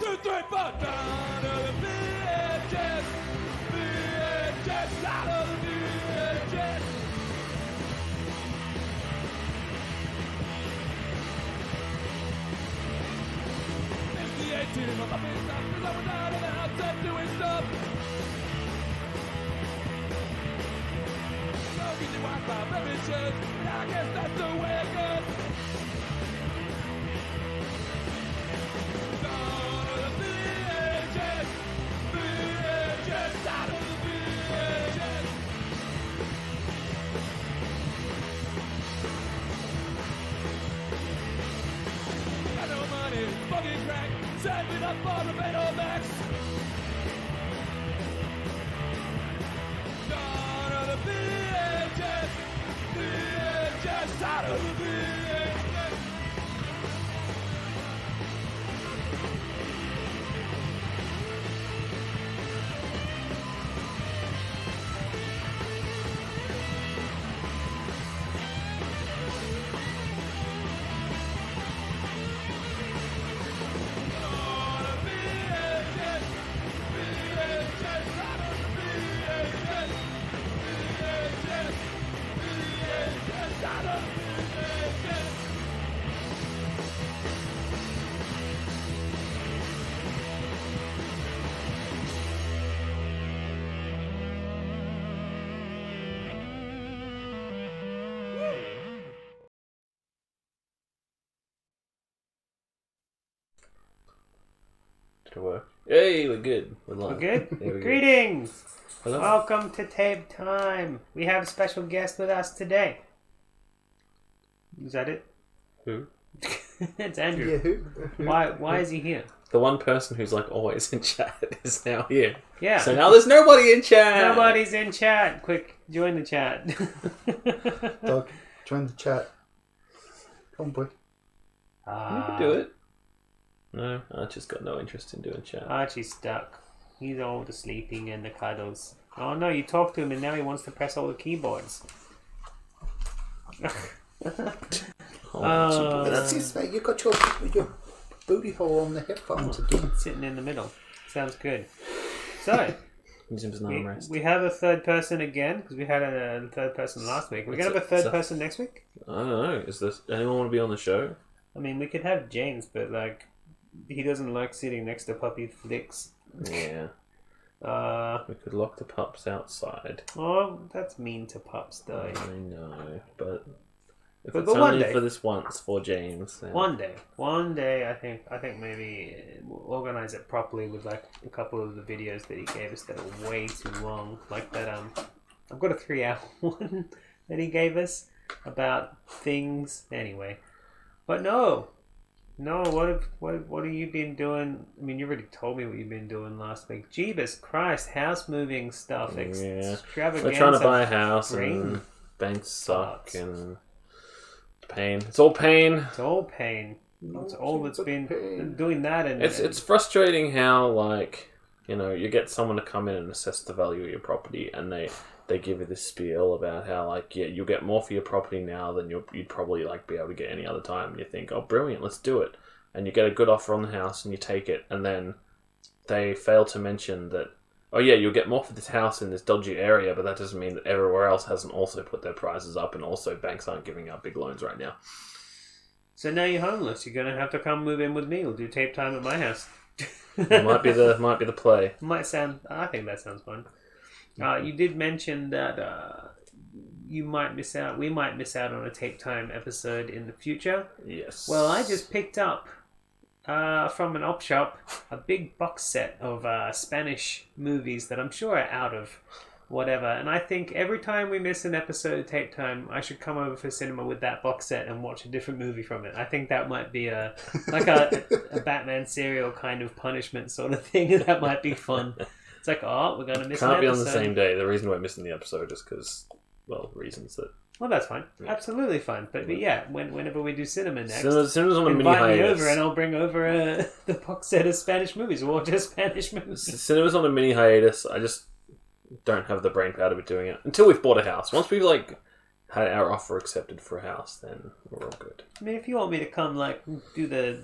2, 3, 4. Down to the VHS. VHS. Out of the VHS. It's the 18 on my face. Cause I was out of the house and doing stuff. So easy Wi-Fi beverages. And I guess that's the way it goes. Down to the VHS. VHS. Out of the VHS. Got no money, smoking crack, saving up for the Betamax. Down to the VHS, VHS, out of the VHS. Did it work? Hey, we're good. We're live. We're good? There we go. Greetings! Hello. Welcome to Tape Time. We have a special guest with us today. Is that it? Who? It's Andrew. Yeah, who? Why is he here? The one person who's like always in chat is now here. Yeah. So now there's nobody in chat. Nobody's in chat. Quick, join the chat. Doug, join the chat. Come on, boy. You can do it. No, I just got no interest in doing chat. Archie's stuck. He's all the sleeping and the cuddles. Oh no, you talked to him and now he wants to press all the keyboards. That's his mate. You got your booty hole on the headphones again. Sitting in the middle. Sounds good. So, Use him as an armrest. we have a third person again because we had a third person last week. We're going to have a third person next week? I don't know. Is this anyone want to be on the show? I mean, we could have James, but like, he doesn't like sitting next to Puppy Flicks. Yeah. We could lock the pups outside. Oh, that's mean to pups, though. I know, but if But it's one only day. for this once for James, then... One day, I think maybe we'll organize it properly with like a couple of the videos that he gave us that are way too long. Like that, I've got a 3-hour one that he gave us about things. Anyway, but no. What have you been doing? I mean, you already told me what you've been doing last week. Jeebus Christ, house moving stuff. Yeah. Extravaganza. We're trying to buy a house and banks suck and pain. It's all pain. It's all pain. It's all that's been doing that, and It's frustrating how, like, you know, you get someone to come in and assess the value of your property, and they give you this spiel about how, like, yeah, you'll get more for your property now than you'd probably like be able to get any other time. And you think, oh, brilliant, let's do it, and you get a good offer on the house, and you take it, and then they fail to mention that, oh yeah, you'll get more for this house in this dodgy area, but that doesn't mean that everywhere else hasn't also put their prices up, and also banks aren't giving out big loans right now. So now you're homeless. You're gonna have to come move in with me. We'll do tape time at my house. It might be the play. Might sound. I think that sounds fun. You did mention that you might miss out. We might miss out on a tape time episode in the future. Yes. Well, I just picked up from an op shop a big box set of Spanish movies that I'm sure are out of whatever. And I think every time we miss an episode of tape time, I should come over for cinema with that box set and watch a different movie from it. I think that might be a Batman serial kind of punishment sort of thing. That might be fun. It's like, oh, we're going to miss an Can't be episode. on the same day. The reason we're missing the episode is because, well, reasons that... Well, that's fine. Yeah. Absolutely fine. But yeah, whenever we do cinema next, Cinema's on a mini invite me hiatus. over and I'll bring over the box set of Spanish movies. We'll watch just Spanish movies. Cinema's on a mini hiatus. I just don't have the brain power to be doing it until we've bought a house. Once we've like had our offer accepted for a house, then we're all good. I mean, if you want me to come, like, do the,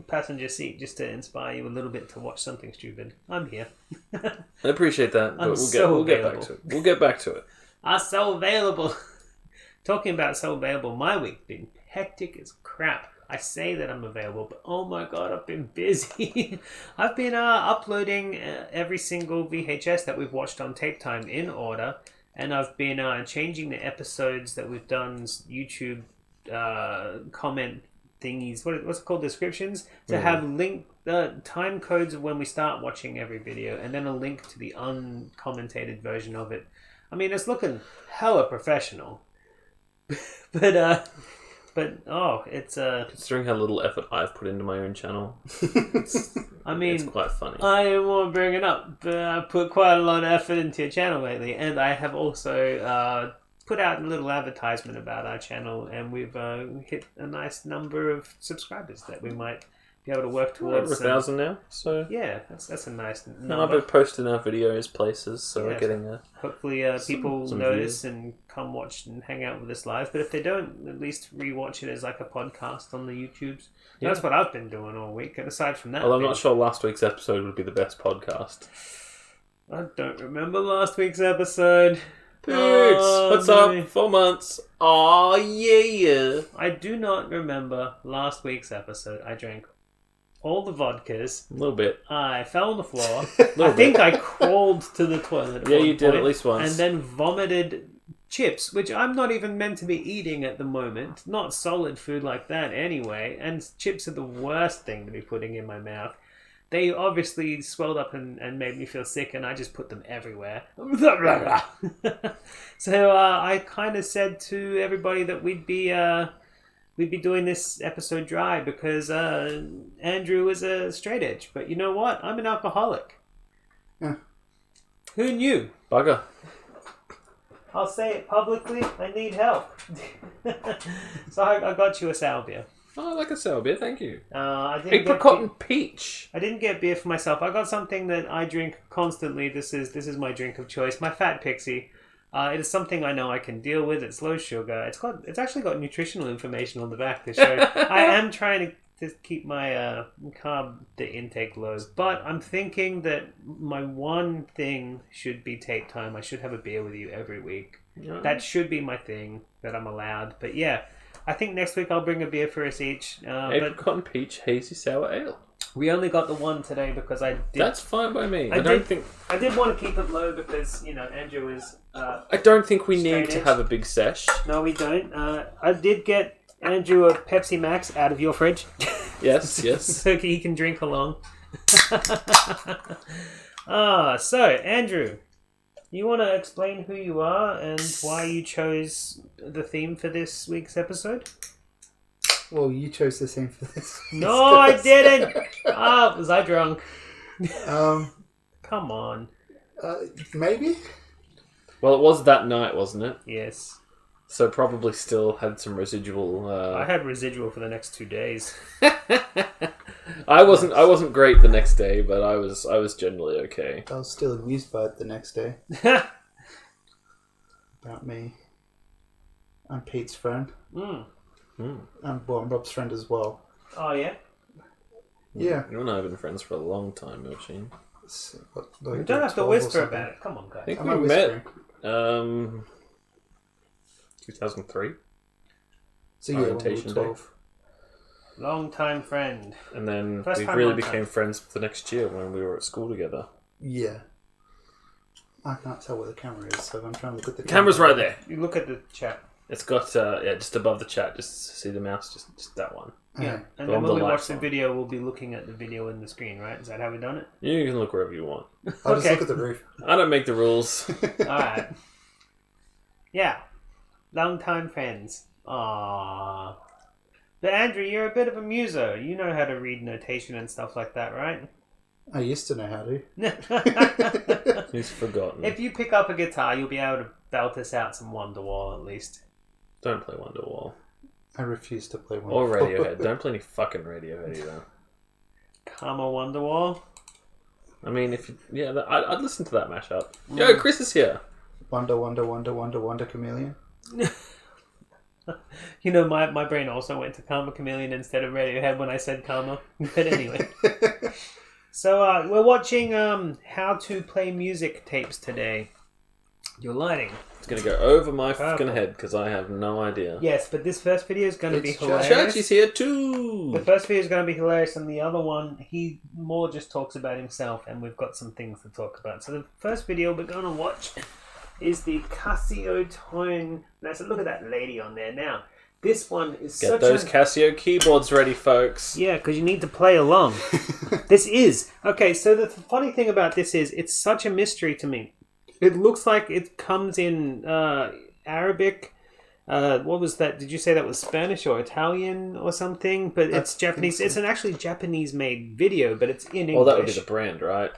passenger seat just to inspire you a little bit to watch something stupid, I'm here. I appreciate that, but we'll get back to it. We'll get back to it. Are so available. Talking about so available, my week's been hectic as crap. I say that I'm available, but oh my god, I've been busy. I've been uploading every single VHS that we've watched on Tape Time in order, and I've been changing the episodes that we've done YouTube comment thingies. What's it called? Descriptions to have link time codes of when we start watching every video, and then a link to the uncommentated version of it. I mean, it's looking hella professional, but it's Considering how little effort I've put into my own channel, I mean, it's quite funny. I won't bring it up, but I put quite a lot of effort into your channel lately, and I have also put out a little advertisement about our channel, and we've hit a nice number of subscribers that we might be able to work towards. Over 1,000 now, so yeah, that's a nice number. and I've been posting our videos places, so we're getting a. Hopefully, people some notice and come watch and hang out with us live. But if they don't, at least rewatch it as like a podcast on the YouTubes. Yeah. That's what I've been doing all week. And aside from that, Well, I'm not sure last week's episode would be the best podcast. I don't remember last week's episode. Poots, Oh, what's no. up? 4 months. Oh yeah. I do not remember last week's episode. I drank all the vodkas. A little bit. I fell on the floor. Little I think bit. I crawled to the toilet. At Yeah, one you did point, at least once. and then vomited chips, which I'm not even meant to be eating at the moment. Not solid food like that anyway. And chips are the worst thing to be putting in my mouth. They obviously swelled up and made me feel sick, and I just put them everywhere. So I kind of said to everybody that we'd be doing this episode dry because Andrew is a straight edge. But you know what? I'm an alcoholic. Yeah. Who knew? Bugger. I'll say it publicly. I need help. So I got you a sour beer. Oh, I like a sour beer, thank you. I didn't Apricot and peach. I didn't get beer for myself. I got something that I drink constantly. This is my drink of choice. My Fat Pixie. It is something I know I can deal with. It's low sugar. It's actually got nutritional information on the back to show. I am trying to keep my carb intake low, but I'm thinking that my one thing should be Tape Time. I should have a beer with you every week. Yeah. That should be my thing that I'm allowed. But yeah, I think next week I'll bring a beer for us each. But Apricot and peach hazy sour ale. we only got the one today because I did. That's fine by me. I don't did- think. I did want to keep it low because Andrew is. I don't think we need Straight to edge. have a big sesh. No, we don't. I did get Andrew a Pepsi Max out of your fridge. Yes, yes. So he can drink along. So Andrew, you want to explain who you are and why you chose the theme for this week's episode? Well, you chose the same for this. No, I didn't. Was I drunk? Um, Come on. maybe. Well, it was that night, wasn't it? Yes, So probably still had some residual. I had residual for the next 2 days. I wasn't great the next day, but I was generally okay. I was still amused by it the next day. About me. I'm Pete's friend. Mm. I'm Rob's friend as well. Oh yeah. Yeah. You and I have been friends for a long time, Machine. You don't have to whisper about it. Come on, I guys. think I'm we not met whispering. 2003, So yeah, when we were orientation day. 12. Long time friend. and then First we time, really long time. became friends the next year when we were at school together. Yeah. I can't tell where the camera is, so I'm trying to look at the Camera's right there. You look at the chat. It's got just above the chat. Just see the mouse. Just that one. Yeah. And The then one when we the watch lights the on. video, we'll be looking at the video in the screen, right? Is that how we've done it? You can look wherever you want. I'll just Okay. look at the roof. I don't make the rules. Alright. Yeah. Long time friends. Aww. But Andrew, you're a bit of a muso. You know how to read notation and stuff like that, right? I used to know how to. He's forgotten. If you pick up a guitar, you'll be able to belt us out some Wonderwall at least. Don't play Wonderwall. I refuse to play one. Or Radiohead. Don't play any fucking Radiohead either. Come on, Wonderwall. I mean, if you, yeah, I'd listen to that mashup. Yo, Chris is here. Wonder, Chameleon. You know, my brain also went to Karma Chameleon instead of Radiohead when I said Karma. But anyway. So we're watching how to play music tapes today. Your lighting. It's going to go over my fucking head because I have no idea. Yes, but this first video is going to be hilarious. Chachi's here too! The first video is going to be hilarious, and the other one, he more just talks about himself, and we've got some things to talk about. So the first video we're going to watch is the Casiotone. Now, so look at that lady on there. Now, this one is Get those Casio keyboards ready, folks. Yeah, because you need to play along. This is... Okay, so the funny thing about this is, it's such a mystery to me. It looks like it comes in Arabic. What was that? Did you say that was Spanish or Italian or something? But it's Japanese. So. It's an actually Japanese-made video, but it's in English. Well, that would be the brand, right?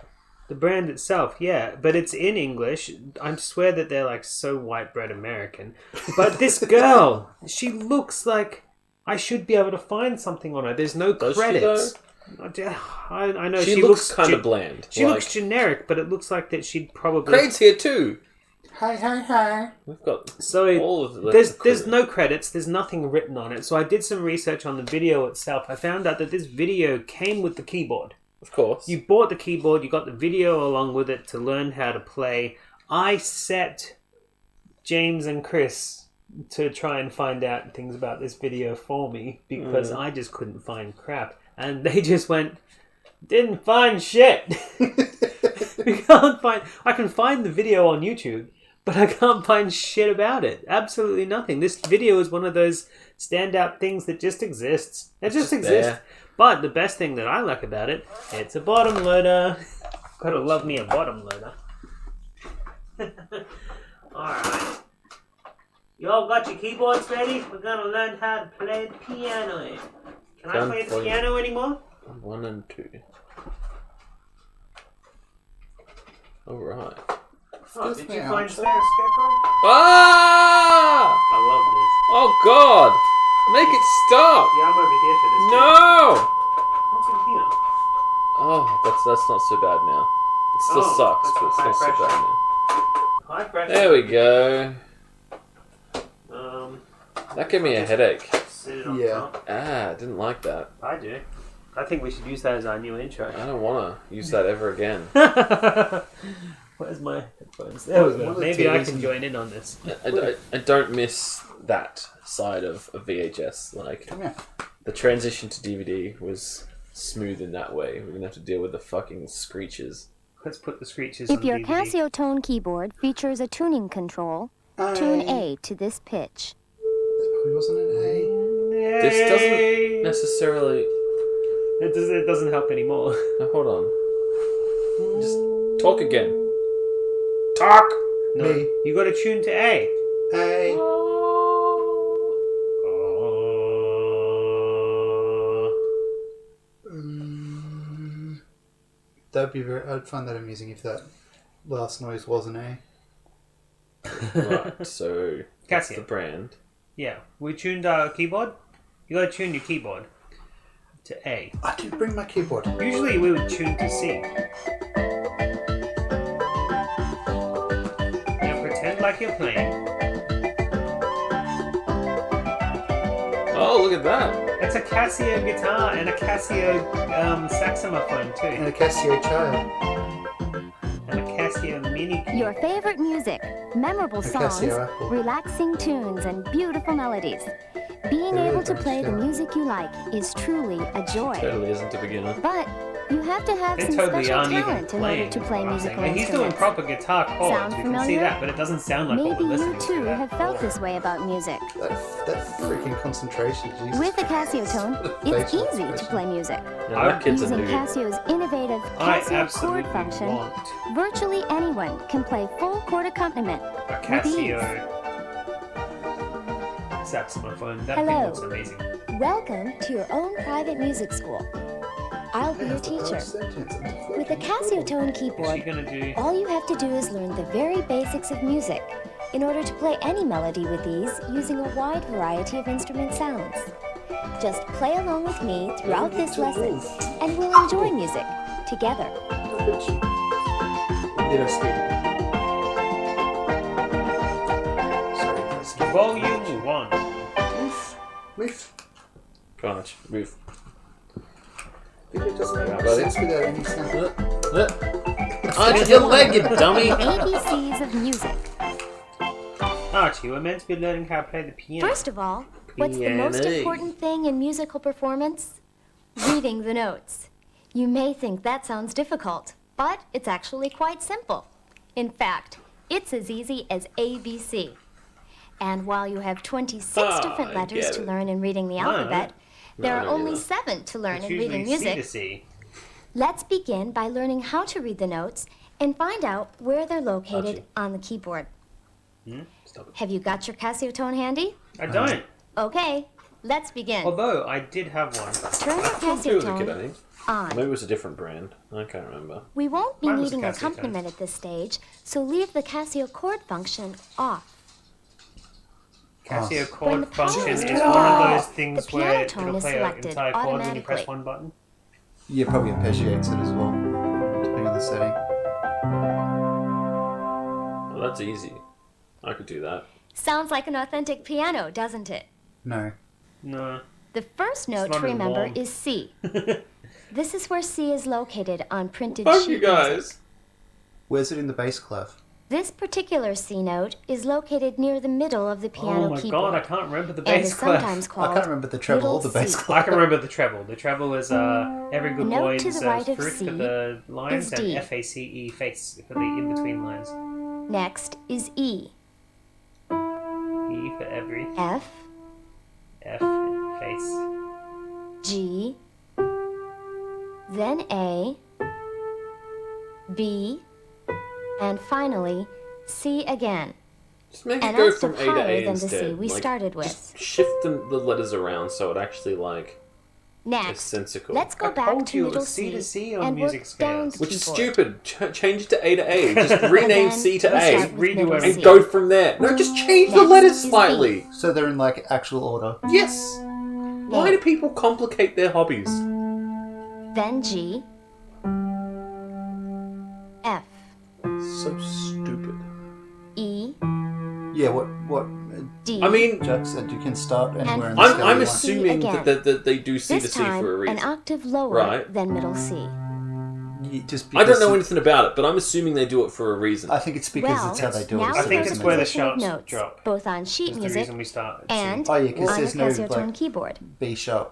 The brand itself, yeah. But it's in English. I swear that they're like so white bread American. But this girl, she looks like I should be able to find something on her. There's no credits. I know she looks kind of bland. She looks generic, but it looks like that she'd probably. Craig's here too. Hi. We've got all of the. There's no credits. There's nothing written on it. So I did some research on the video itself. I found out that this video came with the keyboard. Of course. You bought the keyboard. You got the video along with it to learn how to play. I set James and Chris to try and find out things about this video for me because I just couldn't find crap. And they just went, didn't find shit. I can find the video on YouTube, but I can't find shit about it. Absolutely nothing. This video is one of those standout things that just exists. It just exists. There. But the best thing that I like about it, it's a bottom loader. Gotta love me a bottom loader. Alright. You all got your keyboards ready? We're gonna learn how to play the piano. Can I play the piano anymore? 1 and 2. Alright. Oh, did you find Scarecrow? Ah! I love this. Oh god! Make it stop! Yeah, I'm over here for this. No! What's in here? Oh, that's not so bad now. It still sucks, but it's not so bad now. High pressure. There we go. That gave me a headache. Top. I didn't like that. I do. I think we should use that as our new intro. I don't want to use that ever again. Where's my headphones? There we go. Maybe I can join in on this. I don't miss that side of VHS. Like, the transition to DVD was smooth in that way. We didn't have to deal with the fucking screeches. Let's put the screeches If on your DVD. Casiotone keyboard features a tuning control, tune A to this pitch. It wasn't an A. This doesn't necessarily... It doesn't help anymore. Now, hold on. Just talk again. Talk! No, Me. you got to tune to A. A. That'd be very. I'd find that amusing if that last noise was an A. Right, so that's Casio. the brand. Yeah, we tuned our keyboard. You got to tune your keyboard to A. I didn't bring my keyboard. Usually we would tune to C. Now pretend like you're playing. Oh, look at that. It's a Casio guitar and a Casio saxophone too. And a Casio child. And a Casio mini key. Your favorite music, memorable songs, Casio Apple. relaxing tunes, and beautiful melodies. Being It really able to brings play the down. music you like is truly a joy. Totally isn't a beginner. But you have to have They some totally special aren't even talent in playing. order to play musical And he's doing instruments. proper guitar chords. Sound We can see familiar? that, but it doesn't sound like what Maybe we're listening you to. too That have felt chord. this way about music. That freaking concentration, Jesus. With the Casiotone, it's Facial easy to expression. play music. Now, that kid's a Using noob. Casio's innovative I Casio absolutely chord function, want virtually anyone can play full chord accompaniment. a Casio saxophone. That thing Hello. looks amazing. Welcome to your own private music school. I'll be your teacher. With the Casiotone Is she keyboard, gonna do? all you have to do is learn the very basics of music in order to play any melody with ease using a wide variety of instrument sounds. Just play along with me throughout this lesson, and we'll enjoy music together. Volume 1. Riff. Gosh, riff. It doesn't Yeah, make buddy. sense without any sound. On your leg, you dummy! ABCs of music. Archie, we're meant to be learning how to play the piano. First of all, what's the most Piano. important thing in musical performance? Reading the notes. You may think that sounds difficult, but it's actually quite simple. In fact, it's as easy as ABC. And while you have 26 different I letters get to it. learn in reading the alphabet, there I are don't only either. 7 to learn It's in reading usually C to music. C. Let's begin by learning how to read the notes and find out where they're located Archie. on the keyboard. Stop it. Have you got your Casiotone handy? I don't. Okay, let's begin. Although I did have one. Turn your It was a kid, I Casiotone think. on. Maybe it was a different brand. I can't remember. We won't be Mine was a needing Casiotone. accompaniment at this stage, so leave the Casio chord function off. Casio When chord the power function is is turned one of on, those things the piano where tone it'll is play an selected entire chord when you press automatically. one button. Yeah, probably arpeggiates it as well, depending on the setting. Well, that's easy. I could do that. Sounds like an authentic piano, doesn't it? No. No. The first note to not as remember warm. is C. This is where C is located on printed Fuck sheet you guys! music. Where's it in the bass clef? This particular C note is located near the middle of the piano Oh my keyboard god, I can't remember the and bass is clef. sometimes I called can't remember the treble or the middle bass C. clef. I can remember the treble. The treble is every good Note boy's to the right of fruit C for the lines is and D. FACE face for the in-between lines. Next is E, E for every, F, F face. G, then A, B, and finally C again. Just make it An go octave from A to higher A than the instead. C we Like, started with. Just shift the letters around so it actually like is Next, sensical. let's go I back told to you it middle was C to C on and music work down scales. the Which is keyboard. stupid. Change it to A to A. Just rename then C to we A start with Redo middle everything. and go from there. No, just change the Next letters is B. slightly. So they're in like actual order. Yes. Why do people complicate their hobbies? Then G, F, So stupid. E, Yeah, what D. I mean, Jack said, you can start anywhere in the I'm- scale I'm you want. assuming again. that they do C to this C time for a reason. an octave lower Right. than middle C. You just I don't because know anything about it, but I'm assuming they do it for a reason. I think it's because Well, it's how they do it. now or I think we it's know where the position of sharps notes, drop. both on sheet That's the music reason we start at and Oh, yeah, 'cause on there's the no, Casiotone like- keyboard. B sharp.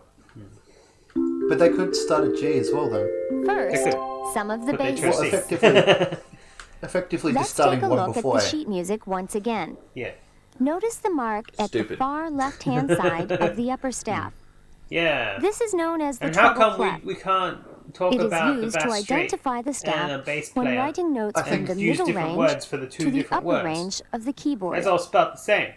But they could start at G as well, though. First, could, some of the but they bases. chose Well, C. effectively Let's just starting take a one look before at the A. sheet music once again. Yeah. Notice the mark at the Stupid. far left-hand side of the upper staff. Yeah. This is known as the And how treble come clef. we can't talk It is about the used to bass string identify the and a staff bass when player writing notes I from think the use middle different range words for the two to the different upper words? range of the keyboard. It's all spelled the same.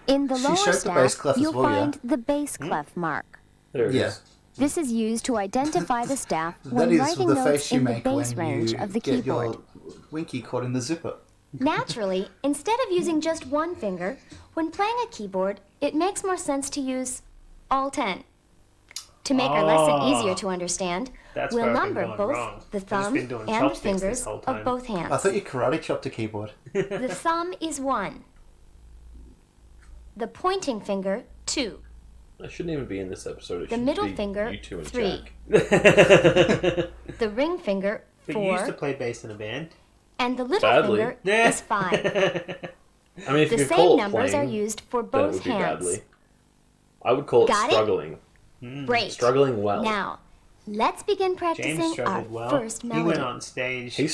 In the She lower showed the staff, bass clef as you'll well, yeah? find the bass clef mark. There it is. Yeah. This is used to identify the staff That when is writing the notes face you in the make bass when range you of the get keyboard. your winky caught in the zipper. Naturally, instead of using just one finger, when playing a keyboard, it makes more sense to use all 10. To make our lesson easier to understand, That's we'll where I've been number going both wrong. the I've just thumb been doing and the chopsticks this fingers whole of time. both hands. I thought you karate chopped a keyboard. The thumb is 1. The pointing finger, 2. I shouldn't even be in this episode. It The should middle be finger, you two and 3. Jack. The ring finger, But you used to 4. play bass in a band. And the little Badly. finger Yeah. is 5. I mean, if The you could call same it numbers are playing, used for then it both would be hands. badly. I would call it Got it? struggling. Great. Struggling well. Now, let's begin James practicing our struggled well. first He melody. went on stage He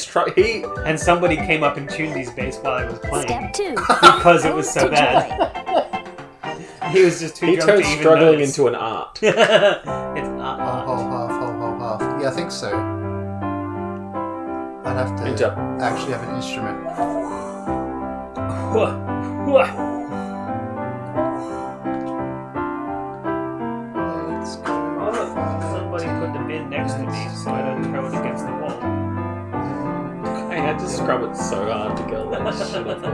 and somebody came up and tuned his bass while I was playing. Step 2. Because it was so Ode to bad. joy. He was just too He drunk turned to even struggling notice. into an art. It's Half, half. Yeah, I think so. I'd have to Into- actually have an instrument. Let's go. Somebody put the bin next to me so I don't throw it against the wall. I had to scrub it so hard to get that shit off the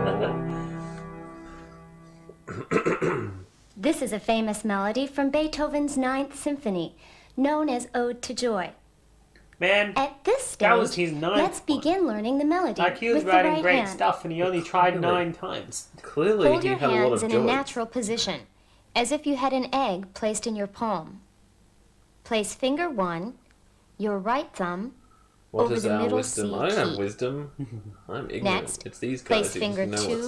wall. This is a famous melody from Beethoven's Ninth Symphony, known as Ode to Joy. Man, At this stage, That was his ninth let's begin learning the melody like he was with the writing right great hand. stuff and he only tried 9 times. Clearly, Hold he your had a lot hands of in joy. a natural position as if you had an egg placed in your palm. Place finger 1, your right thumb, What over is the our middle wisdom? C I don't have key. wisdom. I'm ignorant. Next, It's these place guys who finger know what's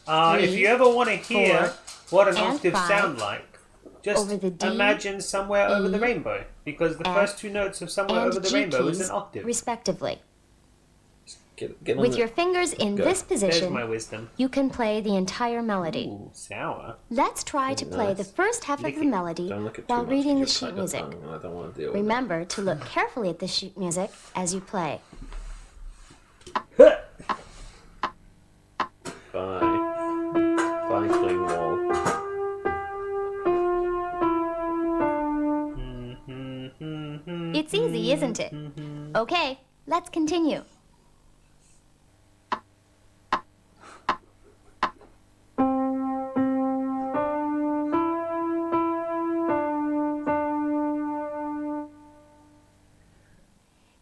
2, up. If you ever want to hear 4, what an and octave 5 sound like, just over the D, imagine Somewhere Over the E, Rainbow, because the F, first two notes of Somewhere and Over the G Rainbow is keys, an octave. respectively. Get on With the- your fingers in Go. this There's position, my wisdom. you can play the entire melody. Ooh, sour. Let's try to play the Nice. first half of Lick the it. melody Don't look at too while much reading the 'cause you'll sheet bite music. tongue, and I don't want to deal with Remember to look carefully at the sheet music as you play. it. Bye, cling wall. It's easy, isn't it? Okay, let's continue.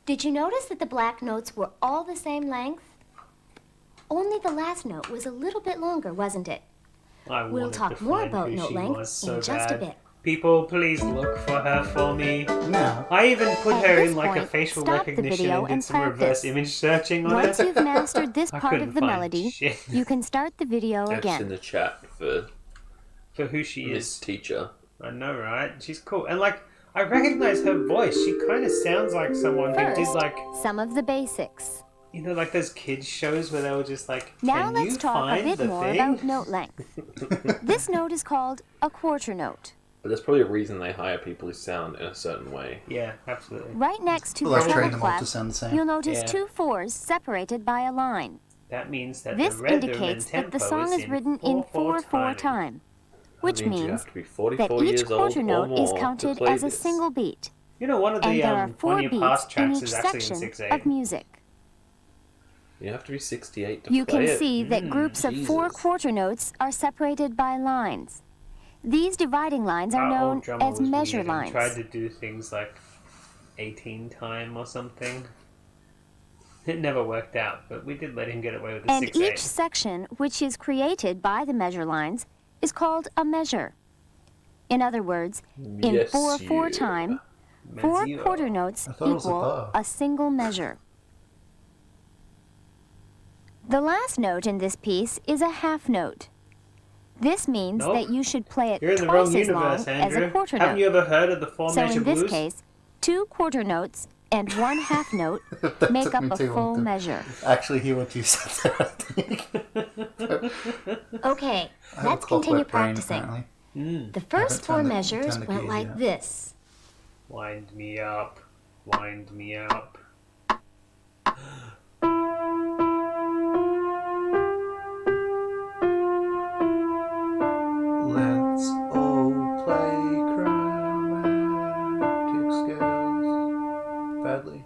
Did you notice that the black notes were all the same length? Only the last note was a little bit longer, wasn't it? I We'll wanted talk to more find about who note she length was so in just a bad. bit. People, please look for her for me. Now, I even put At her this in like a point, facial stop the recognition video and did and some reverse practice. image searching on Once it. you've mastered this I part couldn't of the find melody, shit. you can start the video F's in again. the chat for For who she Miss is. Teacher. I know, right? She's cool. And like, I recognize her voice. She kind of sounds like someone who did First, like, some of the basics. you know, like those kids shows where they were just like, Now can let's you talk a find bit the more thing? about note length. This note is called a quarter note. But there's probably a reason they hire people who sound in a certain way. Yeah, absolutely. Right next to well, the I've trained treble them all to clef, sound the same. you'll notice Yeah. 2 4s separated by a line. That means that This the rhythm indicates and that the tempo song is in written in 4/4 4/4 timing. time, which That means you means have to be 44 that each years old quarter or note is more counted to play as a this. single beat, You know, one of and the there are 4 one of your past beats in tracks each is actually in section 6/8. of music. You have to be 68 to You play can it. see that groups of 4 Jesus. quarter notes are separated by lines. These dividing lines are Our known old drummer as was measure weird and lines. tried to do things like 18 time or something. It never worked out, but we did let him get away with the And 6/8. each section which is created by the measure lines is called a measure. In other words, in Yes, 4/4 you. time, 4 Mezzo. quarter notes I thought it was equal above. a single measure. The last note in this piece is a half note. This means Nope. that you should play it You're in the twice wrong as long universe, as Andrew. a quarter Haven't note. you ever heard of the four So measure in this blues? case, 2 quarter notes and 1 half note That make took up me a too long full to measure. actually hear what you said there, I think. Okay, I have a let's continue clockwork brain, practicing. apparently. The first 4 turned the- measures turned the went keys like yet. this. Wind me up, wind me up. Let's all play chromatic scales. Badly.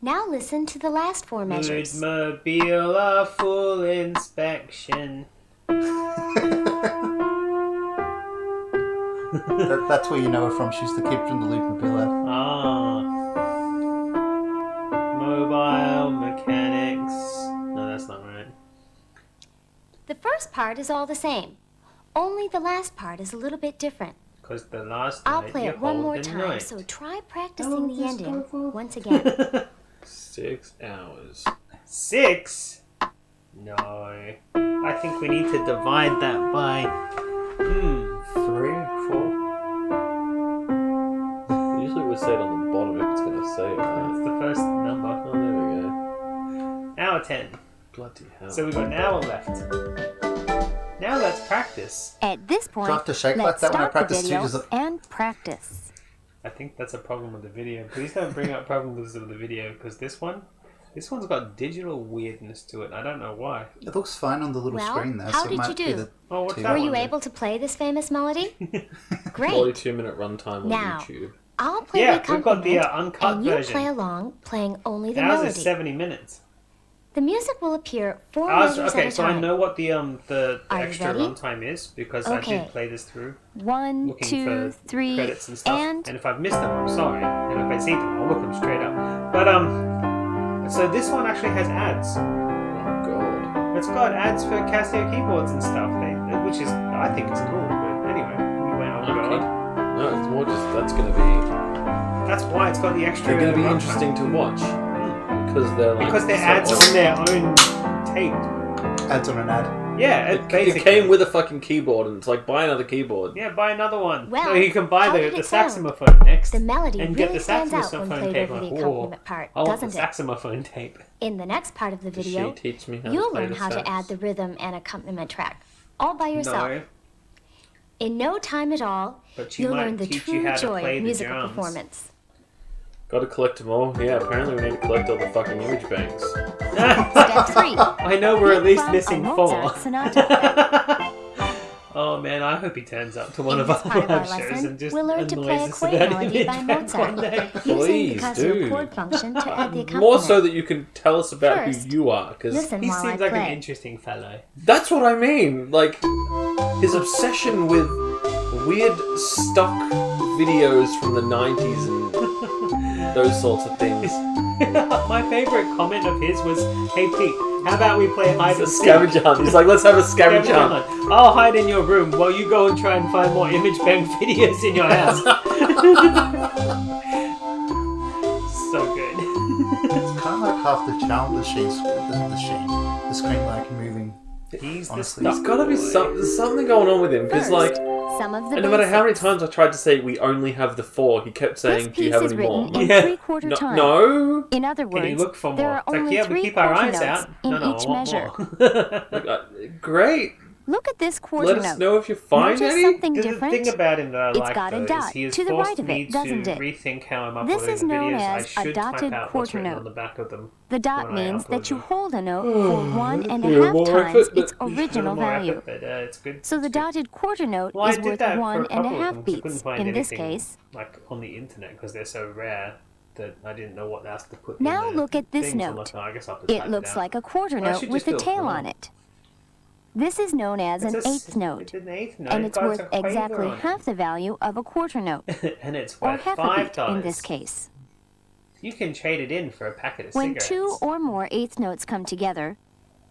Now listen to the last 4 measures. Mobile, a full inspection. That's where you know her from. She's the kid from the Loop Mobile. Ah. Mobile mechanics. No, that's not right. The first part is all the same. Only the last part is a little bit different. Because the last I'll night play you it one hold more the time, night. so try practicing Oh, the this ending powerful. once again. 6 hours. 6? No. I think we need to divide that by... 3, 4. Usually we say it on the bottom if it's going to say it, That's right? the first number. Oh, there we go. Hour 10. Bloody hell. So we've got an hour left. Now let's practice. At this point, Do I have to shake like let's that when I stop the practice video too? Does it- and practice. I think that's a problem with the video. Please don't bring up problems with the video, because this one's got digital weirdness to it. I don't know why. It looks fine on the little Well, screen there. how so it did might you be do? the Oh, what's two. that Were one you then? able to play this famous melody? Great. 42-minute runtime on Now, YouTube. I'll play Yeah, the we've got the accompaniment, uncut and you version. play along, playing only the Ours melody. is 70 minutes. The music will appear 4 Ours, measures okay, at a so time. I know what the Are you extra ready? runtime is because I Okay. did play this through, 1, looking 2, for 3, credits and stuff. and if I've missed them, I'm sorry. And if I see them, I'll look them straight up. But so this one actually has ads. Oh god. It's got ads for Casio keyboards and stuff. which is I think is cool. But anyway, we went, oh Okay. god, No, it's more just that's going to be. that's why it's got the extra. They're going to be runtime. interesting to watch because they're ads so on their own tape. Ads on an ad. Yeah, It basically. came with a fucking keyboard, and it's like buy another keyboard. Yeah, buy another one. Well, so you can buy how the did it saxophone next. The melody and get really the stands out saxophone when played tape. over the Like, accompaniment part, I want doesn't the it? saxophone tape. In the next part of the Does video, she teach me how you'll to play learn the how to sax? add the rhythm and accompaniment track, all by yourself. No, In no time at all, but she you'll might learn the teach you true how to joy play of the musical drums. performance. Got to collect them all. Yeah, apparently we need to collect all the fucking image banks. Step 3. I know we're at least From missing a 4. Mozart sonata. Oh man, I hope he turns up to one In of this our part of our live shows lesson, and just we'll learn to play a annoys us quaint about melody it by one Mozart, day. using the Please Casio do. chord function to add the accompaniment. More so that you can tell us about First, who you are, because Listen He while I seems like play. an interesting fellow. that's what I mean. Like his obsession with weird stock videos from the 90s and those sorts of things. My favourite comment of his was, "Hey Pete, how about we play hide It's a and seek?" scavenger hunt. He's like, let's have a scavenger hunt. I'll hide in your room while you go and try and find more image bank videos in your house. So good. It's kind of like half the channel, the screen like moving. He's the Honestly, stuff There's got to be there's something going on with him, because First, like, some of the and no matter how many basics. times I tried to say we only have the 4, he kept This saying, "Do you piece have is any more?" written in Yeah. three-quarter No, time. no. In other Can you words, look for there more? are It's like, only yeah, we three keep our quarter eyes notes out. in No, each I want measure. more. Like, great. Look at this quarter Let us note. know if you find Notice any. something The different? thing about him that I It's like got a though, is dot he has to the forced right of me it, doesn't to it? rethink how I'm This uploading is known videos. I as a should type dotted out what's quarter written note. on the back of them. The dot when I means upload that you them. hold a note for one and a little half more times effort, its but- A little original more value. effort, but it's good. So the It's good. dotted quarter note Well, I is did worth that for one a and a couple of half them 'cause I couldn't beats find in this anything, case. like on the internet, because they're so rare that I didn't know what else to put. Now in the look at this things. I'm note. like, oh, I guess I'll have to It type looks out. like a quarter Well, I note should with just a do it tail wrong. on it. This is known as an It's a s- eighth note, It's an eighth note. and it's got worth a quaver exactly on it. half the value of a quarter note, And it's or worth half a $5. beat in this case. You can trade it in for a packet of When cigarettes. two or more eighth notes come together,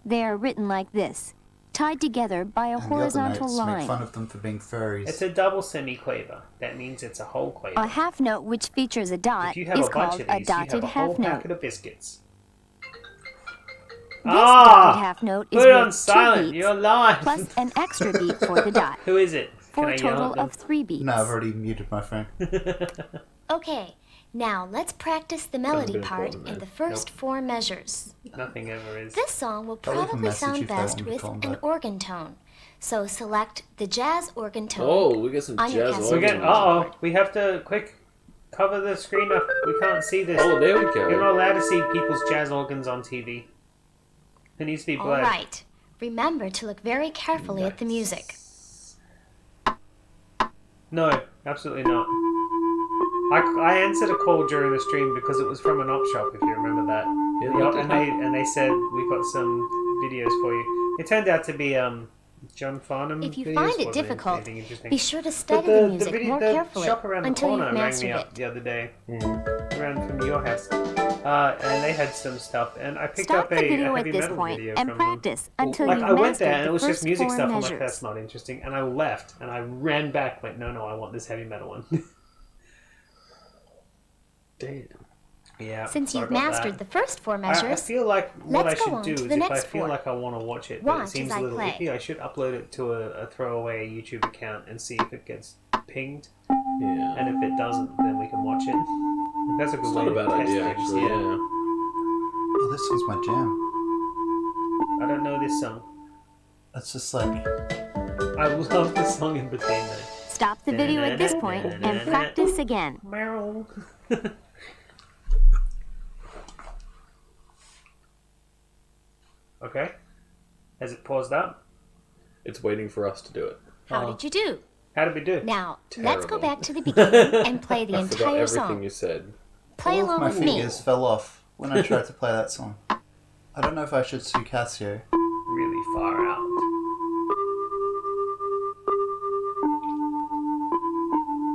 they are written like this, tied together by a And the other horizontal notes make line. fun of them for being furries. It's a double semiquaver. That means it's a whole quaver. A half note which features a dot If you have is a bunch called of a these, you have dotted a whole half note. packet of biscuits. This dotted half note is Put it on worth 2 silent. beats, You're live. plus an extra beat for the dot, Who is it? for Can a I yell total at them? of 3 beats. No, I've already muted my phone. Okay, now let's practice the melody been part called, in man. the first 4 measures. Nothing ever is. This song will I'll leave a probably message sound if they best want me to with call 'em an back. organ tone. So select the jazz organ tone. Oh, we get some On your jazz Casio We're organ. getting. Uh oh. We have to quick cover the screen up. We can't see this. Oh, there we You're go. not allowed to see people's jazz organs on TV. It needs to be All blurred. right. Remember to look very carefully at the music. No, absolutely not. I answered a call during the stream because it was from an op shop, if you remember that. Yeah, The that op- did and they said we got some videos for you. It turned out to be John Farnham. If you videos. find it Wasn't difficult, anything interesting. be sure to But study the music more the carefully shop around the until corner you've rang mastered me up it. the other day, around from your house, and they had some stuff, and I picked Stop up the a video heavy at this metal point video and from practice them. until Like you've I went there mastered and it the was just first music 4 stuff. I'm measures. like, that's not interesting, and I left and I ran back like, no, I want this heavy metal one. Damn. Yeah. Since sorry you've about mastered that. the first 4 I measures, feel like what let's I go should on do to is the if I next feel 4. like I want to watch it, but Watch it seems as a I little play. iffy, I should upload it to a throwaway YouTube account and see if it gets pinged. Yeah. And if it doesn't, then we can watch it. That's a good It's way not a to bad test idea, things, actually. Yeah. Oh, this song's my jam. I don't know this song. That's just like I love the song in between though. stop the video at this point and practice again. Meryl. Okay. Has it paused up? It's waiting for us to do it. How did you do? How did we do? Now, let's go Terrible. back to the beginning and play the I forgot entire everything song. you said. Play all of along my with me. fingers fell off when I tried to play that song. I don't know if I should sue Casio. Really far out.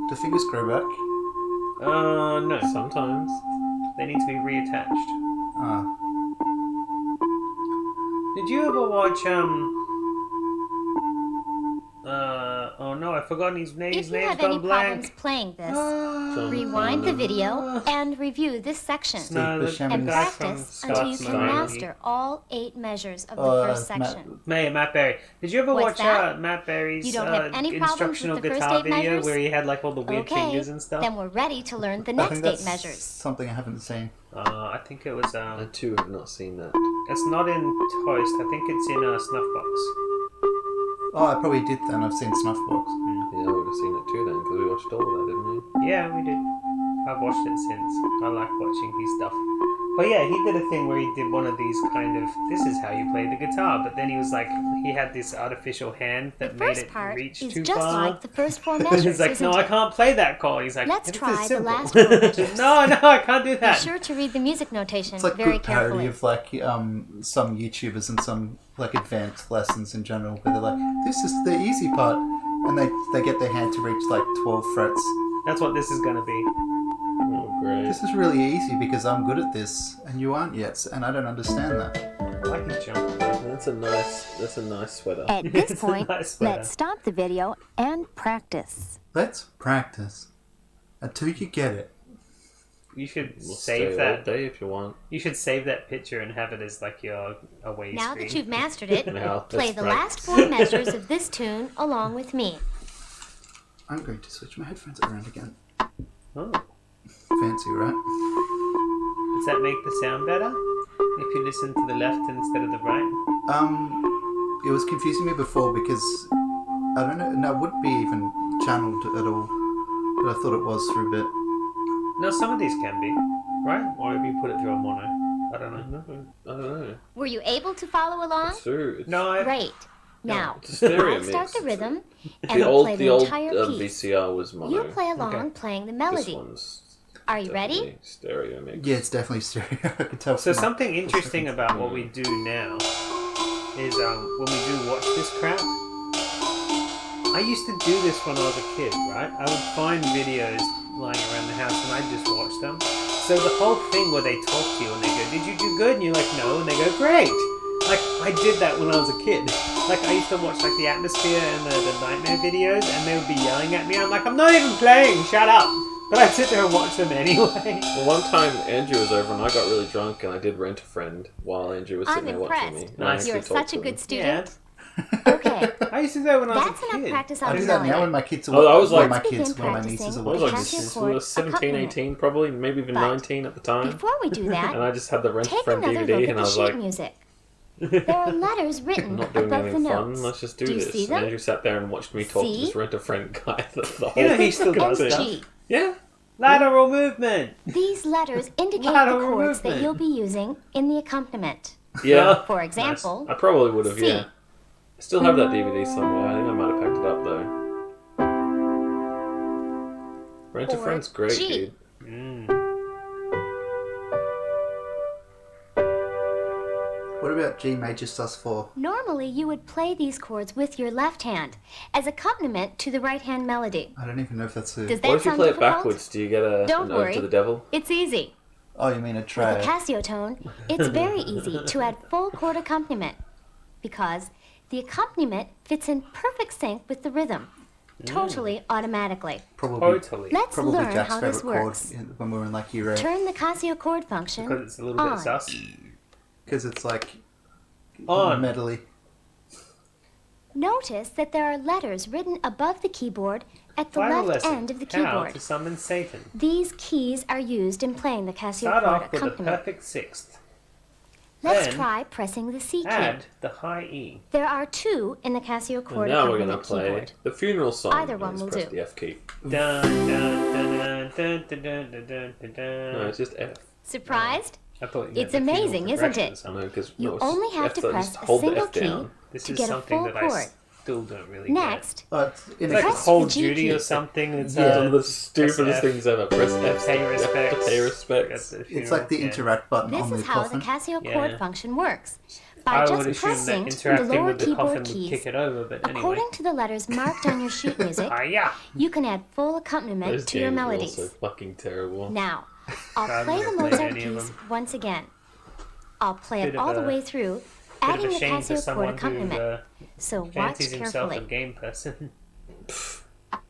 Do fingers grow back? No. Sometimes. They need to be reattached. Ah, Did you ever watch no, I've forgotten his name. His If you name's have any gone problems blank. playing this, Some rewind the kind of- video and review this section. No, the Buscemi. And guy from practice until you Scott's can movie. master all 8 measures of the first section. Matt Berry. Did you ever What's watch that? Matt Berry's You don't have any problems instructional with the first guitar 8 video measures? where he had like all the weird Okay, fingers and stuff? then we're ready to learn the I next think 8 that's measures. something I haven't seen. I think it was. I too have not seen that. It's not in Toast. I think it's in Snuffbox. Oh, I probably did then. I've seen Snuffbox. Yeah, I would have seen it too then because we watched all of that, didn't we? Yeah, we did. I've watched it since. I like watching his stuff. But yeah, he did a thing where he did one of these kind of, this is how you play the guitar. But then he was like, he had this artificial hand The that made first it part reach is too just far. like the first 4 measures, He's like, isn't no, I it? can't play that chord. He's like, Let's it's try the simple. last 4 measures. No, I can't do Be that. sure to read the music notation It's like very good parody carefully. of like some YouTubers and some like advanced lessons in general, where they're like, "This is the easy part," and they get their hand to reach like 12 frets. That's what this is going to be. Oh, great. This is really easy because I'm good at this and you aren't yet, and I don't understand that. I like his jump. That's a nice sweater. At this It's a point, nice sweater. let's stop the video and practice. Let's practice until you get it. You should We'll save stay all that. day if you want. You should save that picture and have it as like your away Now screen. that you've mastered it, Now, play let's the practice. last 4 measures of this tune along with me. I'm going to switch my headphones around again. Oh. Fancy, right? Does that make the sound better? If you listen to the left instead of the right? It was confusing me before because I don't know. No, it wouldn't be even channeled at all, but I thought it was for a bit. No, some of these can be, right? Or if you put it through a mono. I don't know. I don't know. Were you able to follow along? It's true. It's No, I... Great. Now, it's a stereo I'll start mix. the rhythm, and The I'll old, play the the old entire piece. VCR was mono. You play along Okay. playing the This melody. one's Are you ready? definitely stereo mix. Yeah, it's definitely stereo. I could tell. So from something interesting about what we do now is when we do watch this crap, I used to do this when I was a kid, right? I would find videos lying around the house and I'd just watch them. So the whole thing where they talk to you and they go, did you do good? And you're like, no. And they go, great. Like, I did that when I was a kid. Like, I used to watch, like, the Atmosphere and the Nightmare videos, and they would be yelling at me, and I'm like, I'm not even playing, shut up! But I'd sit there and watch them anyway. Well, one time Andrew was over and I got really drunk and I did Rent a Friend while Andrew was I'm sitting there watching me. impressed. And I Nice. actually You're talked such to a him. good student. Yeah. Okay, I used to do that when I was that's a enough kid. practice I on do the that now when melody. my kids are Oh, I was when like- my Let's kids, begin when my nieces practicing are I was with like the watching. Casio chord 17, accompaniment. 18 probably, maybe even But 19 at the time. Before we do And that, I just had the Rent a take Friend another look DVD at and I the was sheet like, music. There are letters I'm written not doing above the anything fun, notes. let's just do Do you this. see And them? Andrew sat there and watched me talk to See? this Rent a Friend guy the whole You know, he still fucking does thing. stuff. G. Yeah. Lateral movement! These letters indicate the Lateral chords that movement. you'll be using in the accompaniment. Yeah. For example, I probably would have, C. yeah. I still have that DVD somewhere. I think I might have packed it up though. Rent a Or Friend's great, G. dude. What about G major sus4? normally you would play these chords with your left hand as accompaniment to the right hand melody. I don't even know if that's a. Does that What if you sound play it difficult? backwards? Do you get Don't an ode worry. to the devil? It's easy. Oh, you mean a With tray? a Casiotone, it's very easy to add full chord accompaniment because the accompaniment fits in perfect sync with the rhythm, totally automatically. Probably. Totally. Let's Probably learn Jack's how this favorite chord works. when we were in like year 8, Turn the Casio chord function Because it's a little bit on. sus. because it's like On. medley. Notice that there are letters written above the keyboard at the Final left lesson. end of the How keyboard. to summon Satan. These keys are used in playing the Casio Start chord off with the accompaniment. perfect sixth. Let's then try pressing the C key. Add the high E. There are 2 in the Casio And chord now we're going to accompaniment play keyboard. the funeral song. Either one Let's will press do. the F key. Dun, dun, dun, dun, dun, dun, dun, dun, dun, dun. No, it's just F. Surprised? I thought you meant It's the funeral amazing, isn't progression it? or something. No, because You no, it's only just have F, to so press just a hold the single F key down. This to is get a something full that I chord. still don't really Next, It's in get. It's a like Press Cold the G Duty key. or something. It's It's one of the press stupidest F. things ever. Press F. Pay F respects. to pay respects. It's like the interact button this on the is how the coffin. Casio Yeah. chord function works. By I would just assume pressing that the interacting lower with the coffin keyboard would keys, kick it over, but anyway. according to the letters marked on your sheet music, Hiya! you can add full accompaniment Those to your games are melodies. also fucking terrible. Now, I'll I've play the never played Mozart any of piece them. once again. I'll play Bit it of all the a- way through, Bit adding of the a shame for Casio chord someone who accompaniment. So watch fancies himself a carefully. game person.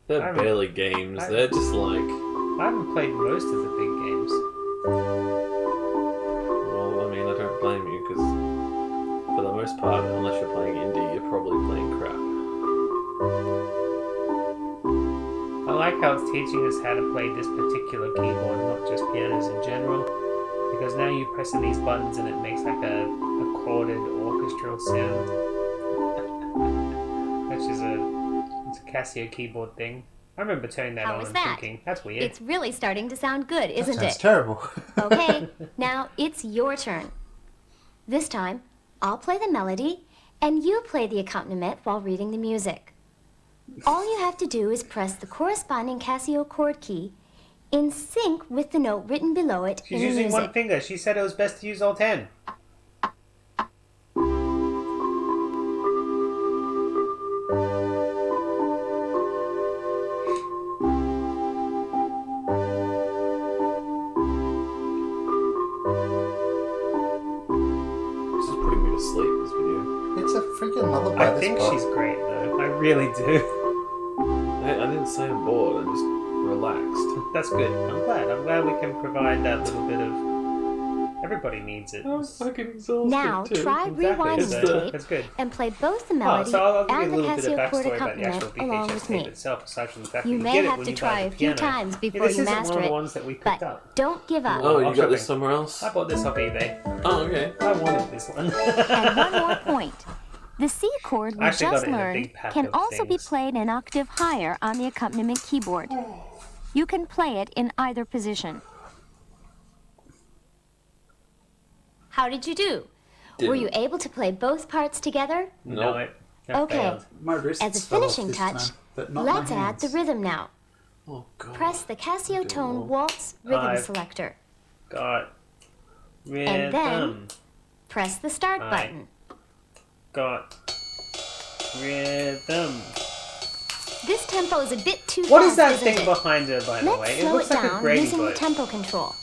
They're barely games. They're just like... I haven't played most of the big games. Well, I mean, I don't blame you, because for the most part, unless you're playing indie, you're probably playing crap. I like how it's teaching us how to play this particular keyboard, not just pianos in general. Because now you press these buttons and it makes like a chorded orchestral sound. Which is it's a Casio keyboard thing. I remember turning that How on was and that? thinking, that's weird. It's really starting to sound good, isn't Sounds it? terrible. Okay, now it's your turn. This time, I'll play the melody, and you play the accompaniment while reading the music. All you have to do is press the corresponding Casio chord key in sync with the note written below it She's in the using music. one finger. She said it was best to use all 10. This is putting me to sleep, this video. It's a freaking lullaby. I this think part. she's great though. I really do. I didn't say I'm bored, I'm just relaxed. That's good. I'm glad. I'm glad we can provide that little bit of... Everybody needs it. I'm fucking exhausted Now, too. try Exactly. rewinding So, the tape that's good. and play both the Oh, melody so I'll give you a and the little bit of Casio chord backstory about the actual accompaniment along BHS with tape me. itself, aside from the fact You that may get it have when to you try buy a the few piano. times Yeah, before this you isn't master one of the it, ones that we picked but up. don't give up. Oh, you I'll got show this you. somewhere else? I bought this off eBay. Oh, okay. I wanted this one. And one more point. The C chord we I actually got just it in a learned big pack can of also be things. played an octave higher on the accompaniment keyboard. You can play it in either position. How did you do? Were you able to play both parts together? No, Nope. I Okay. failed. My wrists As a fell off finishing this touch, time, but not let's my add hands. the rhythm now. Oh, God. Press the Casiotone more. Waltz Rhythm 5. Selector. Got rhythm. And then press the Start Aye. button. Got rhythm. This tempo is a bit too What fast, is that isn't thing it? behind her, by the Let's way? It slow looks it like a down Grady using the boat. tempo control.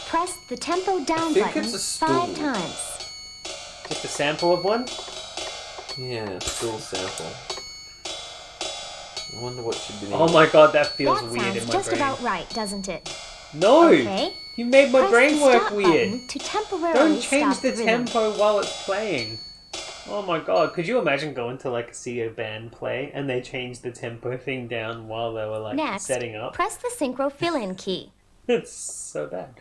Press the tempo down think button it's a 5 stool. times. Just a sample of one? Yeah, still sample. I wonder what she'd be Oh my god, that feels That weird in sounds my just brain. about right, doesn't it? No! Okay. You made my Press brain the work stop weird. button to temporarily Don't change stop the rhythm. tempo while it's playing. Oh my god, could you imagine going to like see a band play and they changed the tempo thing down while they were like Next, setting up? press the synchro fill-in key. It's so bad.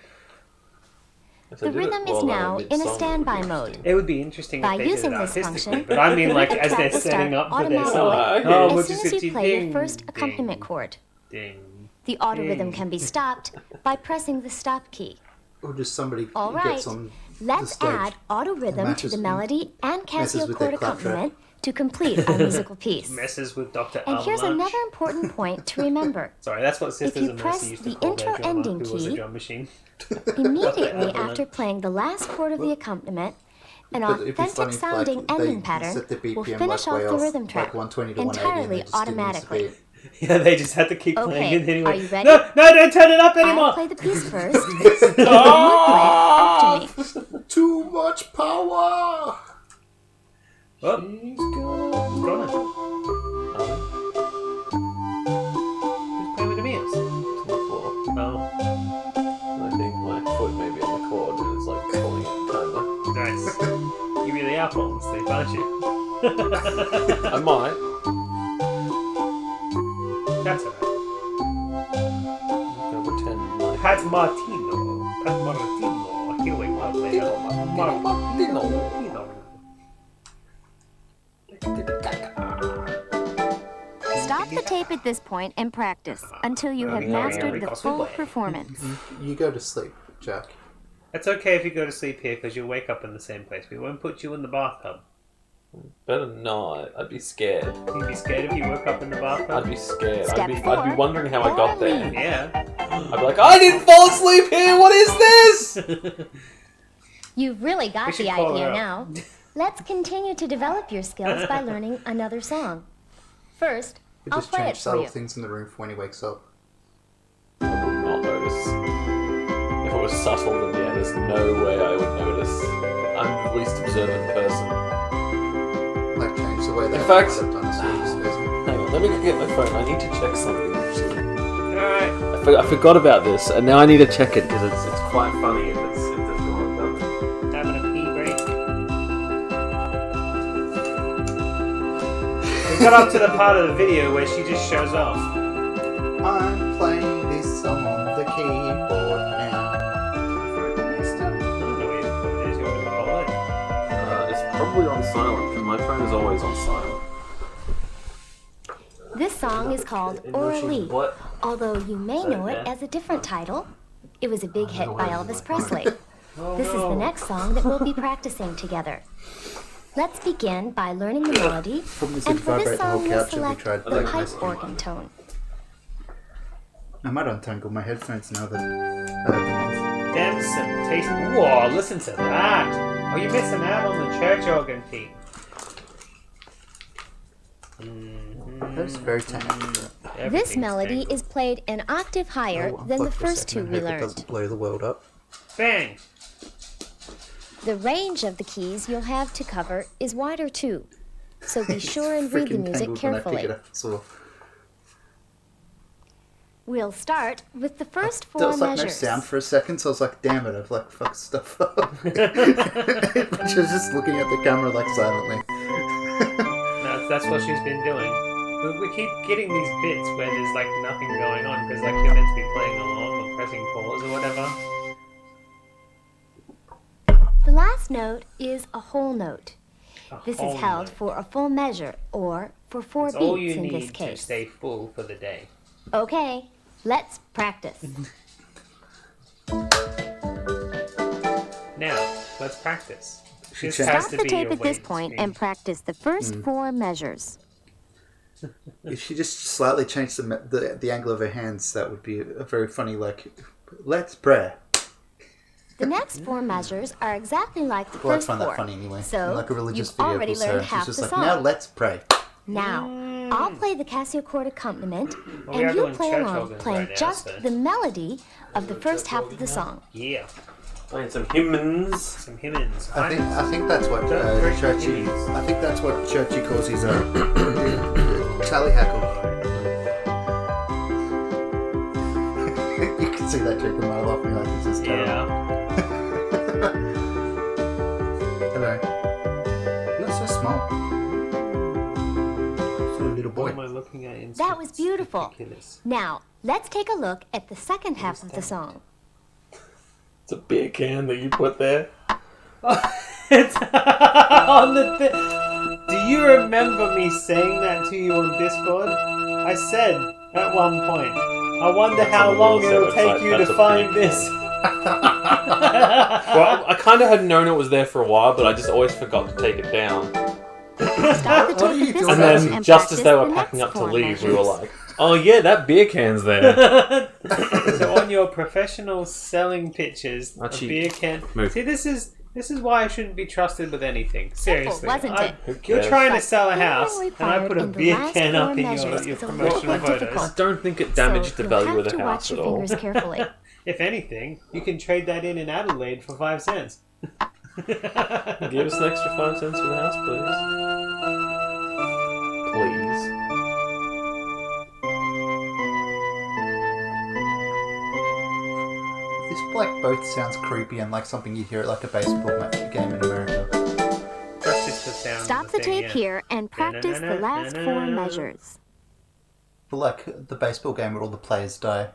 If The they did it rhythm is while they were now in a mid-song, it would be standby mode. interesting. It would be interesting By if they did using it this artistically, function, but I mean like the as they're track will setting start up for their automatically song. okay. Oh, as we'll soon just as hit you play ding, your first ding, accompaniment chord. Ding. The auto Ding. rhythm can be stopped by pressing the stop key. Or just somebody All gets right, on let's the stage. add auto rhythm to matches- the melody and messes Casio with chord their clap track. accompaniment to complete our musical piece. Messes with Dr. And here's Avalanche. another important point to remember. Sorry, that's what Sisters you of press Mercy used to the call their intro drummer, ending who was a key, drum machine. Immediately Avalanche. after playing the last chord of the accompaniment, an But it'd be funny authentic if, sounding like, ending they pattern set the BPM will finish like off way the off, rhythm like track 120 to 180, and entirely they just didn't miss a automatically. beat. Yeah, they just had to keep playing Okay, it anyway. are you ready? No, don't turn it up I'll anymore! play the piece first, and you play it after me. Too much power! Oh, She's gonna... gone. Oh, Who's playing with the meals? to the floor. Oh, I think my foot may be on the chord and it's like pulling it kinda. nice. You really are falling asleep, aren't you? I might. That's alright. I'm gonna pretend like... Pat Martino. Pat Martino. He'll wake up later. Martino. Stop the tape at this point and practice until you have mastered the full performance. You go to sleep, Jack. It's okay if you go to sleep here because you'll wake up in the same place. We won't put you in the bathtub. Better not. I'd be scared. You'd be scared if you woke up in the bathtub? I'd be scared. Step I'd be four, wondering how I got there. Yeah. I'd be like, I didn't fall asleep here! What is this? You've really We got should the call her idea up. now. Let's continue to develop your skills by learning another song. First, We I'll just play change it for subtle you. things in the room for when he wakes up. I would not notice. If it was subtle, then yeah, there's no way I would notice. I'm the least observant person. Like change the way they In fact- might have done a sleep. Hang on. let me go get my phone. I need to check something. Actually. Alright. I forgot about this, and now I need to check it because it's quite funny if it's wrong. Having a pee break. We got up to the part of the video where she just shows off. I'm playing this song on the keyboard now. It's Probably on silent because my phone is always on silent. This song is called Orly, What? although you may know it as a different title. It was a big hit by Elvis Presley. This is the next song that we'll be practicing together. Let's begin by learning the melody, Problem is and it'd for this vibrate the whole song we'll couch if we select tried the like pipe this. organ tone. I might untangle my headphones now that I have them on. Damn some taste. Whoa, listen to that. Oh, you're missing out on the church organ, Pete. That's very technical. This melody is played an octave higher than the first two we learned. Doesn't blow the world up. Bang! The range of the keys you'll have to cover is wider too, so be sure and read the Freaking music tangled when I pick carefully. it up, so. We'll start with the first There four was like no measures. sound for a second, so I was like, damn it, I've like fucked stuff up. But she was just looking at the camera like silently. That's what she's been doing. We keep getting these bits where there's like nothing going on because like you're meant to be playing along or pressing pause or whatever. The last note is a whole note. This whole is held note. for a full measure, or for 4 It's all beats you in this need to case. stay full for the day. Okay, let's practice. Now, let's practice. This changed. has Stop to the be tape your at this weight point speed. and practice the first 4 measures. If she just slightly changed the angle of her hands, that would be a very funny, like, let's pray. The next 4 measures are exactly like the Well, I first find 4. that funny anyway. So, Like a religious you've video already called Sarah. learned She's half just the like, song. now let's pray. Now, I'll play the Casio accompaniment, Well, we are and you doing play church along, organs playing right now, just so- the melody of the first half of the song. Yeah, Playing some hymns. some hymns. I think that's what Churchy. I think that's what Churchy calls his tally hackle. You can see that joke a mile off me, like this is terrible. Yeah. Hello. You're so small. So little What boy. am I looking at? In That was beautiful. Ridiculous. Now, let's take a look at the second half of the song. It's a beer can that you put there. It's on the Do you remember me saying that to you on Discord? I said at one point, I wonder how long it'll take you to find this. Well, I kind of had known it was there for a while, but I just always forgot to take it down. Stop the What are tape you at this doing? And point then, and just as practice they were the packing next up to 4 leave, we were measures. like, "Oh yeah, that beer can's there." So on your professional selling pictures, a Archie, beer can. move. See, this is why I shouldn't be trusted with anything. Seriously, wasn't it? You're trying to sell a But house, the and I put a required in the beer last can 4 up in measures your is a little promotional bit photos. difficult. I don't think it damaged So the value you'll of have the to house watch at your all. fingers carefully. If anything, you can trade that in Adelaide for 5 cents. Give us an extra 5 cents for the house, please. Please. This like both sounds creepy and like something you hear at like a baseball game in America. That's just the sound. Stop of the thing, tape yeah. here and practice the last 4 measures. But like the baseball game where all the players die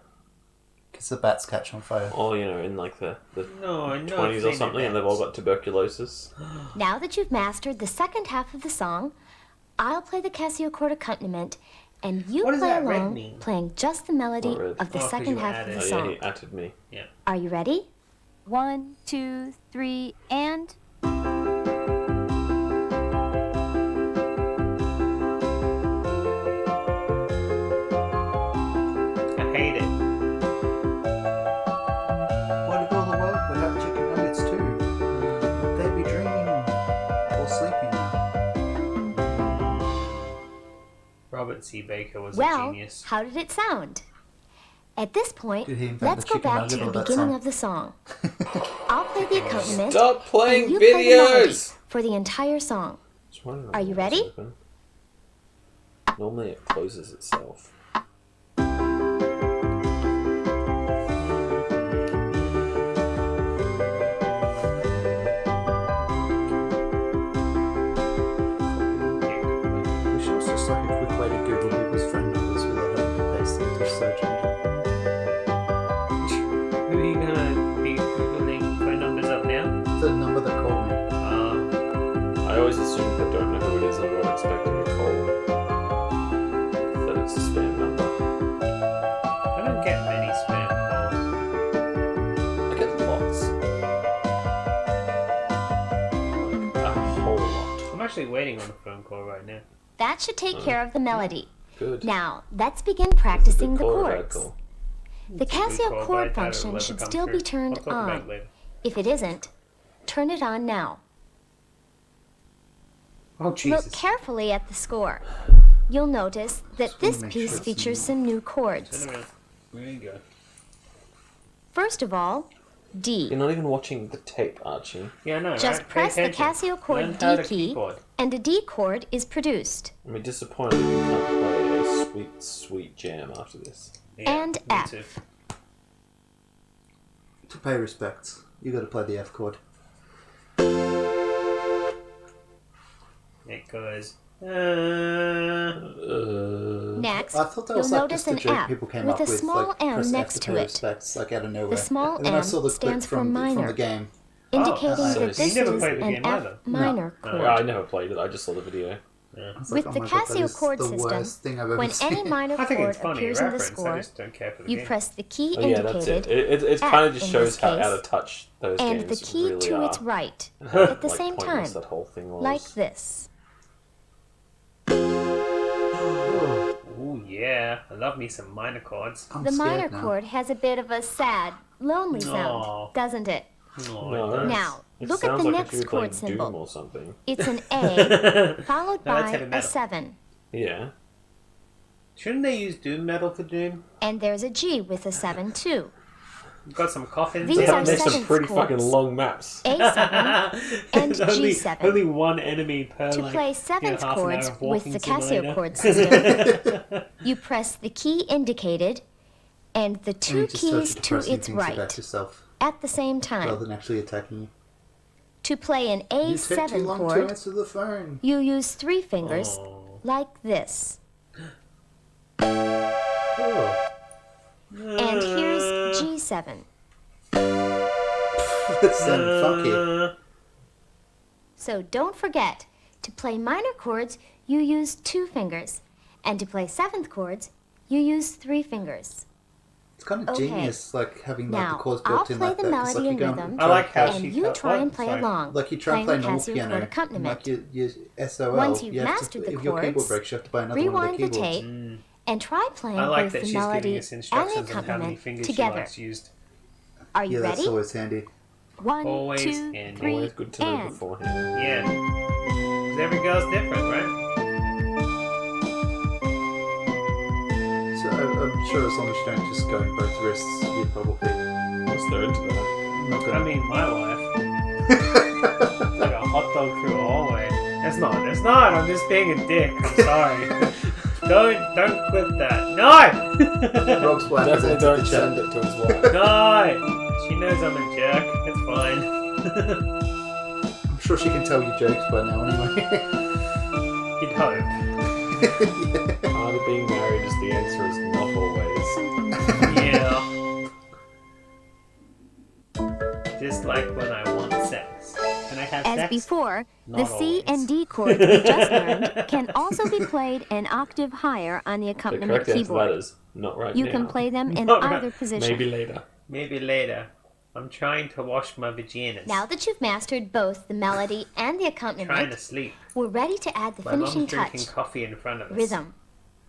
because the bats catch on fire. Or, you know, in like the No, I've 20s seen or something, it. and they've all got tuberculosis. Now that you've mastered the second half of the song, I'll play the Casio accompaniment, and you What does play that red along, mean? playing just the melody What red? of the 'cause second you half of added the Oh, yeah, song. he atted me. Are you ready? 1, 2, 3, and... I hate it. What if all the world would have chicken nuggets too? Would they be dreaming or sleeping? Robert C. Baker was a Well, genius. how did it sound? At this point, Did he invent let's the go chicken back nugget to or the that beginning song? of the song. I'll play the accompaniment, Stop and playing you play the melody videos! for the entire song. Are you ready? Normally it closes itself. We should also just like a quick way to Google people's phone numbers without having to paste them into a search engine. Who are you gonna be googling phone numbers up now? The number that called me. I always assume if I don't know who it is, I'm not expecting a call. That it's a spam number. I don't get many spam calls. I get lots. Like, a whole lot. I'm actually waiting on a phone call right now. That should take care of the melody. Good. Now, let's begin practicing the Good call, bad chords. call. The It's a good Casio call, but I chord doubt it'll function ever should come still be through. turned I'll talk about it on. later. If it isn't, turn it on now. Oh Jesus! Look carefully at the score. You'll notice that Just wanna this make piece sure it's features in- some new chords. Turn around. There you go. First of all, D. You're not even watching the tape, Archie. Yeah, I know. Just right? press Pay the attention. Casio chord Learn how D to key, keyboard. and a D chord is produced. I'm disappointed that you can't play a sweet, sweet jam after this. Yeah, And me F. too. To pay respects, you got to play the F chord. It goes. Next, I thought that you'll was like notice just a an joke F people came with up a with, small like M press F next to to pay it. respects, like out of nowhere. The small and then I M saw the clip stands for from minor. the game. Indicating Oh, so that it's- this you never is played the an game F either? minor I chord. never played it, I just saw the video. I was With like, the oh my God, that Casio is chord the system, worst thing I've ever when seen. any minor I think chord it's funny appears in the reference. I score, just don't care for the you game. press the key Oh yeah, that's indicated it. It F kind of just in shows this how case, out of touch those and games the key really to are. its right And how, at the like, same pointless time, that whole thing was. like this. Ooh yeah, I love me some minor chords. I'm The scared minor now. chord has a bit of a sad, lonely Aw. sound, doesn't it? Oh, No, it does. Now, it look at sounds the like if next you were chord playing Doom symbol. or something. It's an A followed No, that's by heavy a metal. 7. Yeah. Shouldn't they use doom metal for doom? And there's a G with a 7 too. We've got some coffins. These there. are That makes some seventh pretty chords. fucking long maps. A7 and only, G7. Only one enemy per To like, play you know, seventh half an chords hour of with walking the Casio simulator. chord system, you press the key indicated and the And two you just told you keys to to press its things about right yourself at the same rather time. than actually attacking you. To play an You take too A7 long to chord, answer the phone. you use 3 fingers Oh. like this. Oh. And here's G7. That sounded funky. So don't forget, to play minor chords, you use 2 fingers. And to play 7th chords, you use 3 fingers. It's kind of Okay. genius, like having like Now, the chords I'll built in play like the that. 'cause, melody like, and you go rhythm, I like how play- she and you felt- try and what? play Sorry. along, like you try and play playing normal Casio piano, chord and, accompaniment. like you SOL. Once you've you have mastered to, the if your keyboard chords, breaks, you have to buy another one Rewind of the the keyboards. tape and try playing I like both that the she's melody giving us and the instructions on how many accompaniment fingers together. she likes used. Are Yeah, you that's ready? always handy. 1, Always 2, and 3, Always good to know and. beforehand. Yeah. 'Cause every girl's different, right? So I'm sure as long as you don't just go in both wrists, you probably What's there into that? not I gonna. mean, my wife. It's like a hot dog through a hallway. That's not. I'm just being a dick. I'm sorry. don't clip that. No! Rob's wife has Definitely entered don't the send chat. it to his wife. No! She knows I'm a jerk. It's fine. I'm sure she can tell you jokes by now anyway. You'd hope. Part of being married is the answer is not always. Yeah. Just like when I want sex. Can I have As sex? before, the Not C always. and D chords we just learned can also be played an octave higher on the The accompaniment correct answer to that keyboard. is not right You now. can play them in Not right. either position. Maybe later. Maybe later. I'm trying to wash my vaginas. Now that you've mastered both the melody and the trying accompaniment, to sleep. we're ready to add the My finishing mom's drinking touch, coffee in front of us. rhythm.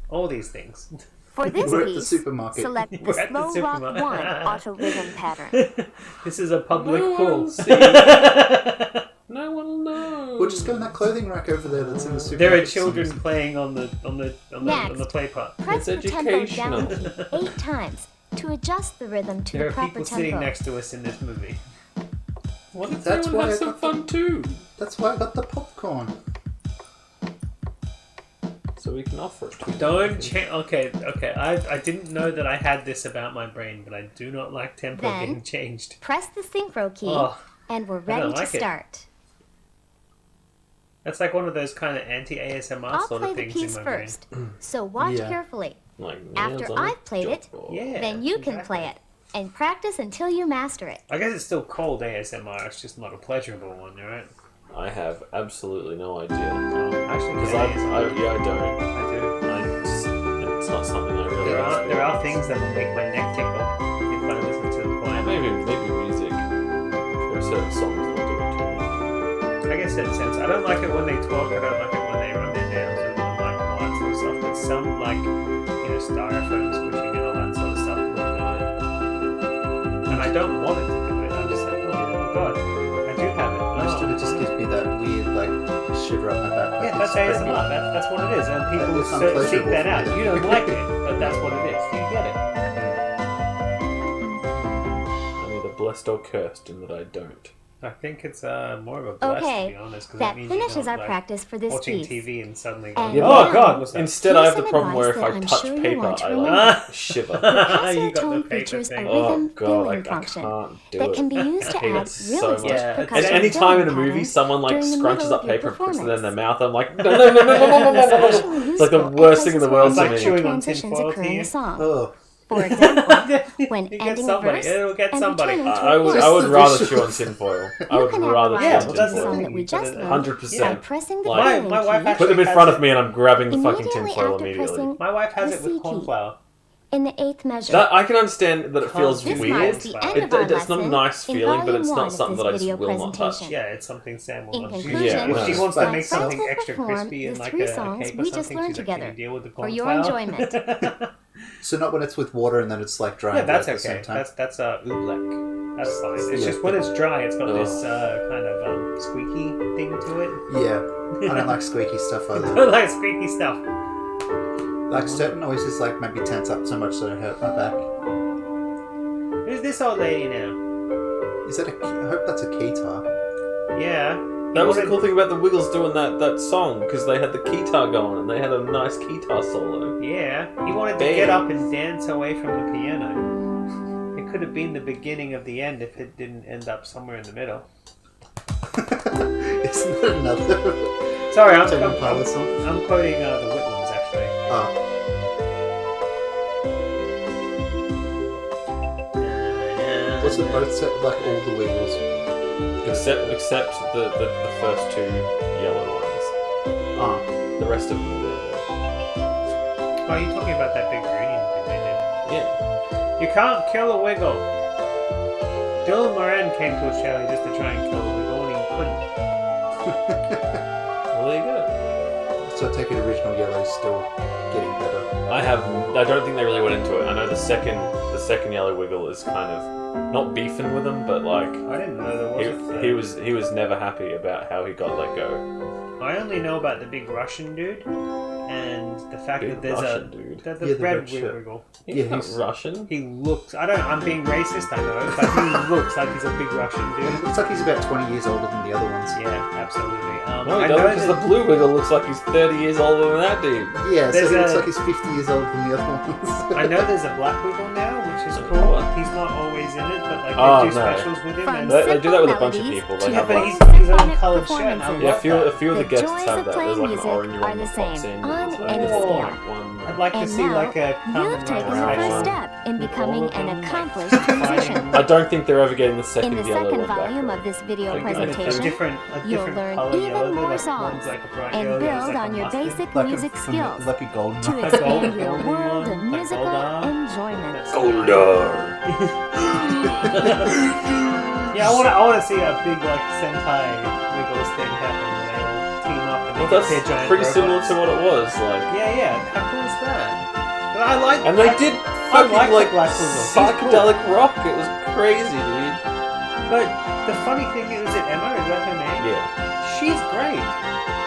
All these things. For this We're at the piece, supermarket. select the We're at the slow rock supermarket. 1 auto rhythm pattern. This is a public No one pool. will see. No one will know. We'll just go in that clothing rack over there that's in the supermarket. There are children playing on the Next. play pot. Press It's the tempo educational. down key 8 times to adjust the rhythm to There the are proper people sitting tempo. next to us in this movie. What if That's everyone why has I some got fun too? That's why I got the popcorn. so we can offer it to you. Don't change. Okay. I didn't know that I had this about my brain, but I do not like tempo Then- getting changed. Press the synchro key, Oh, and we're don't ready like to it. start. that's like one of those kind of anti-ASMR I'll sort play of the things piece in my brain. first, so watch Yeah. carefully. Like After nails on a I've played it, chalkboard. Yeah. Then you can exactly. play it, and practice until you master it. I guess it's still called ASMR. It's just not a pleasurable one, right? I have absolutely no idea. Actually, Because yeah, I ASMR. don't. I do. It's not something I really. There are things that will make my neck tickle if I listen to the choir. Maybe music. There are certain songs that will do it to me. I guess in a sense, I don't like it when they talk. I don't like it when they run their nails and like all that sort of stuff. But some like styrofoam squishing and all that sort of stuff will do it. And I don't want it to do it. I'm just like, oh god, I do have it. Most of it just gives me that weird, like, shiver up my back. Like Yeah, that's it's ASMR. creepy. That's what it is. And people It's will seek unpleasurable that for out. me. You don't like it, but that's what it is. You get it. I'm either blessed or cursed in that I don't. I think it's more of a bless, to Okay, be honest. 'cause that means you finishes don't, our like, practice for this watching piece. TV and suddenly And going, now- oh god, what's that? Instead, I have the Here's problem some where if advice I that I'm touch sure you paper, want to I remember. like shiver. You got the Casiotone paper features a thing. Oh rhythm god, filling like, I function can't do that it. can be used to I hate add it so realistic much. Yeah, And Casiotone percussive any time in a filling movie, patterns someone like during the scrunches middle up of your paper and puts it in their performance. mouth, I'm like, no. Especially It's like the useful worst at thing in the places world where to me. Chewing on transitions tinfoil occur to in you. the song. Oh, For example, when You get ending a somebody. verse It'll get and somebody. returning to I a would chorus. rather Just the chew on visuals. tinfoil. I You would can rather chew Yeah, on well, that's the tinfoil. song thing. that we just learned 100%. by pressing the Like- volume My wife key actually Put them in has front it- of me and I'm grabbing the fucking immediately tinfoil after immediately. pressing My wife has the it C with key cornflower. in the 8th measure. That I can understand that it feels This weird. marks the It- end of our it's not a lesson nice in feeling, but volume it's one not of something this that I just video will not touch. presentation. Yeah, it's something Sam will In not do. conclusion, If she no. wants to my make friends something will extra perform crispy and the like three a songs cake or we just something, learned she's like, together "Can you deal with the for your cornflower?" enjoyment. so not when it's with water and then it's like drying Yeah, out that's at the same okay. time. That's oobleck. That's fine. It's Yeah. just when it's dry, it's got this Ugh. kind of squeaky thing to it. Yeah, I don't like squeaky stuff I either. don't like squeaky stuff. Like certain noises, like maybe tense up so much that it hurt my back. Who's this old lady now? Is that I hope that's a keytar. Yeah. That was the He cool thing about the Wiggles doing that song, because they had the keytar going and they had a nice keytar solo. Yeah. He wanted to Bam. get up and dance away from the piano. It could have been the beginning of the end if it didn't end up somewhere in the middle. Isn't that another Sorry, I'm Tame Impala song? quoting the Whitlams actually. Oh, was it both set like all the Wiggles? Except the first two yellow ones. Ah, The rest of them, Oh, you're talking about that big green thing they did. yeah. You can't kill a Wiggle. Dylan Moran came to Australia just to try and kill a Wiggle and he couldn't. Well, there you go. so I take it original yellow's still getting better. I don't think they really went into it. I know the second yellow Wiggle is kind of not beefing with him, but like I didn't know there was he was never happy about how he got let go. I only know about the big Russian dude and the fact Big that there's Russian dude. the Yeah, the red red shirt. Wiggle. He's Yeah, not he's- Russian. He looks. I'm being racist, I know, but he looks like he's a big Russian And it dude. looks like he's about 20 years older than the other ones. Yeah, absolutely. No, he I doesn't, know because that the blue Wiggle looks like he's 30 years older than that dude. Yeah, so There's he looks a- like he's 50 years older than the other ones. I know there's a black Wiggle now, which is cool. What? He's not always in it, but like Oh, they do no. specials with him. From And They do that with a bunch of Melodies people. to They yeah, have but like, he's his own symphonic coloured shirt. and I performances. yeah, love that. a few of the The guests joys have of that. playing There's like an music orange are one the that pops same in. on There's like any a scale. white one. I'd like to And see now, like a you've taken the Right. first step in becoming them, an like, accomplished musician. I don't think they're ever getting the In second the yellow second one back. volume of this video Like, a presentation, different you'll learn colour even yellow. more Like songs one's like a bright and yellow, there's build like a on your mustard. basic like music a, skills like a golden to A expand your golden world one, of like musical Goldar. enjoyment. Yeah, I want to see a big like Sentai Wiggles thing happen where they all team up and Well, they get their that's giant pretty similar robots. to what it was. Like, Yeah, how cool is that? But I like. and they did I fucking like like the Black Wiggle. He's psychedelic rock. It was crazy, dude. But the funny thing is that Emma, is that her name? Yeah, She's great.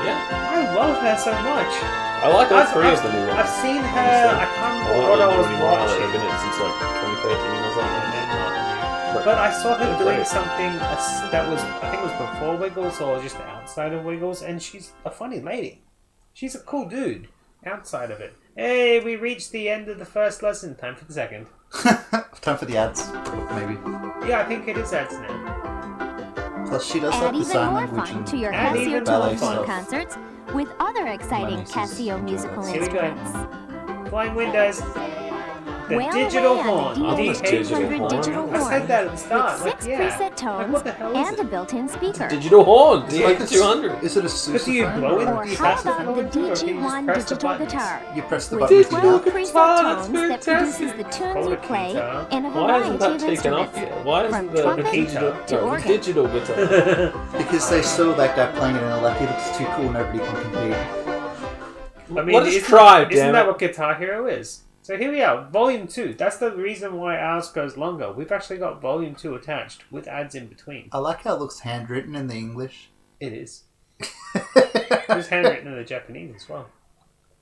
yeah. I love her so much. I like all I've- three I've- of the new I've ones. seen her. Honestly. I can't I remember what I don't was know anymore. They've watching. been in it since like 2013 or something. But I saw her They're doing great. something that was, I think it was before Wiggles or just outside of Wiggles, and she's a funny lady. She's a cool dude. outside of it. Hey, we reached the end of the first lesson. Time for the second. Time for the ads, maybe. Yeah, I think it is ads now. Plus, she does Add like the even sign more language fun and to your Add even ballet Casiotone stuff. concerts with other exciting niece is Casio enjoying musical this. Here we go. instruments. Flying windows. The Whale digital away horn. on the DH100 digital I horn said that at the start. with Like, 6 yeah. preset Like, tones what the hell is and it? a built-in speaker. Digital horn, It's like a s- DH200. Is it a But do you sousaphone? blow it? Or Do you how press the about the button, or can you just DG1 press the digital buttons? guitar? You press the With button with 12 your mouth. preset That's tones that produces the tunes Call you it play guitar. in a Why variety isn't that of taken off instruments. yet? Why isn't From the trumpet digital, to no, the organ. digital guitar? Because they still like that playing it and like, it looks too cool, nobody can compete. I mean, Let us isn't- try, Isn't damn that it. what Guitar Hero is? So here we are, Volume 2. That's the reason why ours goes longer. We've actually got Volume 2 attached with ads in between. I like how it looks handwritten in the English. It is. It was handwritten in the Japanese as well.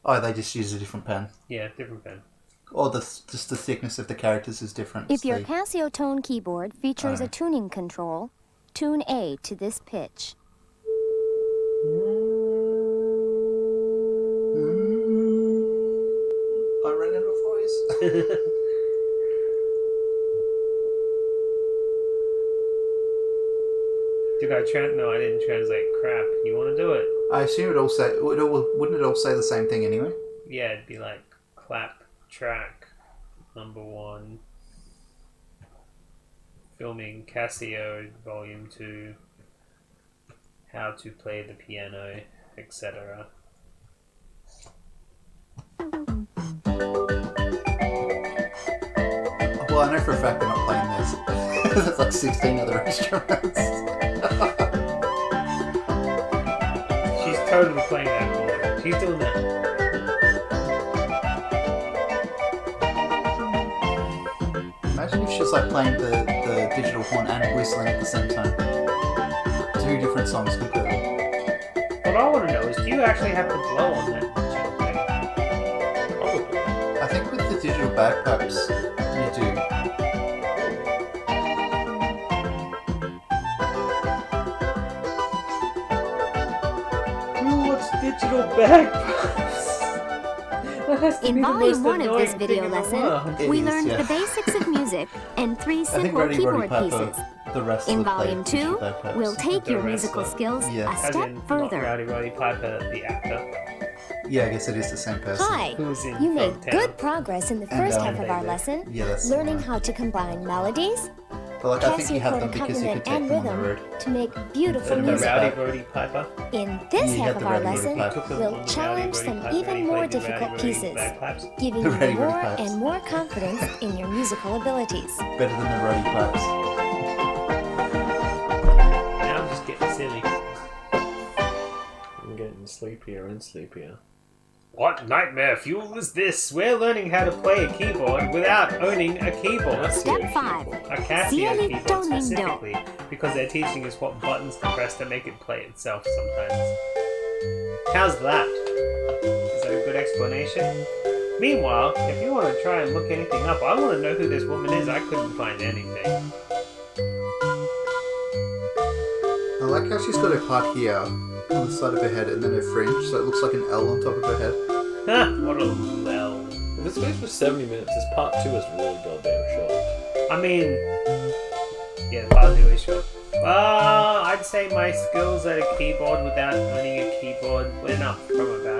Oh, they just use a different pen. Yeah, different pen. Or just the thickness of the characters is different. If your They- Casiotone keyboard features a tuning control, tune A to this pitch. I ran out of voice. Did I No, I didn't translate. Crap. You want to do it? I assume it all say. Wouldn't it all say the same thing anyway? Yeah, it'd be like clap track number 1. Filming Casio Volume 2. How to play the piano, etc. Well, I know for a fact they're not playing this. There's like 16 other instruments. She's totally playing that chord. She's doing that. Imagine if she's like playing the digital horn and whistling at the same time. 2 different songs completely. What I want to know is, do you actually have to blow on that digital thing? Probably. I think with the digital bagpipes, you do. Who wants digital bagpipes? That has to In be the Volume most 1 of annoying this video thing in the lesson, world. It we is, learned yeah. the basics of music and 3 I think simple Roddy keyboard Piper, pieces. the rest In would play Volume digital 2, bagpipes. we'll take The your wrestler. musical skills Yeah. a As step in, not further. Roddy Piper, the actor. Yeah, I guess it is the same person. Hi! Who's in You made Frogtown. good progress in the first half of our Baby. lesson, Yeah, that's learning how to combine melodies, But like, I think you have Casiotone them because you could accompaniment take and them on the rhythm road. to make beautiful The music. Rowdy Roddy Piper. In this You half had of the our Rowdy Roddy lesson, Piper. Took them we'll on the Rowdy challenge Roddy some Piper, and even he more played the difficult Rowdy Roddy pieces, bagpipes. giving The you Rowdy more Roddy Pipes. and more confidence in your musical abilities. Better than the Roddy pipes. Now I'm just getting silly. I'm getting sleepier and sleepier. What nightmare fuel is this? We're learning how to play a keyboard without owning a keyboard. Step 5. A Casio keyboard specifically, because they're teaching us what buttons to press to make it play itself sometimes. How's that? Is that a good explanation? Meanwhile, if you want to try and look anything up, I want to know who this woman is. I couldn't find anything. I like how she's got her part here on the side of her head and then her fringe, so it looks like an L on top of her head. Huh, what a lel. This goes for 70 minutes. This part 2 is really goddamn short. I mean, yeah, part 2 is short. I'd say my skills at a keyboard without owning a keyboard went up from about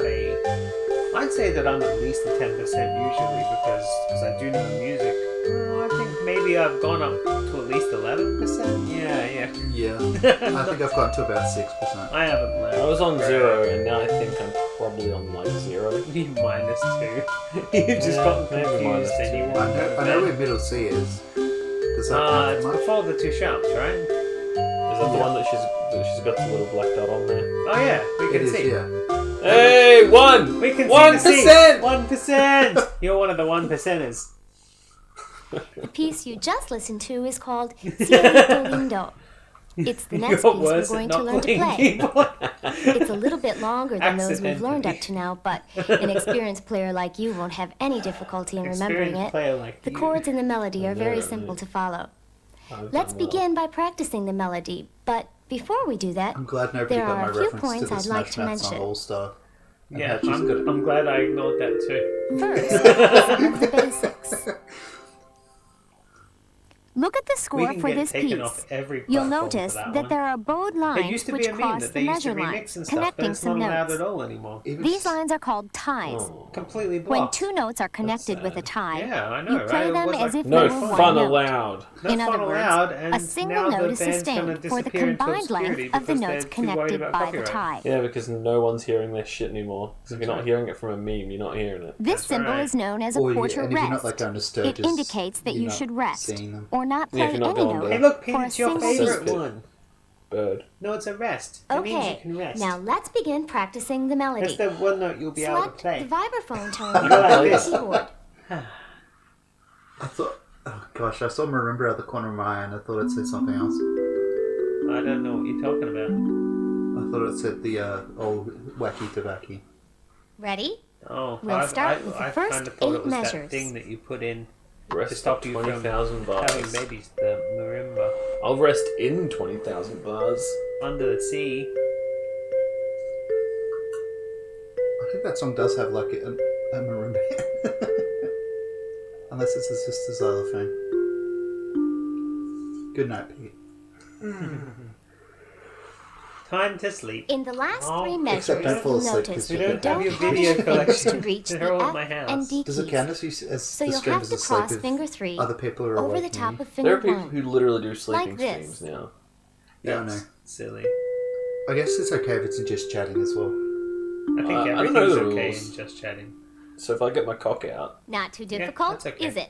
I'd say that I'm at least a 10% usually because I do know music. I think maybe I've gone up to at least 11%. Yeah. Yeah. I think I've gotten to about 6%. I haven't learned. I was on 0 and now I think I'm probably on like 0. You minus 2. You've just gotten maybe confused minus and 2. you I want know where middle C is. Does that count it's for much? before the 2 sharps, right? Is that the one that she's got the little black dot on there? Oh yeah, we It can is, see. yeah. Hey, 1! We can 1%! see the 1%! You're one of the 1%ers. The piece you just listened to is called Casiotone Lindo. It's the next You're piece we're worse going at to not learn to playing play. keyboard. It's a little bit longer than those we've learned up Accidentally. to now, but an experienced player like you won't have any difficulty in remembering Experienced it. player like The you. chords in the melody are very Yeah, simple yeah. to follow. I've Let's done well. begin by practicing the melody, but before we do that, I'm glad nobody there got are my a few reference to points the I'd like Smash to Mouth song mention. All Star. Yeah, she's good. I'm glad I ignored that too. First, some of the basics. Look at the We score can for get this taken piece. off every You'll platform notice for that that one. there are bold There lines used to which be a meme cross that the they used to measure remix line, and stuff, but connecting it's some not allowed notes. at all anymore. These lines are called ties. Oh. Completely When blocked. two notes are connected with a sad. tie, Yeah, I know, you right? play It them was as like if No they were one fun note. allowed. No In fun other words, allowed, a and single now note the is band's sustained gonna for the disappear into combined length obscurity of the because notes they're too worried connected about by the copyright. tie. Yeah, because no one's hearing their shit anymore. So if you're not right. hearing it from a meme, you're not hearing it. This That's symbol right. is known as a Or quarter and if you're not rest. like going to It Sturgis, indicates that you're you not should rest seeing them. or not Yeah, if play you're not any going note to- Hey, look, Pete, for a it's your single favorite Says one. Bird. No, it's a rest. It means you Okay, can rest. now let's begin practicing the melody. That's the one note you'll be able to Select play. the vibraphone tone You go like on the this. keyboard. I thought, oh gosh, I saw Marimba out the corner of my eye and I thought it said something else. I don't know what you're talking about. I thought it said the old wacky tobacco. Ready? Oh, We'll start with the I first kind of thought 8 it was that measures. thing that you put in Rest to stop at you from 20,000 having bars. babies, the marimba. I'll rest in 20,000 bars. Under the sea. I think that song does have like a marimba. Unless it's his sister's xylophone. Good night, Pete. Time to sleep. In the last Oh, 3 measures, except don't fall you'll asleep, notice because you you don't don't have your have video enough fingers to collection. reach They're the all at F my house. and D Does it keys. count as So the you'll stream have as to a sleep cross if finger 3 other people are over awake the top than of There finger are people 1. who literally do sleeping Like this. streams now. Yeah, I That's know. silly. I guess it's okay if it's just chatting as well. I think I don't know everything's the okay rules. in just chatting. So if I get my cock out, Not too Yeah, difficult, that's okay. is it?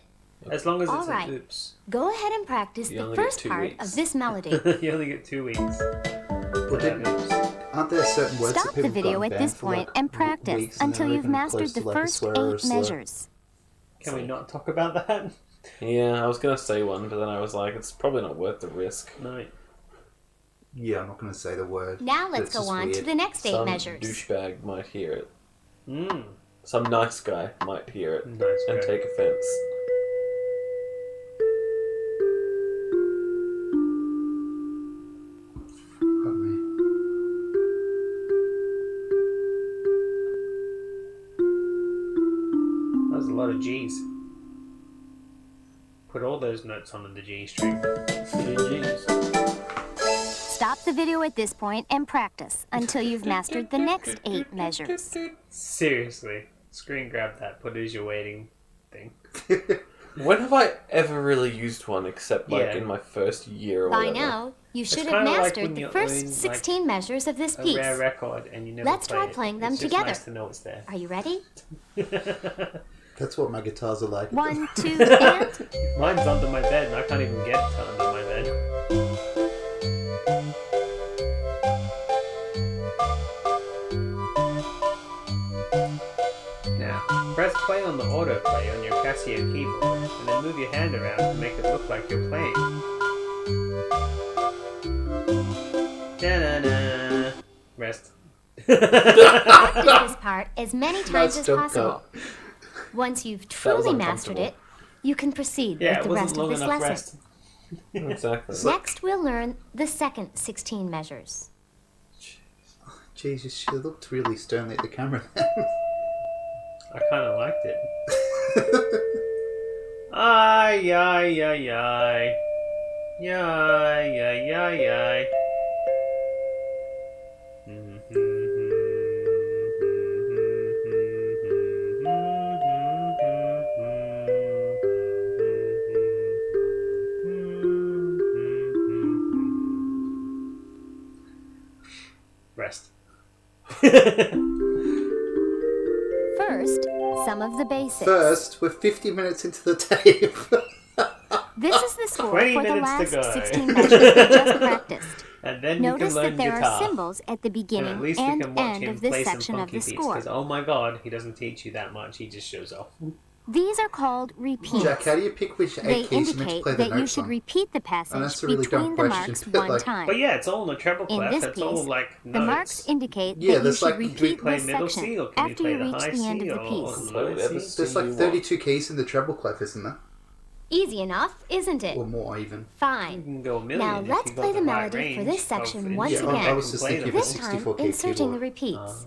As long as All it's right. an oops. Go ahead and practice You the only get first 2 part weeks. of this melody. You only get 2 weeks. Well, for that oops. aren't there certain words Stop that the people video got at this banned for, point like, and practice weeks and until they're you've even mastered close the to, like, a first swear or a 8 slur? measures. Can we not talk about that? yeah, I was gonna say one, but then I was like, it's probably not worth the risk. No. Yeah, I'm not going to say the word. Now let's It's go just on to weird. the next 8 Some measures. douchebag might hear it. Mmm. Some nice guy might hear it Nice and guy. take offense. Pardon me. That was a lot of G's. Put all those notes on the G string. GG's. Stop the video at this point and practice until you've mastered the next 8 measures. Seriously. Screen grab that. Put it as your waiting thing. When have I ever really used one except like Yeah. in my first year or By whatever? now, you should have kinda like mastered when the you're first doing, like, 16 measures of this A piece. rare record and you never Let's play try it. playing them It's just together. nice to know it's there. Are you ready? That's what my guitars are like. 1, 2, and... Mine's under my bed and I can't even get it to under my bed. Now, press play on the autoplay on your Casio keyboard and then move your hand around to make it look like you're playing. Da-na-na. Rest. Practice this part as many times Nice as jump possible. Once you've truly mastered it, you can proceed Yeah, with it the wasn't rest of long this enough lesson. rest. Exactly. Next, we'll learn the second 16 measures. Jesus, she looked really sternly at the camera then. I kind of liked it. Ay, ay, ay, ay. Yay, yay, yay, yay. Rest. First, some of the basics. First, we're 50 minutes into the tape. This is the score 20 for the minutes to last go. 16 measures we just practiced. And then Notice you can that learn there guitar. are symbols at the And beginning at least we and can watch end him of this play some section of funky the beats. score. Because, oh my god, he doesn't teach you that much. He just shows off. These are called repeats. Jack, how do you pick which 8 They keys you're meant to indicate play the that you notes should on? repeat the And passage that's a really dumb between the question, marks but, one like- time. But yeah, it's all in the treble In clef. this It's all piece, like the notes. marks indicate Yeah, that you there's should like- Can we repeat play this middle section C or can we after play you the reach high the end C of the or piece. Play low whatever C? C There's like you 32 keys in the treble clef, isn't there? Easy enough, isn't it? Or more, even. You Fine. can go a million Now if let's you got play the right melody for range this of section once Yeah, again. I was just Play thinking them. of a This time, 64 key inserting the keyboard. repeats.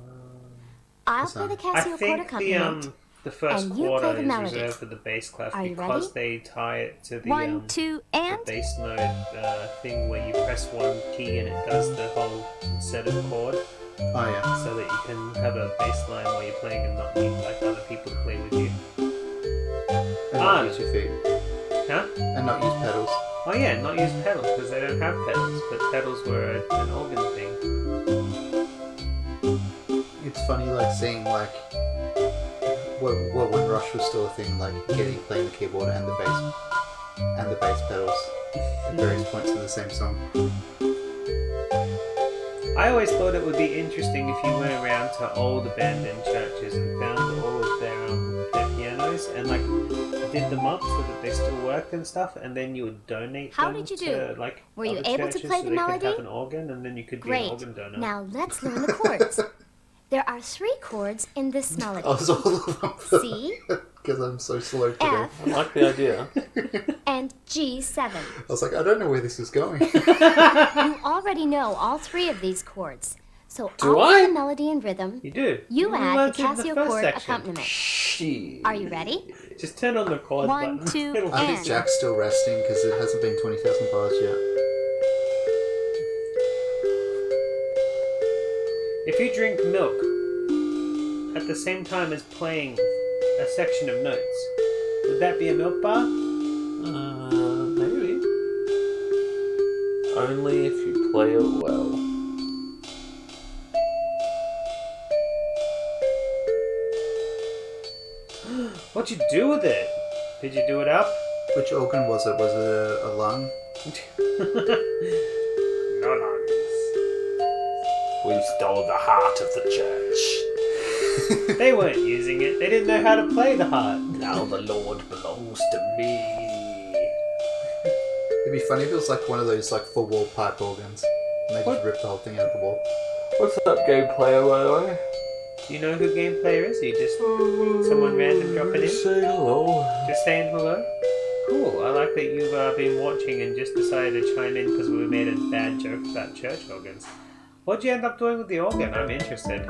I'll play the I Casio chord think accompaniment. the first And you quarter play the is melody. reserved for the bass clef Are you because ready? they tie it to the 1, 2, the and bass note thing where you press one key and it does the whole set of chord, Oh yeah. so that you can have a bass line while you're playing and not need like other people to play with you. And not use your feet. Huh? And not use pedals. Oh yeah, not use pedals because they don't have pedals, but pedals were an organ thing. It's funny, like seeing like when Rush was still a thing, like Geddy playing the keyboard and the bass pedals at various points in the same song. I always thought it would be interesting if you went around to old abandoned churches and found all of their pianos and like did them up so that they still worked and stuff, and then you would donate How them did you to do? like Were you other able to churches play so the they melody? could have an organ, and then you could be an great. organ donor. Now let's learn the chords. There are 3 chords in this melody. I was all of them C, because I'm so slow today. F, I like the idea. and G7. I was like, I don't know where this is going. You already know all 3 of these chords. So Do I'll I? play the melody and rhythm. You do. You add learned the it in Casio first chord section. accompaniment. Shit. Are you ready? Just turn on the chord 1, button. 2, It'll I and. think Jack's still resting because it hasn't been 20,000 bars yet. If you drink milk at the same time as playing a section of notes, would that be a milk bar? Maybe. Only if you play it well. What'd you do with it? Did you do it up? Which organ was it? Was it a lung? No lungs. We stole the heart of the church. They weren't using it. They didn't know how to play the heart. Now the Lord belongs to me. It'd be funny if it was like one of those like full wall pipe organs, and they just ripped the whole thing out of the wall. What's up, game player, by the way? Do you know who game player is? Or you just someone random dropping in? Say hello. Just saying hello? Cool. I like that you've been watching and just decided to chime in because we made a bad joke about church organs. What'd you end up doing with the organ? I'm interested.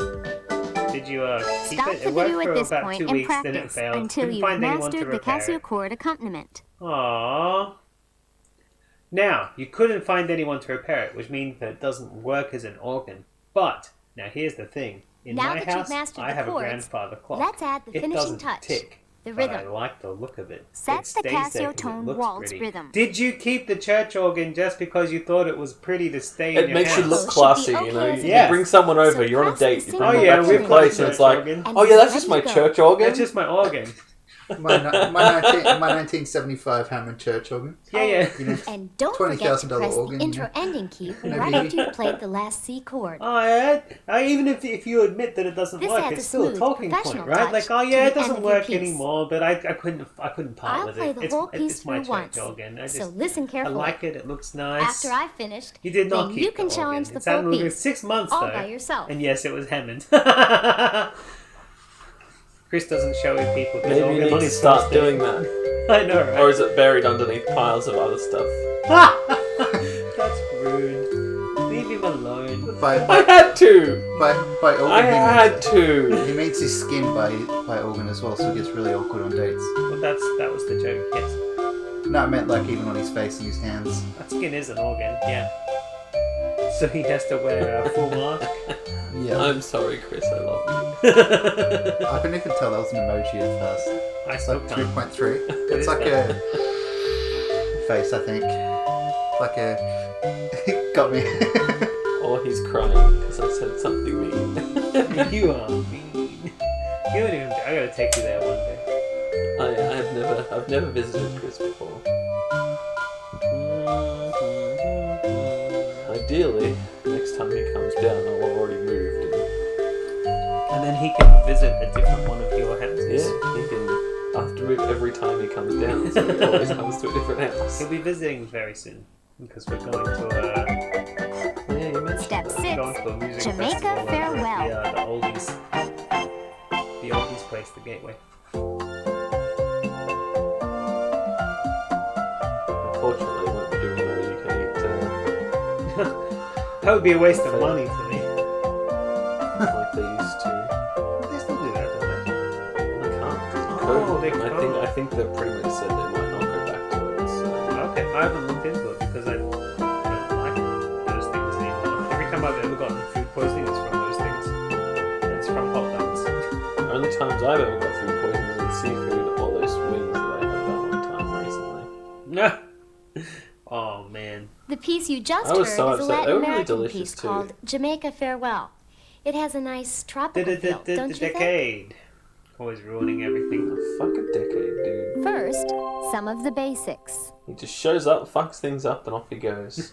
Did you keep Stop it? the It worked video for at this about point 2 and weeks, then it practice failed. until Couldn't you've find anyone to mastered the repair Casio it. chord accompaniment. Aww. Now, you couldn't find anyone to repair it, which means that it doesn't work as an organ. But, now here's the thing. In Now my that you've house, mastered I the have chords, a grandfather clock. let's add the It finishing doesn't touch, tick, the but I rhythm. like the look of it. Set It the stays there 'cause it Casiotone looks waltz pretty. rhythm. Did you keep the church organ just because you thought it was pretty to stay in It your makes house? you look Should be classy, okay you know. as You it is. bring someone over, So you're on a press the date, you single bring Oh them yeah, back to we've your got the place, and church it's like, organ. And oh yeah, that's ready just to my go. church organ. That's just my organ. My 1975 Hammond church organ. Yeah, yeah. You know, And don't forget to $20,000 press the organ, intro yeah. ending key Maybe. right after you've played the last C chord. Oh, yeah. Even if you admit that it doesn't This work, adds it's a still a smooth, talking point, professional right? Like, touch oh to yeah, the it doesn't end of your work piece. anymore, but I couldn't part I'll with play it. the whole piece It's my through church once. organ. So listen I carefully. like it. It looks nice. After I've finished, You did not then keep you can the challenge organ. the It sounded full like it was piece 6 months all though. by yourself. And yes, it was Hammond. Chris doesn't show his people. his Maybe you organ need on to his start first day. doing that. I know, right? Or is it buried underneath piles of other stuff? That's rude. Leave him alone. by I had to! organ, I had to! he meets his skin by organ as well, so it gets really awkward on dates. Well, that was the joke. Yes, No, I meant like even on his face and his hands. that skin is an organ. Yeah. So he has to wear a full mask. Yeah. I'm sorry, Chris, I love you. I couldn't even tell that was an emoji at first. I It's still like can't. 3.3. It's like a face, I think. Like a... Got me. Or he's crying because I said something mean. You are mean. You don't even. I gotta take you there one day. I've never visited Chris before. Ideally, next time he comes down, I'll have already moved. And then he can visit a different one of your houses. Yeah, he can. I have to move every time he comes down, so he always comes to a different house. He'll be visiting very soon because we're going to Yeah, you mentioned Step that. 6. going to a music Jamaica festival. farewell. The oldies place, the Gateway. Unfortunately, I won't be doing all you can eat That would be a waste of money for me. like they used to. They Well, they I think they've pretty much said they might not go back to it. So. Okay, I haven't looked into it because I don't like those things anymore. Every time I've ever gotten food poisoning, it's from those things. And it's from hot dogs. The only times I've ever got food poisoning is with seafood or those wings that I had that one time recently. No. Oh man. The piece you just I heard was so is a upset. Latin They were really American delicious piece too. called Jamaica Farewell. It has a nice tropical feel, don't you think? Decade. Always ruining everything. Fuck a decade, dude. First, some of the basics. He just shows up, fucks things up, and off he goes.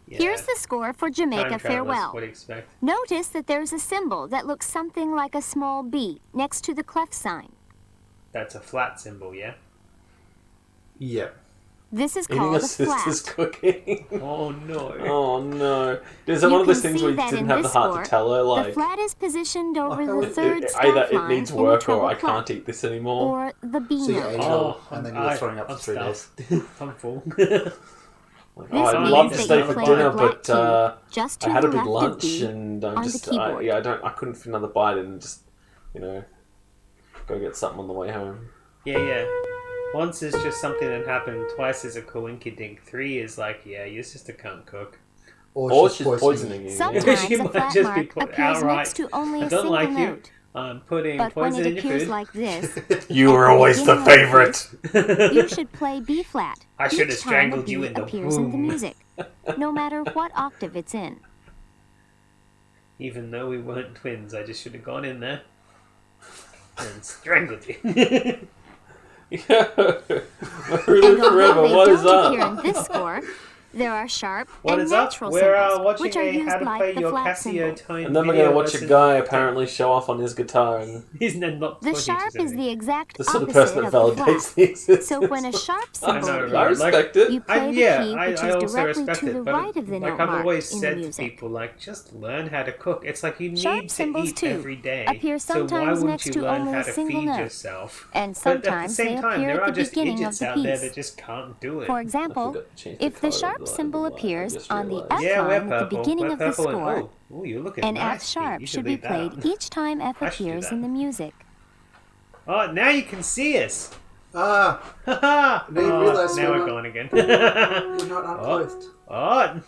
Yeah. Here's the score for Jamaica Time travelers, Farewell. What do you expect? Notice that there's a symbol that looks something like a small B next to the clef sign. That's a flat symbol, yeah? Yeah. This is Eating called a a sister's flat. cooking. Oh no. Oh no. Is that You one of those can things see where you that didn't in have the this heart score, to tell her, The like, flat is positioned over Oh, the third either staff it line needs in the work or treble I clef, can't eat this anymore? or the B So you note. ate it all, and then you were throwing up for 3 days. I'm full. Like, This I'd means love to that stay you for play dinner, the black but key just to I had the a big left of lunch B and on I'm the just, keyboard. I couldn't fit another bite and just, go get something on the way home. Yeah. Once is just something that happened. Twice is a coinkydink. 3 is like, yeah, your sister can't cook. Or she's poisoning you. Sometimes She a might flat just be mark put appears outright, next to only I a don't single like you. note. I'm putting But when poison it in your appears food. like this, You were always the favorite. you should play B flat. I should have each time strangled a B you in the appears in the womb. music, no matter what octave it's in. Even though we weren't twins, I just should have gone in there and strangled you. Yeah. Really And although forever. they What is don't appear up? in this score, there are sharp What and is up? natural We're symbols, watching which are a used how to like play the your flat symbol. Casiotone And then we're video gonna watch a lesson. guy apparently show off on his guitar, and He's not The taught sharp teachers is the anything. exact the sort of opposite person that of the validates flat. the existence. So when a sharp I symbol know, appears, right? I respect it. you play the key which I is also directly respect to it, the but right of the like note I've mark always in said the to music. people, like, just learn how to cook. It's like you Sharp need to symbols, eat too, every day. appear So why sometimes wouldn't next you to learn only how a to single feed note. yourself? And But at the sometimes same they time, appear there at are the just beginning of idiots the out there piece. that just can't do it. For example, forgot to change if the colour sharp of the symbol light. I appears just on the realised. F Yeah, we're line at the purple. beginning We're of the purple and score, oh, you're looking an nice, F Pete. sharp You should be leave that played on. each time F I should do appears that. in the music. Oh, now you can see us. Ah, Haha. Now you realise now we're we're not- going again. we're not unclothed. Oh,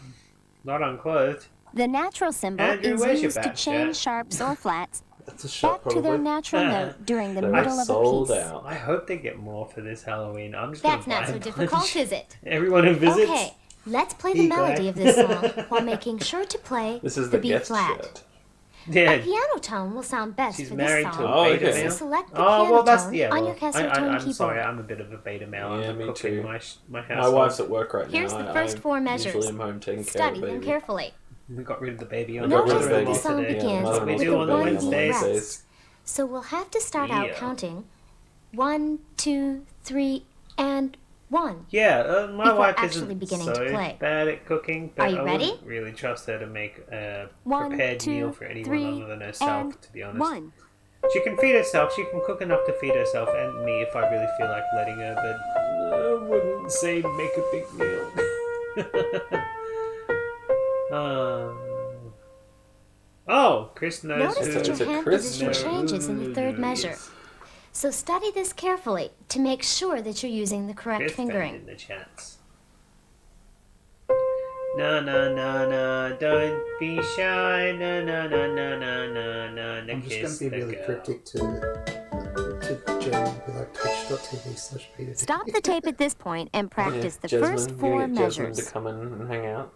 not unclothed. The natural symbol Andrew, is where's your used to badge, change Dad? sharps or flats That's a shot, back to their probably. natural note during the They're middle of a sold piece. out. I hope they get more for this Halloween. I'm just That's gonna not buy so a difficult, bunch. is it? Everyone who visits. Okay, let's play Here the you go. melody of this song while making sure to play This is the the B guest flat. shirt. Yeah. A piano tone will sound best She's for married this to a song. Oh, beta okay. So male. select the Oh, piano well, that's tone yeah. on Well, your Casiotone I'm keyboard. sorry, I'm a bit of a beta male. Yeah, I'm me cooking too. my house. My wife's at work right Here's now. the first four measures. Usually am home taking care Study of the them baby. carefully. We got rid of the baby on Notice the that the other song today. begins That's what we with do the on the 1 beat Wednesdays. rest. So we'll have to start out Yeah. counting 1, 2, 3, and 1. Yeah, my Before wife actually isn't beginning so to play. bad at cooking, but Are you I ready? wouldn't really trust her to make a 1, prepared 2, meal for anyone 3, other than herself, and to be honest. 1. She can feed herself, she can cook enough to feed herself and me if I really feel like letting her, but I wouldn't say make a big meal. Oh, Chris knows Notice that who. It's your a hand crisp position measure. changes in the third measure. So study this carefully to make sure that you're using the correct Chris found fingering. in the chats. No, no, no, no, don't be shy. No, no, no, no, no, no, no, I'm just kiss going to be the really girl. cryptic to Jeremy and be like twitch.tv/Peter. Stop the tape at this point and practice the Jasmine, first you 4 get Jasmine measures. to come in and hang out.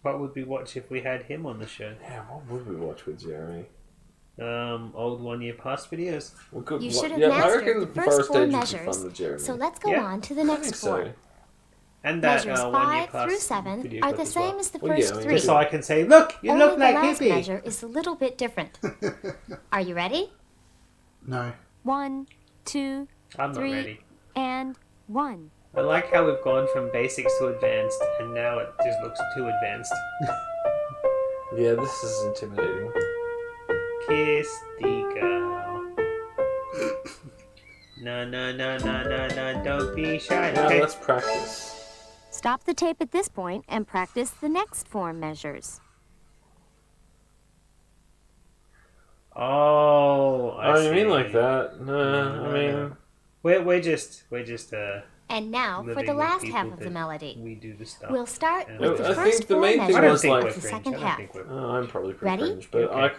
What would we watch if we had him on the show? Yeah, what would we watch with Jeremy? Old 1 year past videos. We could You wa- should have yeah, I mastered reckon the the first 4 stage would be measures. fun with Jeremy. So let's go Yeah. on to the I next think 4. so. And that Measures 1 year 5 past through 7 video are clip the as well. same as the Well, first yeah, 3. Just so I can say, look, you Only look like the last Hippie. measure is a little bit different. Are you ready? No. 1, 2, I'm not 3, ready. and 1. I like how we've gone from basics to advanced, and now it just looks too advanced. Yeah, this is intimidating. Kiss the girl. No, no, no, no, no, no, don't be shy. Now Okay. let's practice. Stop the tape at this point and practice the next 4 measures. Oh, I see. You mean like that? No, I mean... We're just And now for living the with last people half of the that melody. we do the stuff. We'll start Yeah. with the I first think the four main thing I don't measures was think of we're like... the cringe. second I don't half. think we're... I'm probably pretty Ready? cringe, but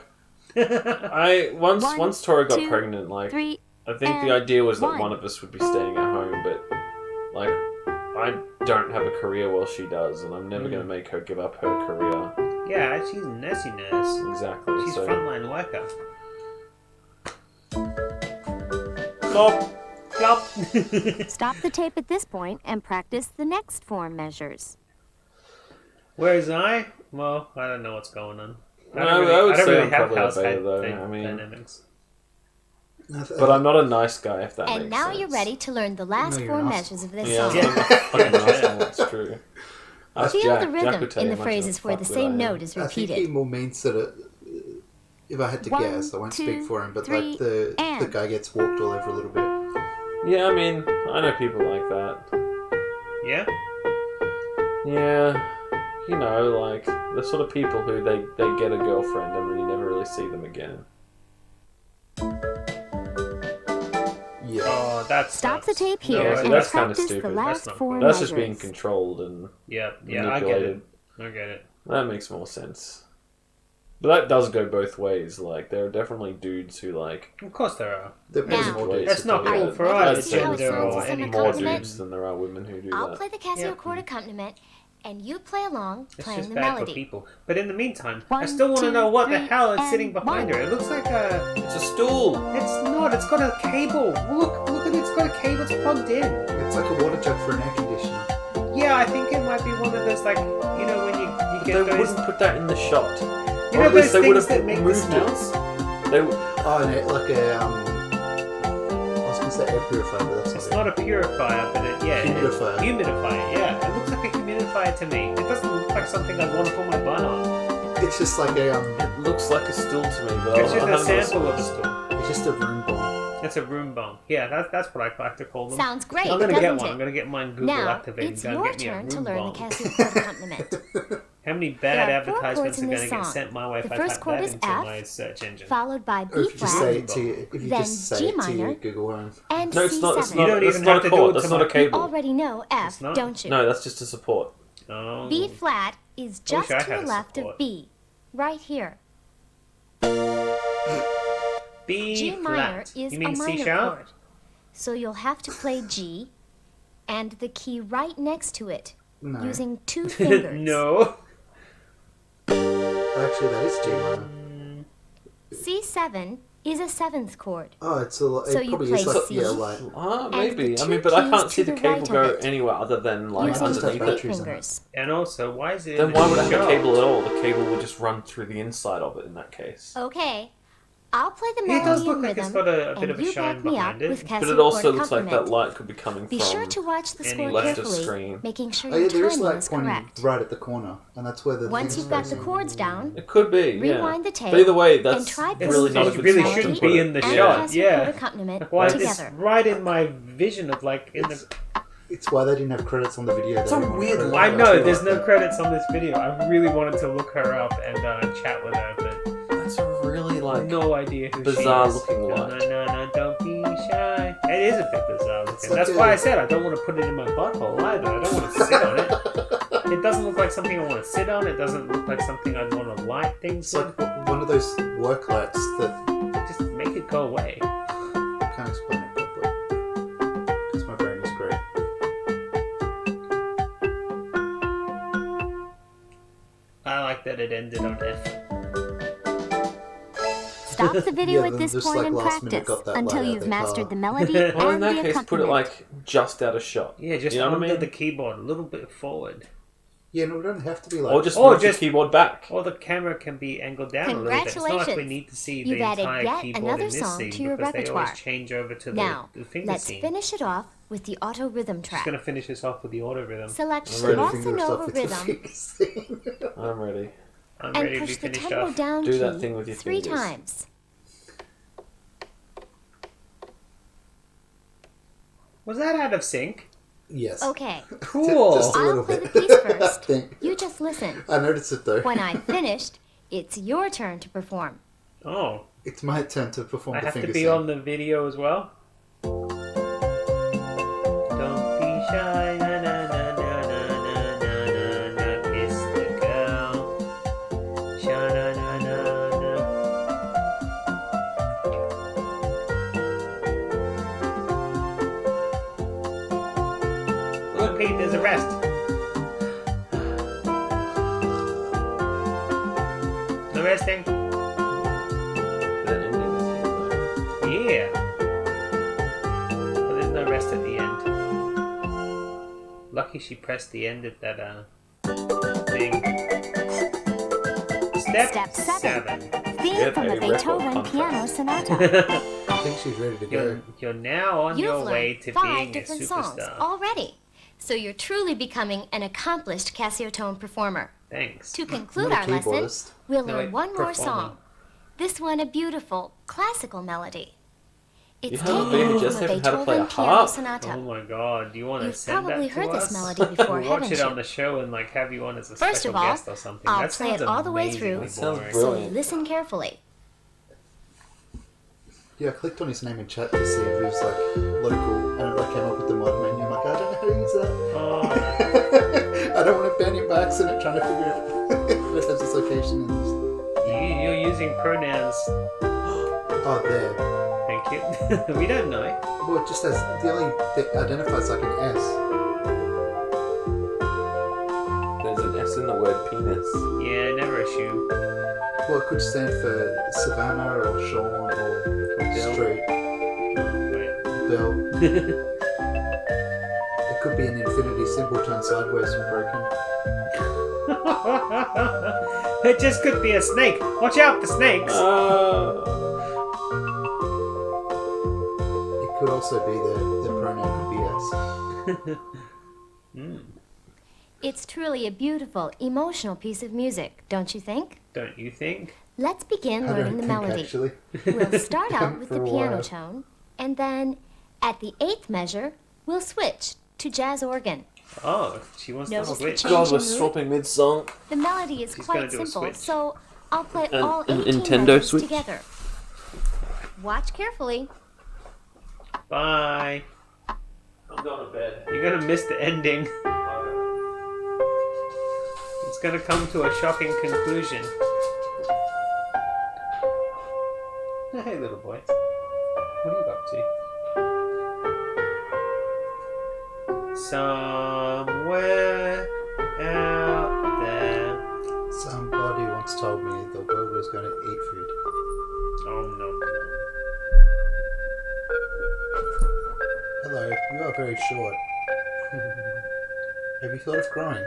Okay. One, once Tori got 2, pregnant, like 3, I think and the idea was that 1. one of us would be staying at home, but like I don't have a career while she does, and I'm never going to make her give up her career. Yeah, she's a nursey nurse. Exactly. She's so frontline worker. Stop. Flop. Stop the tape at this point and practice the next 4 measures. Where's I? Well, I don't know what's going on. No, I would say I'm have probably house better though. dynamics. But I'm not a nice guy, if that And makes now sense. you're ready to learn the last No, you're 4 not. measures of this Yeah, song. I'm not a fucking nice guy, that's true. Ask Feel Jack. the Jack rhythm would tell in you the how much of a phrases where the fuckwit I same am. note is I think he repeated. more means that if I had to 1, guess, I won't 2, speak for him, but 3, like the and. guy gets walked all over a little bit. Yeah, I mean, I know people like that. Yeah? Yeah, you know, like the sort of people who they get a girlfriend and then you never really see them again. Yeah. Oh, that's Stop the tape here No, and that's kinda practice the stupid. last That's not 4 good. That's measures. just being controlled and Yeah, I get it. manipulated. I get it. That makes more sense. But that does go both ways. Like, there are definitely dudes who, like... Of course there are. There's Now, more ways dudes That's who not do cool that. for I'd us say gender there or are any more accompaniment. dudes than there are women who do I'll that. play the Casio chord accompaniment, and you play along It's playing just the bad for melody. people. But in the meantime, I 1, still want to 2, know what the 3, hell is and sitting behind 1. her. It looks like a... It's a stool! It's not. It's got a cable. Look at it. It's got a cable. It's plugged in. It's like a water jug for an air conditioner. Yeah, I think it might be one of those, like, you know, when you But get they those... wouldn't put that in the shot. You Or know at least those they would things have that make the moved smells? it. They would... Oh, and like a I was gonna say air purifier, but that's It's not not a purifier, but Humidifier. Humidifier, yeah. It looks like a humidifier to me. It doesn't look like something I'd want to put my bun on. it. It's just like a It looks like a stool to me, but It's just I'll a have another sample of a stool. stool. it's just a room bomb. It's a room bomb. Yeah, that's what I like to call them. Sounds great, I'm gonna doesn't get one. it? I'm gonna get mine Google Now, activated. it's Go and your get me a turn to room learn bomb. the Casio chord accompaniment. How many There bad are 4 advertisements chords are in going this to get song. sent my way if The I first type chord that is into F, my search engine? followed by Or B if you just flat say it to if you then just say G it to minor, Google Home. and No, it's not. It's C7. You not. don't It's even not have a to do cord. it That's to not my- a You cable. already know F, It's not? don't you? No, that's just a support. Oh. B flat is just I to had the a left support. of B, right here. B G minor flat. is You a mean minor C sharp? chord. So you'll have to play G and the key right next to it No. using 2 fingers. No. Actually, that is G minor. C7 is a 7th chord. Oh, it's a lot. So It you probably play is like C. yeah, like Maybe. the I mean, two but I keys can't see to the the cable right go of it. anywhere other than like Using just have 3 underneath it. batteries on it. fingers. And also, why is it? Then why would I have a sharp? cable at all? The cable would just run through the inside of it in that case. Okay, I'll play the It melody does look and like rhythm, it's got a bit and of a you shine back me up behind it. with Casio But it also chord looks like that accompaniment. light could be coming Be from sure to watch the score left of carefully, screen. making sure oh your yeah, there is timing like is one correct. right at the corner, and that's where the Once thing's you've got the facing. chords down, It could be, yeah. rewind the tape But either way, and that's try It's- really not a it good really spot to shouldn't put be it. in the and shot, Casio yeah. chord accompaniment Why together. it's right in my vision of like in the. It's why they didn't have credits on the video. It's They a didn't have weird credits. line. I know too, there's like no that. credits on this video. I really wanted to look her up and chat with her, but That's a really like no idea who bizarre she is. looking No, light. no, don't be shy. It is a bit bizarre looking. like That's a- why I said I don't want to put it in my butthole either. I don't want to sit on it. It doesn't look like something I want to sit on. It doesn't look like something I'd want to light things It's with. like one of those work lights that Just make it go away. I can't explain it properly because my brain is great. I like that it ended on F. Stop the video Yeah, at then this just, point like, and last minute practice got that until light out you've their mastered car. the melody Well, in and that the case, put it accompaniment. like just out of shot. Yeah, just you know what I under mean? the keyboard, a little bit forward. Yeah, no, we don't have to be like. Or just Or move just- the keyboard back. Or the camera can be angled down a little bit. It's not like we Congratulations. need to see You've the added entire yet keyboard another in this song scene to your because they repertoire. always change over to Now, the finger let's scene. finish it off with the auto rhythm Just track. gonna finish this off with the auto rhythm. Select I'm ready. bossa Finger nova stuff with the rhythm fingers thing. I'm ready. I'm and ready to be push the finished tempo off. down Do key that thing with your 3 fingers. times. Was that out of sync? Yes. Okay, Cool. Just a little I'll play bit. the piece I first. think. You just listen. I noticed it though. When I've finished, it's your turn to perform. Oh, It's my turn to perform I the have finger to be sing. on the video as well. Don't be shy, na na na na na na na na na. Kiss the girl. Sha na na na na. Look, Pete, there's a rest. No resting. That ending is here, though. Yeah. But there's no rest at the end. Lucky she pressed the end of that thing. Step Step 7. Theme Get from a a record Beethoven contract. piano sonata. I think she's ready to go. You're now on You've your way learned to 5 being a different songs superstar. already. So you're truly becoming an accomplished Casiotone performer. Thanks. To conclude Not our a lesson, keyboardist. we'll No, learn wait, one more performer. song. This one a beautiful classical melody. It's You haven't taken been just from a haven't had to play a Beethoven piano harp. sonata. Oh my god, do you want to You've send probably that to heard this us? melody before, We'll watch haven't it you? on the show and like have you on as a First special of all, guest or something. I'll That play it sounds all the way amazingly through. That sounds boring. So brilliant. listen carefully. Yeah, I clicked on his name in chat to see if he was like local, and it like came up with the mod menu. I'm like, I don't know how to use that. Oh, I don't want to ban him by accident trying to figure out if it has its location. you're using pronouns. Oh, there. Thank you. We don't know. Well, it just has the only that identifies like an S. There's an S in the word penis. Yeah, never assume. Well, it could stand for Savannah or Sean or Bill. Street, Wait. Bill. It could be an infinity symbol turned sideways and broken. It just could be a snake. Watch out for snakes. It could also be the pronoun could be S. It's truly a beautiful, emotional piece of music, don't you think? Don't you think? Let's begin I learning don't the think melody. actually. We'll start out with For the a piano while. tone, and then at the 8th measure, we'll switch to jazz organ. Oh, she wants to Notice the switch. change. God, we're Change in mood. swapping mid-song. The melody is She's gonna quite do a simple, switch. so I'll play An- all an 18 Nintendo measures Switch? together. Watch carefully. Bye. I'm going to bed. You're gonna miss the ending. It's gonna come to a shocking conclusion. Hey, little boy. What are you up to? Somewhere out there. Somebody once told me the world was going to eat food. Oh no. Hello, you are very short. Have you thought of growing?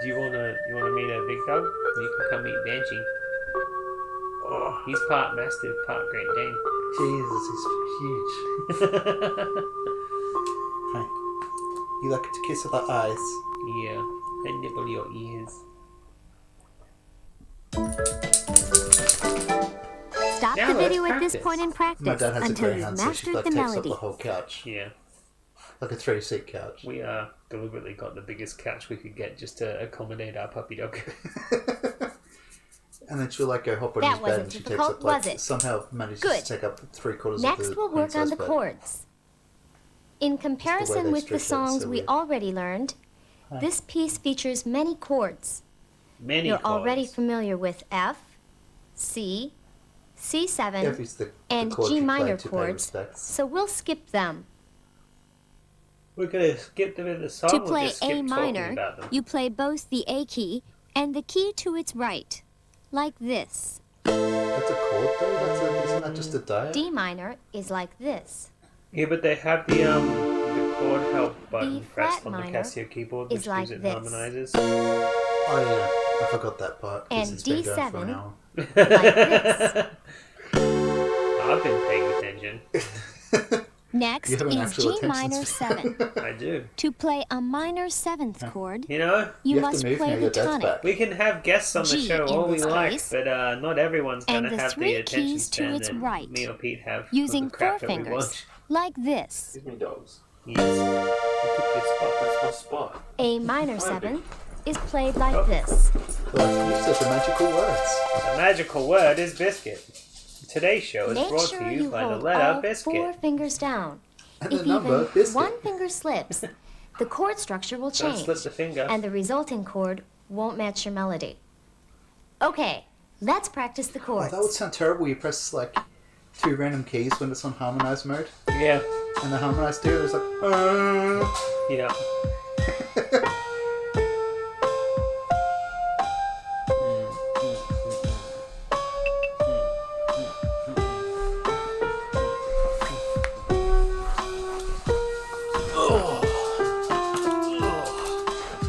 Do you wanna meet a big dog? You can come meet Banshee. Oh, he's part Mastiff, part Great Dane. Jesus, he's huge. Hi. You like to kiss at the eyes. Yeah, and nibble your ears. Stop Now the let's video at this practice. point in My practice dad has a until you've greyhound, so she mastered like the takes up melody. the whole couch. Yeah, Like a 3-seat couch. we deliberately got the biggest couch we could get just to accommodate our puppy dog. And then she'll like go hop on That his bed wasn't and she takes difficult, up like was it? somehow manages Good. to take up 3/4 of Next, the we'll work on the bed. chords. In comparison they with the stretch it, songs so we weird. already learned, this piece features many chords. Many You're chords. already familiar with F, C, C7, F is the and chord G you play minor to pay chords, respects. so we'll skip them. We're gonna skip them in the song. To or play just skip A talking minor, about them? you play both the A key and the key to its right, like this. That's a chord though? Isn't that just a diet? D minor is like this. Yeah, but they have the chord help button B pressed flat on the minor Casio keyboard, is which like gives it this. harmonizers. Oh yeah, I forgot that part. 'cause And it's been going for an D7. hour. Like this. I've been paying attention. Next You have an is actual G attention minor span. 7. I do. To play a minor 7th chord, You know, you have to must move play now the your dad's tonic. back. we can have guests on the G show in all we this like, case, but not everyone's and gonna the have 3 the attention keys to span its that right, me or Pete have. using for the crap 4 that we fingers, watch. like this. Give me dogs. Yes. You took your spot. That's my spot. A minor 7 is played like Oh. this. Well, you said the magical words. The magical word is biscuit. Today's show is Make brought sure to you you by the hold letter all biscuit. 4 fingers down. And If the number even biscuit. one finger slips, the chord structure will Don't change, slip the finger. and the resulting chord won't match your melody. Okay, let's practice the Oh, chords. that would sound terrible. You press like 2 random keys when it's on harmonized mode, Yeah. and the harmonized dude is like, Yeah.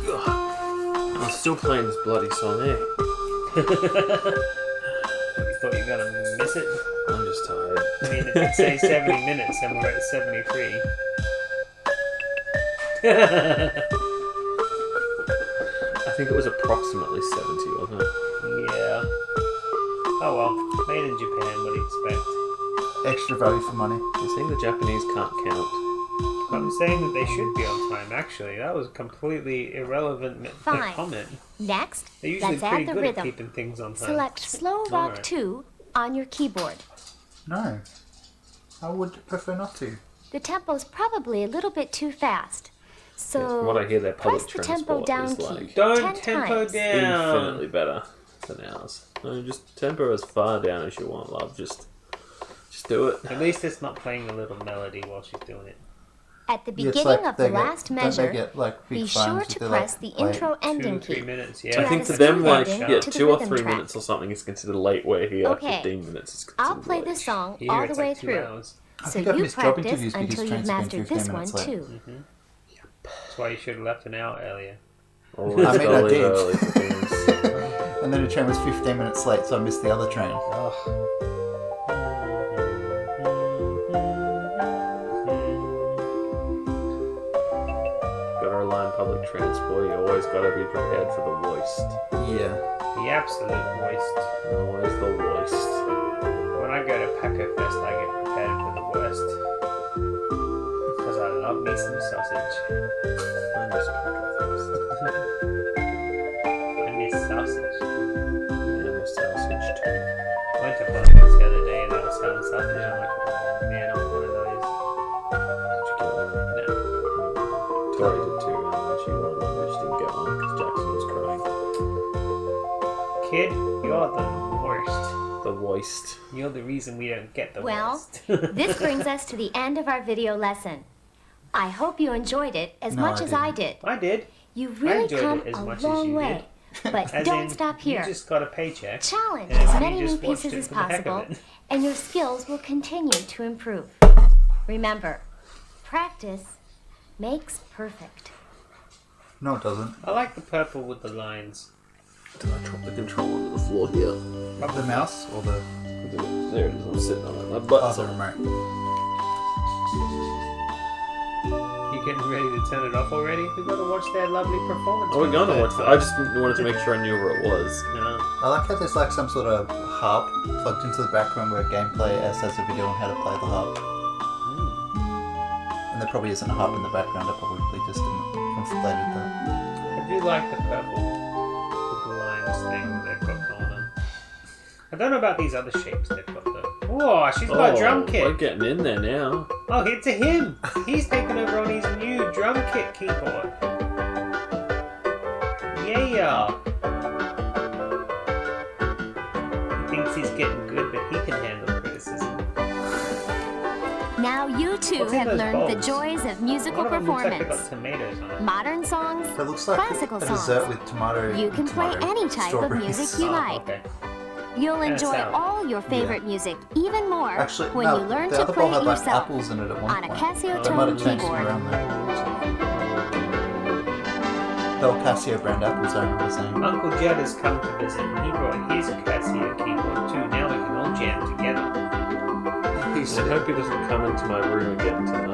I'm still playing this bloody song, eh? You thought you were gonna miss it? I'm just tired. I mean, it did say 70 minutes and we're at 73. I think it was approximately 70, wasn't it? Yeah. Oh well, made in Japan, what do you expect? extra value for money. You're saying the Japanese can't count. I'm saying that they should be on time, actually. That was a completely irrelevant Fine. comment. Next, They're usually let's pretty add the good at rhythm. keeping things on time. Select Slow Rock Alright. 2 on your keyboard. No, I would prefer not to. The tempo's probably a little bit too fast. So Yes, from what I hear, their public press the tempo transport down is key like Don't 10 tempo times. down. infinitely better than ours. No, just tempo as far down as you want, love. Just do it. At least it's not playing a little melody while she's doing it. At the Yeah, it's beginning like of the they get- last don't measure, they get, like, big be sure fines to if they're, press like, the late? intro 2 ending or 3 key. minutes, To yeah. I add think a for them, smooth like, ending yeah, to the 2 or rhythm 3 track. minutes or something is considered late, where here, Okay. 15 minutes is considered I'll play late. this song Here all it's the way like 2 through. hours. I So think I've you missed job practice interviews because until you've trains have been mastered 15 this one minutes late. too. That's why you should have left an hour earlier. Always I mean, gotta I leave did. early for things. And then the train was 15 minutes late, so I missed the other train. Gotta rely on public transport. You always gotta be prepared for the worst. Yeah. The absolute waste. Always the worst. When I go to Packer Fest, I get prepared for the worst. Because I love me some sausage. I miss breakfast. I miss sausage. Yeah, I miss sausage too. I went to Bunnings the other day and they were selling sausage. I'm like, oh man, I want one of those. Did you get one? No. Tori did too, and when she wanted one, but she didn't get one because Jackson was crying. Kid, you're the worst. The worst. You're the reason we don't get the Well, worst. This brings us to the end of our video lesson. I hope you enjoyed it as No, much I as I did. I did. You've really enjoyed come it as a much as long you way. But As don't in, stop here. You just got a paycheck. Challenge and as you many new just watched pieces it as for the heck of possible, it. and your skills will continue to improve. Remember, practice makes perfect. No, it doesn't. I like the purple with the lines. Did I drop the controller onto the floor here? The mouse or the There it is. I'm sitting on it. My butt's other on. remote? You getting ready to turn it off already? We've got to watch their lovely performance. Oh, we're gonna watch that. I just wanted to make sure I knew where it was. No. I like how there's like some sort of hub plugged into the background where gameplay has a video on how to play the hub. And there probably isn't a hub in the background, I probably just conflated that. I do like the purple with the lines thing that they've got going on. I don't know about these other shapes they've got though. Oh, she's got a drum We're kit. getting in there now. Oh, it's to him. He's taken over on his new drum kit keyboard. Yeah. He thinks he's getting good, but he can handle criticism. Now you too What's in have those learned the bowls? joys of musical One of them looks like they performance. got tomatoes on it. Modern songs, It looks like classical a songs. dessert with tomato. You can play tomato, any type of strawberries. music you Oh, like. okay. You'll And a enjoy salad. all your favorite music even more Actually, when no, you learn the to other play bowl it had like yourself apples in it at one on a point. Casiotone They might have changed them keyboard. around there. They were Casio brand apples, I remember saying. Uncle Jed has come to visit and he brought his Casio keyboard too. Now we can all jam together. He's, I hope he doesn't come into my room again tonight.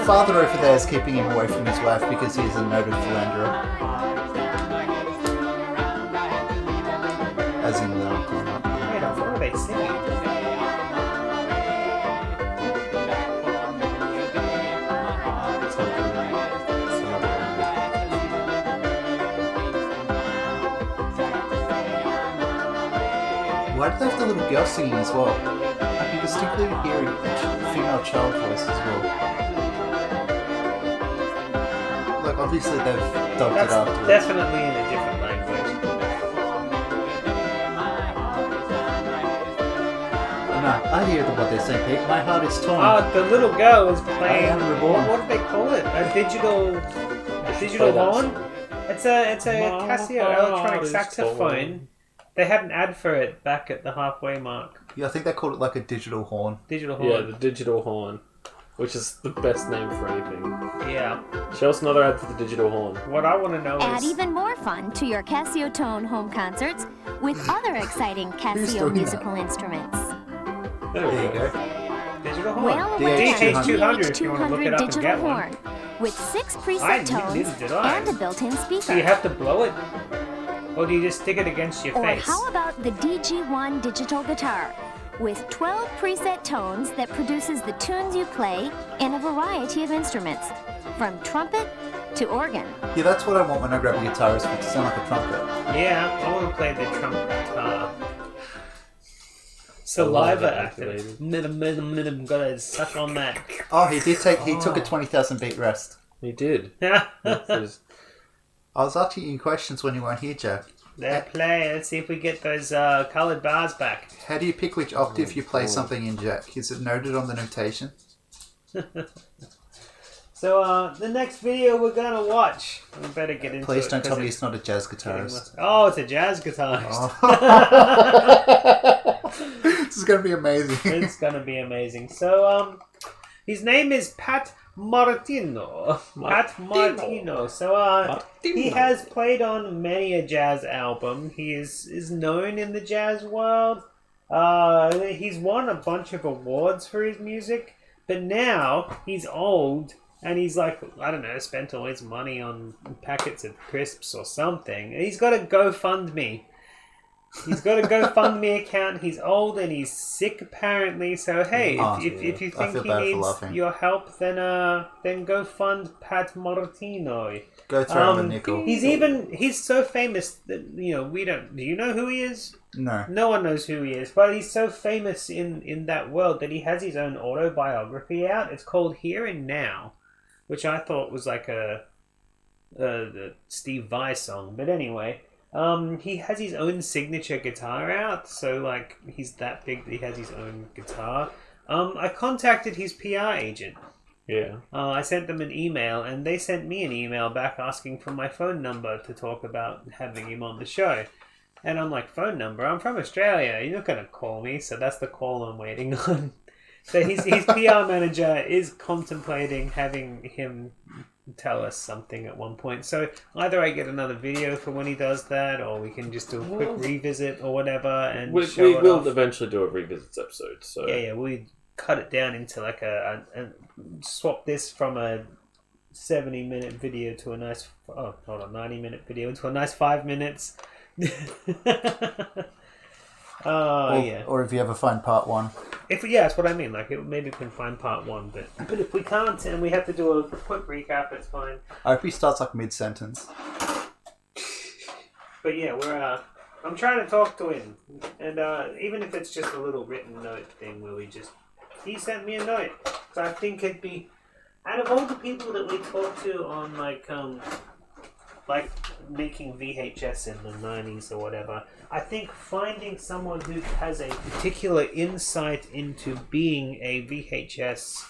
Father over there is keeping him away from his wife because he's a noted philanderer. As in the uncle, not the... Wait, what are they singing? Why do they have the little girl singing as well? I can distinctly hear a female child voice as well. Like, obviously they've dubbed it afterwards. Definitely in a different language. No, I hear what they're saying, Pete. My heart is torn. Oh, the little girl is playing. I am reborn. What do they call it? A digital horn. It's a Casio electronic saxophone. They had an ad for it back at the halfway mark. Yeah, I think they called it like a digital horn. Digital horn. Yeah, the digital horn, which is the best name for anything. Yeah. Show us another ad for the digital horn. What I want to know Add is... even more fun to your Casiotone home concerts with other exciting Who's Casio doing musical instruments. There we There you go. go. Digital horn. Well, DH200 if you want to look it up and digital get one. horn with 6 I preset neither tones did I. and a built-in speaker. So you have to blow it? Or do you just stick it against your Or face? how about the DG1 digital guitar with 12 preset tones that produces the tunes you play in a variety of instruments, from trumpet to organ. Yeah, that's what I want when I grab a guitar, is for it to sound like a trumpet. Yeah, I want to play the trumpet guitar. Saliva activated. activated. Gotta suck on that. Oh, he took a 20,000 beat rest. He did. They're This is- I was asking you questions when you weren't here, Jack. playing. Let's see if we get those coloured bars back. How do you pick which octave you play something in, Jack? Is it noted on the notation? So the next video we're gonna watch, we better get into it. Please don't tell 'cause me it's it's not a jazz guitarist. Oh, it's a jazz guitarist. This is going to be amazing. It's gonna be amazing. So his name is Pat Martino. Pat Martino. So he has played on many a jazz album. He is known in the jazz world. He's won a bunch of awards for his music, but now he's old and he's like, I don't know, spent all his money on packets of crisps or something. And he's got a GoFundMe. He's got a GoFundMe account. He's old and he's sick apparently. So hey, if you I think feel he bad for needs laughing. your help, then go fund Pat Martino. Go throw him a nickel. He's so famous that we don't. Do you know who he is? No. No one knows who he is, but he's so famous in that world that he has his own autobiography out. It's called Here and Now, which I thought was like a Steve Vai song. But anyway, he has his own signature guitar out, so like he's that big that he has his own guitar. I contacted his PR agent. Yeah. I sent them an email, and they sent me an email back asking for my phone number to talk about having him on the show. And I'm like, phone number? I'm from Australia. You're not going to call me, so that's the call I'm waiting on. So his PR manager is contemplating having him tell us something at one point. So either I get another video for when he does that, or we can just do a quick revisit or whatever, and We show it will off. eventually do a revisits episode. So Yeah, we cut it down into like a swap this from a 70-minute video to a nice 90-minute video into a nice 5 minutes. Or if you ever find part one. That's what I mean. Like maybe we can find part one, but if we can't and we have to do a quick recap, it's fine. I hope he starts like mid-sentence. But yeah, I'm trying to talk to him, and even if it's just a little written note thing where he sent me a note, so I think it'd be out of all the people that we talk to on like making VHS in the 90s or whatever, I think finding someone who has a particular insight into being a VHS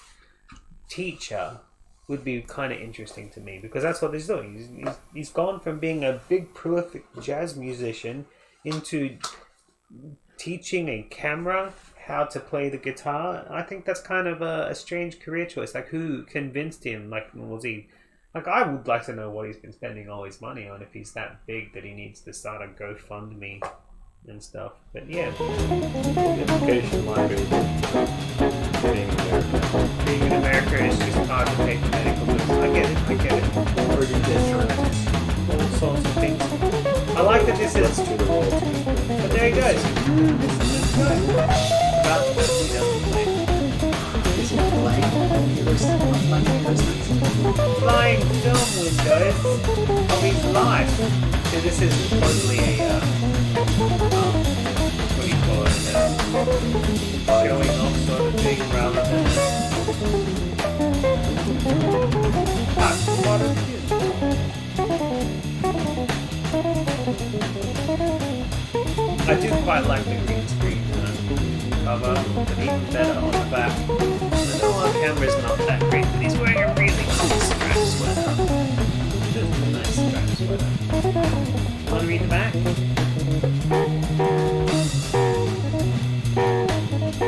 teacher would be kind of interesting to me, because that's what he's doing. He's gone from being a big prolific jazz musician into teaching a camera how to play the guitar. I think that's kind of a strange career choice. Like, who convinced him? Like, was he... Like, I would like to know what he's been spending all his money on if he's that big that he needs to start a GoFundMe and stuff. But yeah. education might be being American. Being in America is just hard to pay for medical bills. I get it. All sorts of things. I like that this is... But there he goes. This is good. About to be done playing. Flying film windows of his life. So this is totally a what do you call showing off sort of thing rather than modern music. I do quite like the green screen cover, but even better on the back. I know on camera is not that great, but he's wearing a really cool strap sweater. Just a nice strap sweater. Want to read the back?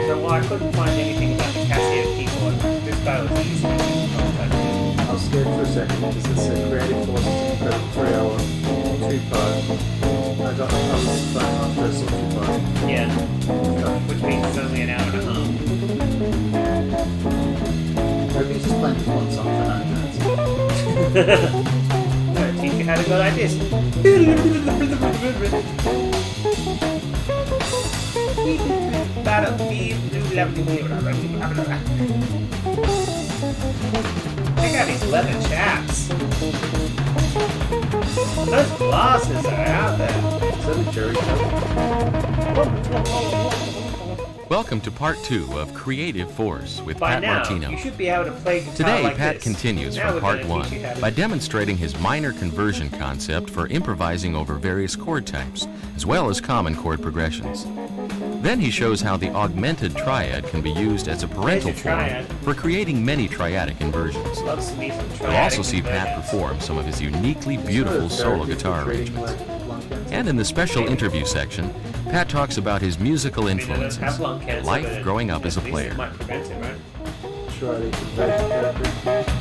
So while I couldn't find anything about the Casio keyboard, this guy was easy to contact. I was scared for a second because it said Creative Forces incredible 3 hour, 2-part. I got the comments back after I saw 2-part. Yeah. Which means it's only an hour and a half. Maybe he's just playing this one song for 9 minutes. I'll teach you how to go like this. Check out these leather chaps. Those glasses are out there. Is that a Jerry Welcome to part 2 of Creative Force with By Pat now, Martino. you should be able to play guitar Today, like Pat this. continues Now from we're part gonna 1 teach you how to- by demonstrating his minor conversion concept for improvising over various chord types, as well as common chord progressions. Then he shows how the augmented triad can be used as a parental There's your form triad. for creating many triadic inversions. Loves to be some You'll also triadic see Pat conversions. perform some of his uniquely beautiful solo guitar arrangements. And in the special interview section, Pat talks about his musical I mean, they don't influences have lung cancer, and life but growing up at as a least player. it might prevent it, right? Try to convert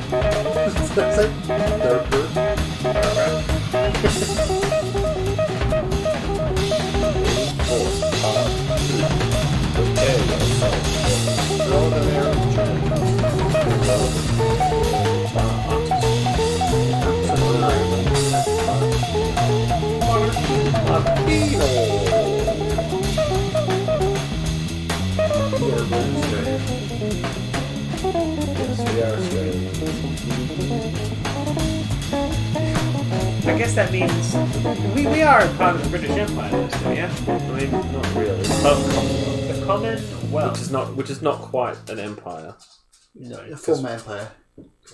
I guess that means we are part of the British Empire, though, so yeah. I mean, not really. The Commonwealth. Which is not quite an empire. No. A former empire.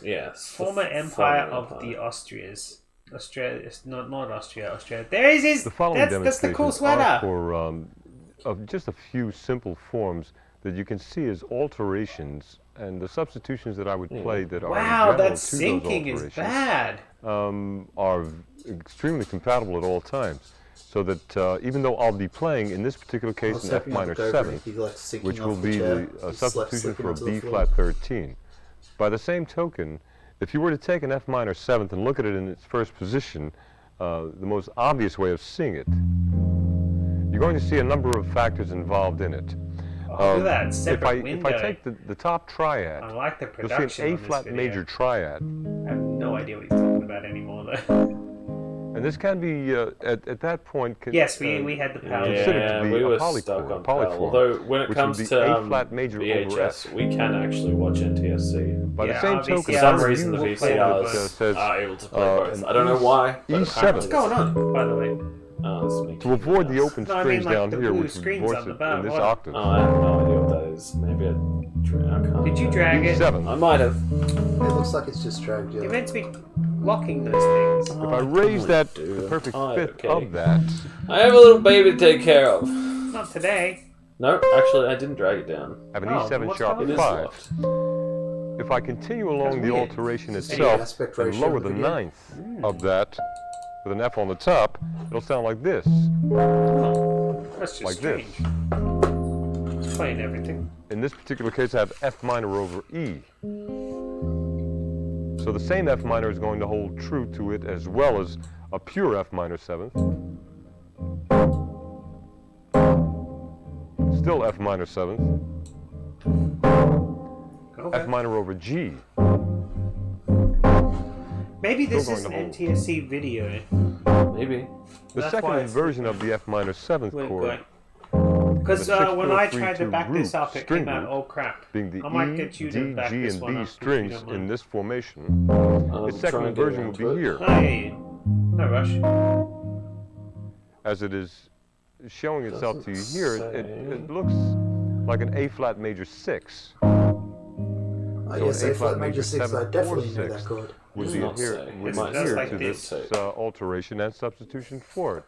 Yes. Former the empire former of empire. the Austrias. Australia, it's not Austria. Austria. There he is. The following That's the cool demonstrations sweater. are for of just a few simple forms that you can see as alterations, and the substitutions that I would play that are Wow, general that to syncing those is alterations, bad. are extremely compatible at all times. So that even though I'll be playing in this particular case an F minor 7, which will be the substitution for a B flat 13. By the same token, if you were to take an F minor 7th and look at it in its first position, the most obvious way of seeing it, you're going to see a number of factors involved in it. Look at that separate if window. I take the top triad, I like the you'll production see an on A this flat video. major triad. I have no idea what he's talking about anymore, though. And this can be, at that point, Yes, we had the power. considered to be we a were polychord, stuck on polyform, PAL. Although when it which comes would be to A flat major over VHS, F. we can actually watch NTSC. By Yeah, the same obviously, token, For some Yeah, reason, the you will play VCRs both. says, are able to play both. an I don't know why. But E7. apparently What's going on, by the way? Oh, it's making to avoid the noise. open No, I mean, strings like down the here, blue which would screens voice on the it bottom, in this what? octave. Oh, I have no idea what that is. Maybe I can't. Did you drag it? E7. I might have. It looks like it's just dragged You're you. meant to be locking those things. If I raise that do. the perfect Oh, fifth okay. of that, I have a little baby to take care of. Not today. No, actually, I didn't drag it down. I have an Oh, E7 what's sharp going It is 5. locked. If I continue along That's the weird. alteration Is this itself the aspect and ratio lower of the the video? ninth of that with an F on the top, it'll sound like this. Oh, that's just Like this. strange. It's playing everything. In this particular case, I have F minor over E. So the same F minor is going to hold true to it as well as a pure F minor 7th. Still F minor 7th. Okay. F minor over G. Maybe this Still is an going to NTSC video. Maybe. The That's second why it's inversion of the F minor 7th chord, Because The when I tried to 6-4-3-2 back this root up, it string came out, group, oh crap. being the I might E, get you D, to back G, this and one B up, if you strings don't in mind. this formation, I'm the second trying to get inversion will around be to it. here, Oh, yeah, yeah. No rush. as it is showing itself to you here, it say. looks like an A flat major 6. Oh, So yes, an A flat major 6, I 7 definitely or know that 6 chord. would Does be not adhere, say. would It might adhere like to this. this alteration and substitution for it.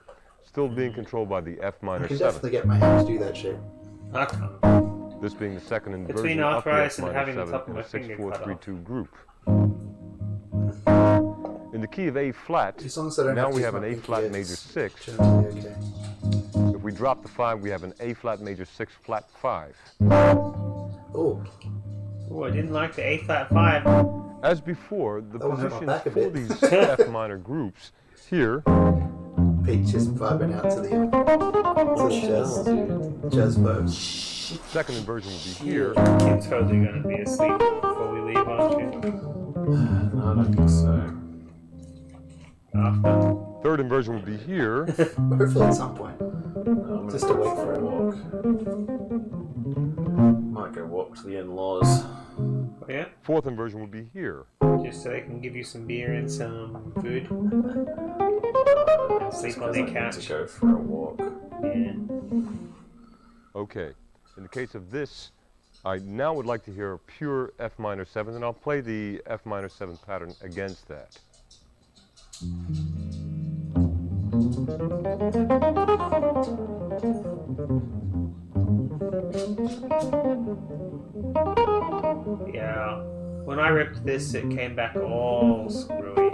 Still being controlled by the F I minor can 7. definitely get my hand to do that shape. I can't. This being the second inversion Between of the arthritis F and minor having the 7 top of in my a finger 6-4-3-2 cut group. In the key of A flat, As long as I don't now have to we use have my an A pinky, flat it's major 6. generally okay. If we drop the 5, we have an A flat major 6 flat 5. Oh, Oh, I didn't like the A flat 5. As before, the That one hurt my positions back a for bit. these F minor groups here Pete just vibing out to the jazz vibes. second inversion will be here. You're totally going to be asleep before we leave, aren't you? No, I don't think so. After. Third inversion will be here. Hopefully at some point. I'm Just gonna to go wait for a it. walk. Might go walk to the in-laws. Oh, yeah? Fourth inversion will be here. Just so they can give you some beer and some food. And sleep on their To couch. go for a walk. Yeah. Okay. In the case of this, I now would like to hear a pure F minor 7, and I'll play the F minor 7 pattern against that. Yeah. When I ripped this, it came back all screwy.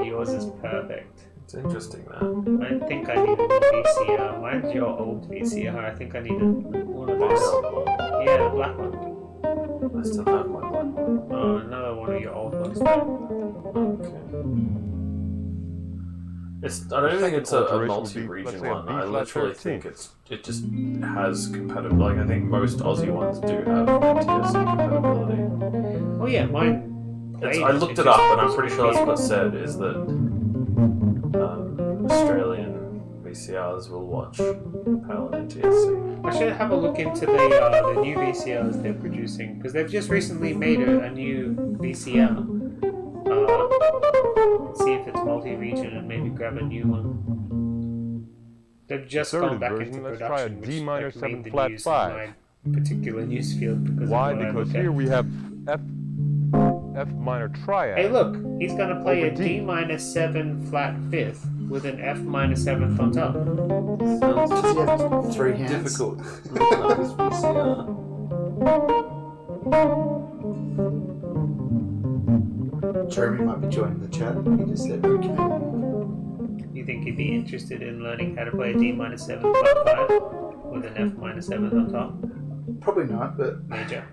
Yours is perfect. It's interesting, that. I think I need a new VCR. Mine's your old VCR. I think I need one of those. Yeah, the black one. I still have my black one. Oh, another one of your old ones. Though. Okay. I don't think it's a Alteration would be, multi-region let's say, a one. B I flat literally 13. think it just has compatibility. Like, I think most Aussie ones do have NTSC compatibility. Oh yeah, mine. I looked it up, and I'm pretty sure that's what it said, is that Australian VCRs will watch PAL and NTSC. I should have a look into the new VCRs they're producing because they've just recently made a new VCR. See if it's multi-region and maybe grab a new one. They've just Third gone back inversion, into let's try production, a which D minor like, 7 made the flat news 5. in my particular news field because Why? of what I Because look here at. we have F minor triad. Hey, look, he's gonna play Over a D. D minor 7 flat 5th with an F minor 7th on top. Sounds Does he have 3 hands? difficult looking up this VCR. Jeremy might be joining the chat. He just said okay. You think he'd be interested in learning how to play a D minor 7 flat 5 with an F minor 7th on top? Probably not, but Major.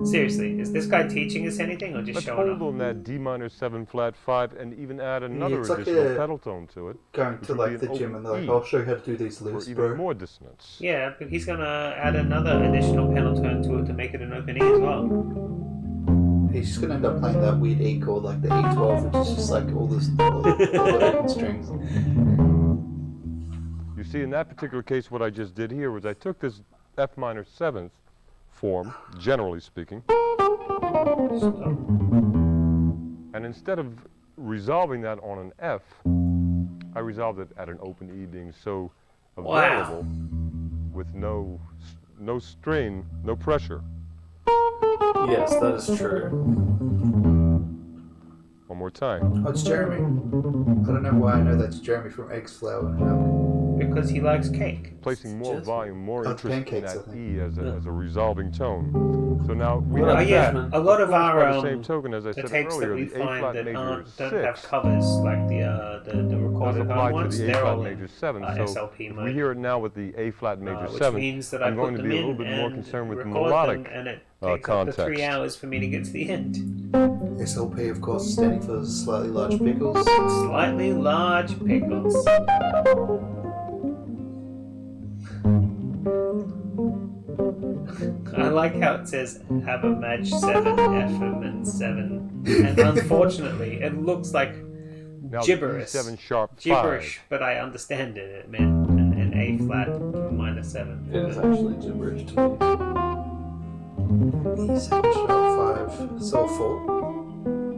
Seriously, is this guy teaching us anything or just Let's showing hold off? on that D minor 7 flat 5 and even add another it's like additional a- pedal tone to it going Which to would be like the an gym and they're like, open E. I'll show you how to do these for lifts, even bro. more dissonance. Yeah, but he's gonna add another additional pedal tone to it to make it an open E as well. He's just gonna end up playing that weird E chord, like the E12, which is just like all the open strings. You see, in that particular case, what I just did here was I took this F minor 7th form, generally speaking, and instead of resolving that on an F, I resolved it at an open E being so available with no strain, no pressure. Yes, that is true. One more time. Oh, it's Jeremy. I don't know why I know that's Jeremy from Eggs Flour. Because he likes cake. Placing more Just- volume, more Oh, interest in pancakes, that I think. E as a resolving tone. So now we Well, have yeah, that. a lot of By our the same token, as I the said tapes earlier, that we the A find flat that major don't have 6 covers like the does recorded apply home to ones. the A They're flat all major in 7. So SLP if mode. we hear it now with the A flat major which 7, means that I I'm put going to them be a in little bit more and concerned with the record melodic them, and it takes up to 3 context. hours for me to get to the end. SLP, of course, standing for Slightly Large Pickles. Slightly large pickles. I like how it says Abermatch 7, FM and 7. And unfortunately, it looks like Now gibberish. E7 sharp 5. Gibberish, but I understand it. It meant an A flat minor 7. It is actually gibberish to me. E7 sharp 5, sol 4.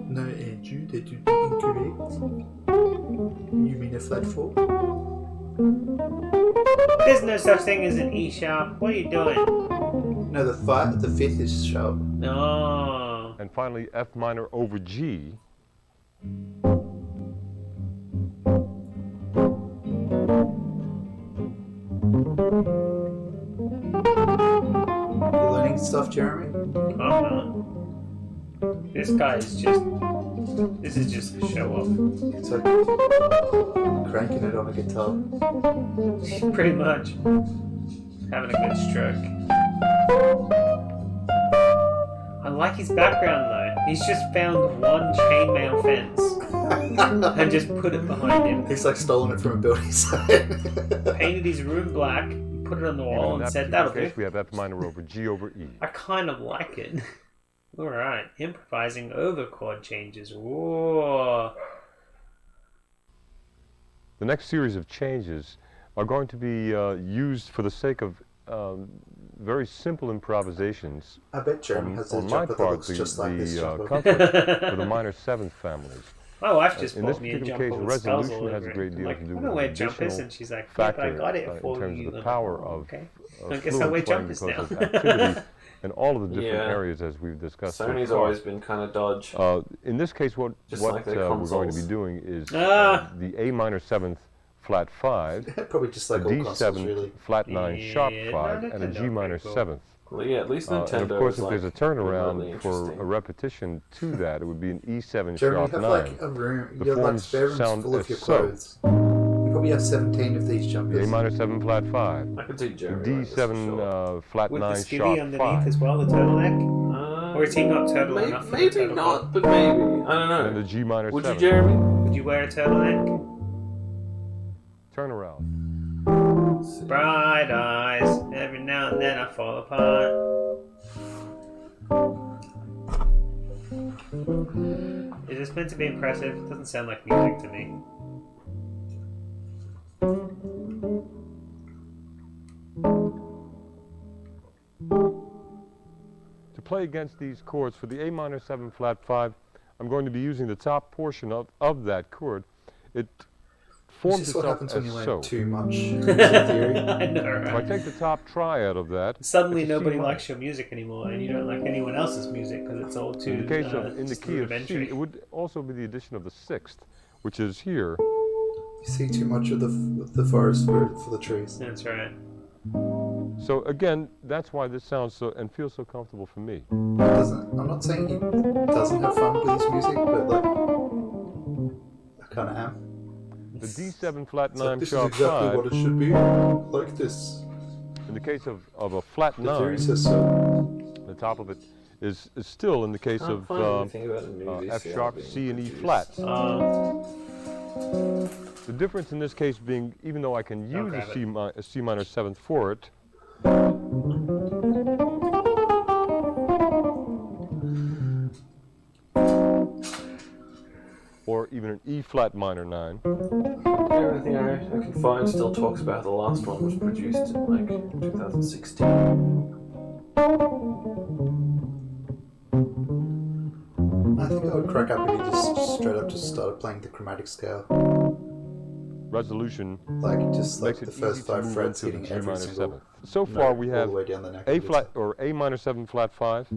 No, A Jude. Did you be incorrect? You mean a flat 4? There's no such thing as an E sharp. What are you doing? No, the 5th is sharp. Oh. And finally, F minor over G. You're learning stuff, Jeremy? I'm not. This guy is just... This is just a show off. It's like cranking it on a guitar. Pretty much. Having a good stroke. I like his background though. He's just found one chainmail fence and just put it behind him. He's like stolen it from a building site. Painted his room black, put it on the wall, and said, "That'll do." We have F minor over G over E. I kind of like it. Alright, improvising over chord changes. Whoa. The next series of changes are going to be used for the sake of very simple improvisations. I bet Jeremy has a on my jumper that part, looks just like this jumper. comfort for the minor 7th families. My wife just In this bought me a particular jumper case, with skulls all resolution has over a great it. deal I'm like, to do I with don't wear the jumpers, additional and she's like, "Yeah, factor but I got it for in terms you." of the I'm power like, of okay. I fluid guess I'll wear flowing jumpers because now. of activity in all of the different Yeah. areas as we've discussed. so Sony's far. always been kind of dodge. In this case, what Just like their we're going to be consoles. doing is Ah. the A minor 7th flat 5, Probably just like the all D consoles, 7th really. flat 9 sharp Yeah, 5, no, and a Nintendo G minor pretty cool. 7th. Well, yeah, at least And Nintendo of course, is if there's a like turnaround really for interesting. a repetition to that, it would be an E7 Jeremy, you sharp have 9. like a room, The you have like forms spare rooms sound full of as your so. clothes. You probably have 17 of these The A jumpers. minor 7 flat 5, I could see the Jeremy. D7 flat With the 9 skivvy sharp underneath 5, as well, the turtleneck? Or is he not turtle enough for the Maybe turtle not, coat? but maybe. I don't and the know. G minor Would 7. you, Jeremy? Would you wear a turtleneck? Turn around. Bright eyes, every now and then I fall apart. Is this meant to be impressive? It doesn't sound like music to me. To play against these chords for the A minor 7 flat 5, I'm going to be using the top portion of that chord. It This forms is what itself happens when as you learn so. too much music theory. I know, If I right? take the top triad of that, Suddenly it's a C nobody minor. likes your music anymore, and you don't like anyone else's music because it's all too In the case of in the just key of C, rudimentary. it would also be the addition of the 6th, which is here. You see too much of the forest for the trees. That's right. So again, that's why this sounds so and feels so comfortable for me. I'm not saying he doesn't have fun with his music, but like, I kind of am. The D7 flat It's 9 like, this is sharp exactly 5, what it should be, like this. in the case of a flat The theory 9, says so. the top of it is still in the case Can't of find anything about a new F VCR sharp, being C, and E produced. flat. Um, The difference in this case being, even though I can use grab a C minor 7th for it, or even an E flat minor 9, Everything I can find still talks about the last one was produced in like 2016. I think I would crack up if he just straight up just started playing the chromatic scale. resolution Like, just like makes it the easy first to 5 move frets into the hitting G every minor single 7th. So far note we all have the way down the neck. A of the flat or A minor 7 flat 5.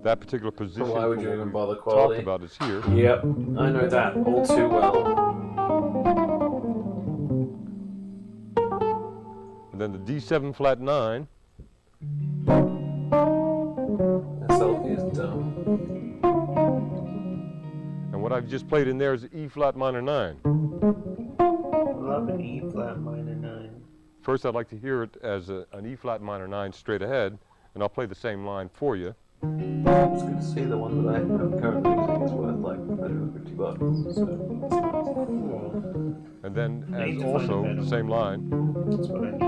That particular position Why would for you what even we bother talked quality? about is here. Yep, I know that all too well. And then the D7 flat 9. SL is dumb. And what I've just played in there is E flat minor 9. love an E flat minor 9. First, I'd like to hear it as an E flat minor 9 straight ahead, and I'll play the same line for you. It's good to see the one that I am currently using is worth like $150. So that's nice. And then, I need as to find a also better the one. same line, That's what I need.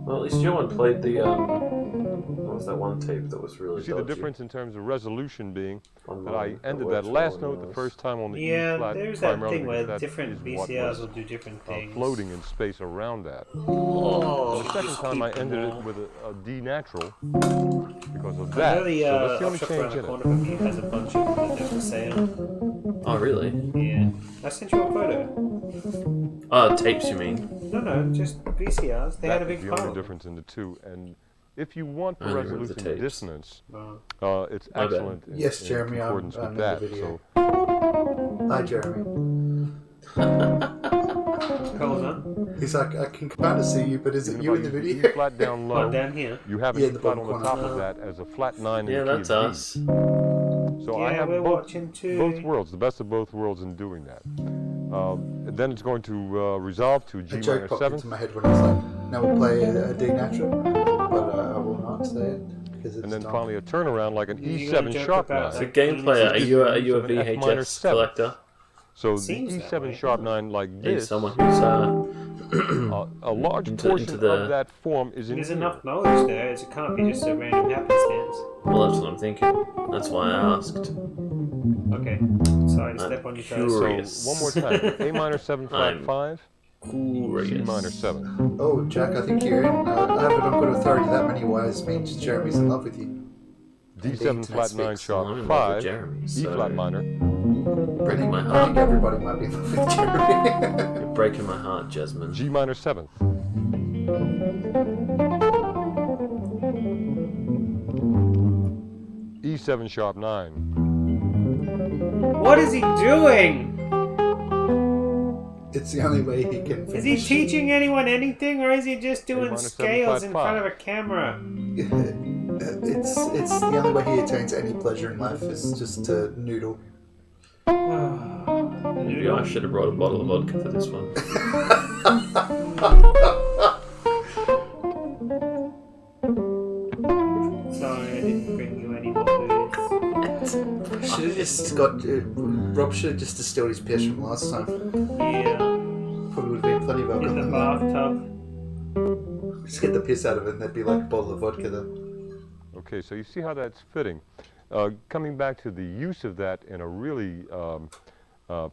Well, at least your one played the what was that one tape that was really you see the dodgy? difference in terms of resolution being On that one I ended works that well last and note the nice. first time on the E Yeah, flat there's that primarily thing because where that different is what VCRs was, will do different things. floating in space around that. Oh, The second just time I keep them ended all. it with a D natural because of I that. know the So that's the only shop around change the in corner it. from you has a bunch of them that they're for sale. Oh, really? Yeah. I sent you a photo. Oh, tapes, you mean? No, just VCRs. They had a big the pile. only difference in the two. And if you want I for only remember the resolution tapes. dissonance, Oh. it's My bad. excellent in, Yes, in Jeremy, concordance I'm with in that. the video. So Hi, Jeremy. Hold on. He's like, I can kind of see you, but is it even you if in I the use video? E flat down Oh, low, down here. you have Yeah, an the E flat bottom on the top corner. of that as a flat 9 Yeah, in the key that's of D. us. So I Yeah, have we're both, watching too. both worlds, the best of both worlds in doing that. And then it's going to resolve to G A joke minor popped 7, into my head when he's like, now we'll play a D natural, but I will not say it because it's and then dumb. finally a turnaround like an You gonna E7 joke sharp about 9. So, game player, are you a Of an F minor VHS 7. collector? So the Seems that way. E7 sharp 9 like Are you this, someone who's a large into portion the- of that form is in There's here. enough knowledge there, as it can't be just a random happenstance. well, that's what I'm thinking. That's why I asked. Okay. Sorry to step on your toes. So Curious. one more time, A minor 7 flat I'm 5, G Curious. minor 7. Oh, Jack, I think you're in. I have it on good authority. That many wise means Jeremy's in love with you. D7 flat 9 Well, I'm sharp in love with 5, Jeremy, E so flat minor, breaking my I heart. think everybody might be in love with Jeremy. You're breaking my heart, Jasmine. G minor 7th, E7 sharp 9, What is he doing? It's the only way he can Is he finish. teaching anyone anything, or is he just doing minus 7 scales flat in 5. front of a camera? It's the only way he attains any pleasure in life is just to noodle. Maybe I should have brought a bottle of vodka for this one. Sorry, I didn't bring you any more booze. Should have just got. Rob should have just distilled his piss from last time. Yeah, Probably would have been plenty of in alcohol the in there. bathtub. Just get the piss out of it, and there'd be like a bottle of vodka then. Okay, so you see how that's fitting. Coming back to the use of that in a really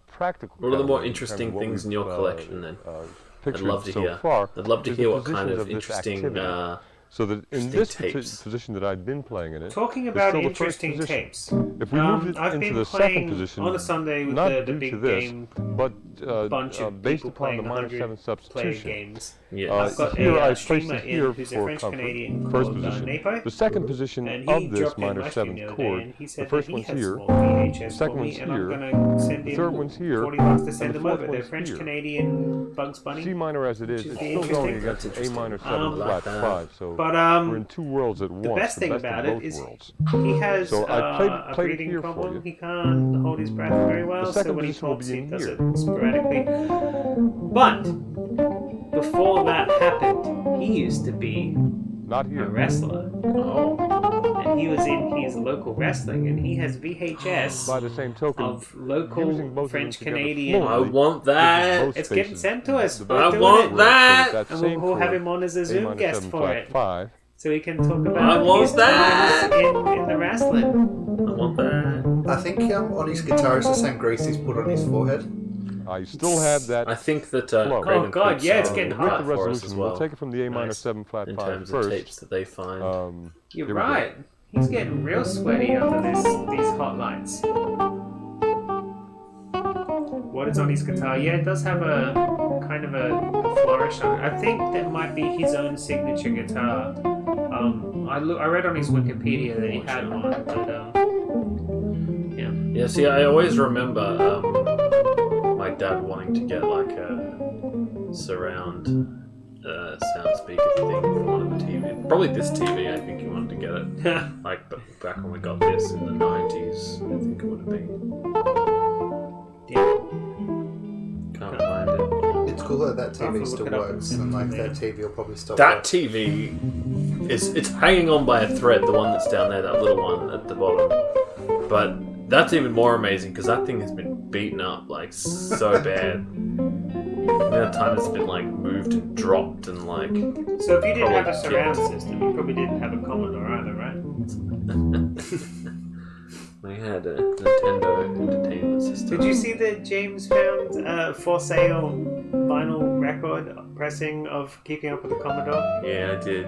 practical. What are the kind of more way, interesting in terms of what things in we've, your collection then? I'd pictured love to so hear. far I'd love to is hear the what kind positions of this interesting. activity. So that in interesting this tapes. position that I've been playing in it, Talking it's about still the first interesting position. tapes. If we moved it I've into been the playing second position, on a Sunday with not the due big to this, game, but bunch of based people upon the playing minus 7 player substitution. games. Yeah. I've got here a I placed streamer it here in who's a for French comfort. Canadian First called position. Napo. The second position And he of this dropped in minor my stream 7th the other day, chord. and he The said first that he one's has here. small VHS The second for me, one's and here. I'm gonna send The him third one's here. $40 to And send the them fourth over. They're one's French here. Canadian Bugs Bunny. C minor as it is, Which it's is still going interesting. against A minor 7 flat like that. 5. So But we're in two worlds at once. the best thing of about both it is worlds. he has So I a played it breathing here for problem. you. He can't hold his breath very well, The so second when he position will talks, be he in does here. it sporadically. But before that happened, he used to be Not a here. wrestler. Oh. And he was in his local wrestling, and he has VHS By the same token, of local using both of them French together Canadian. I fluently want gives us that. both It's getting spaces sent to us. the We're I doing want it. that. that And same we'll have chord, him on as a A Zoom minor guest 7 for flat it, 5. so he can talk I about want his that. times in the wrestling. I want that. I think on his guitar is the same grease he's put on his forehead. I still have that. I think that Flow. Craven Oh, God, puts, yeah, it's getting the hot. With the for us resolution, as well. we'll take it from the A minor Nice. 7 flat In 5 terms of first. tapes that they find. You're Here we go. right. He's getting real sweaty under these hot lights. What is on his guitar? Yeah, it does have a kind of a flourish on it. I think that might be his own signature guitar. I read on his Wikipedia that he had one, but yeah. Yeah, see, I always remember my dad wanting to get like a surround sound speaker thing for one of the TV. Probably this TV, I think he wanted to get it. Like back when we got this in the 90s, I think it would have been. Yeah. Can't find it. It's cool that that I'll have TV to still look it up works, and and like send it that TV will probably stop. That TV it's hanging on by a thread, the one that's down there, that little one at the bottom. But that's even more amazing because that thing has been beaten up like so bad. The amount of time it's been like moved and dropped and like. So if you didn't have a Probably surround kicked. system, you probably didn't have a Commodore either, right? We had a Nintendo Entertainment System. Did you see that James found for sale vinyl record pressing of Keeping Up with the Commodore? Yeah, I did.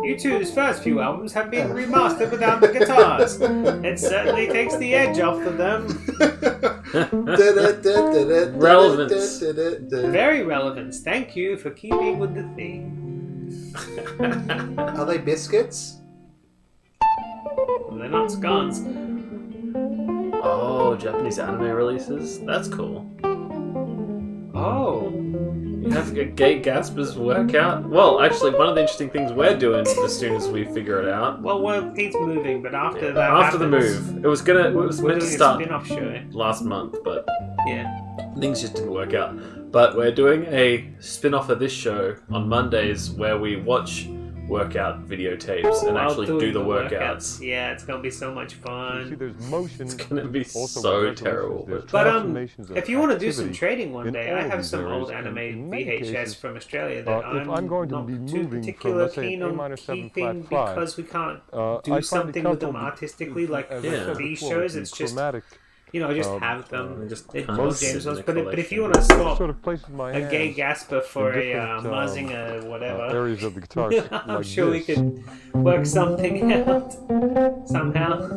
U2's first few albums have been remastered without the guitars. It certainly takes the edge off of them. Relevance. Very relevant. Thank you for keeping with the theme. Are they biscuits? Well, they're not scones. Oh, Japanese anime releases? That's cool. Oh. You have a gay Gasper's workout? Well, actually, one of the interesting things we're doing as soon as we figure it out. Well, Pete's moving, but after that After the happens, move. It was meant we're to doing a start spin-off show. last month, but Yeah. things just didn't work out. But we're doing a spin-off of this show on Mondays where we watch workout videotapes and While actually doing do the workouts. Yeah, it's gonna be so much You see, fun. there's motion. It's gonna be also so with resolutions, terrible. there's But transformations and if you want to do some activity trading one in day, all I of have these some areas, old and anime in many VHS cases, from Australia that if I'm going to not be too moving from, particular let's say, keen an on A-minor 7 keeping flat 5, because we can't I do find it something with them helpful artistically like as I Yeah. said these before, shows. the It's just chromatic, just have them. just They're kind of just sit James in Bonds. the But if you collection. want to swap sort of places my a gay hands Gasper for in a different, Mazinger whatever, areas of the guitar I'm like sure we this. could work something out somehow.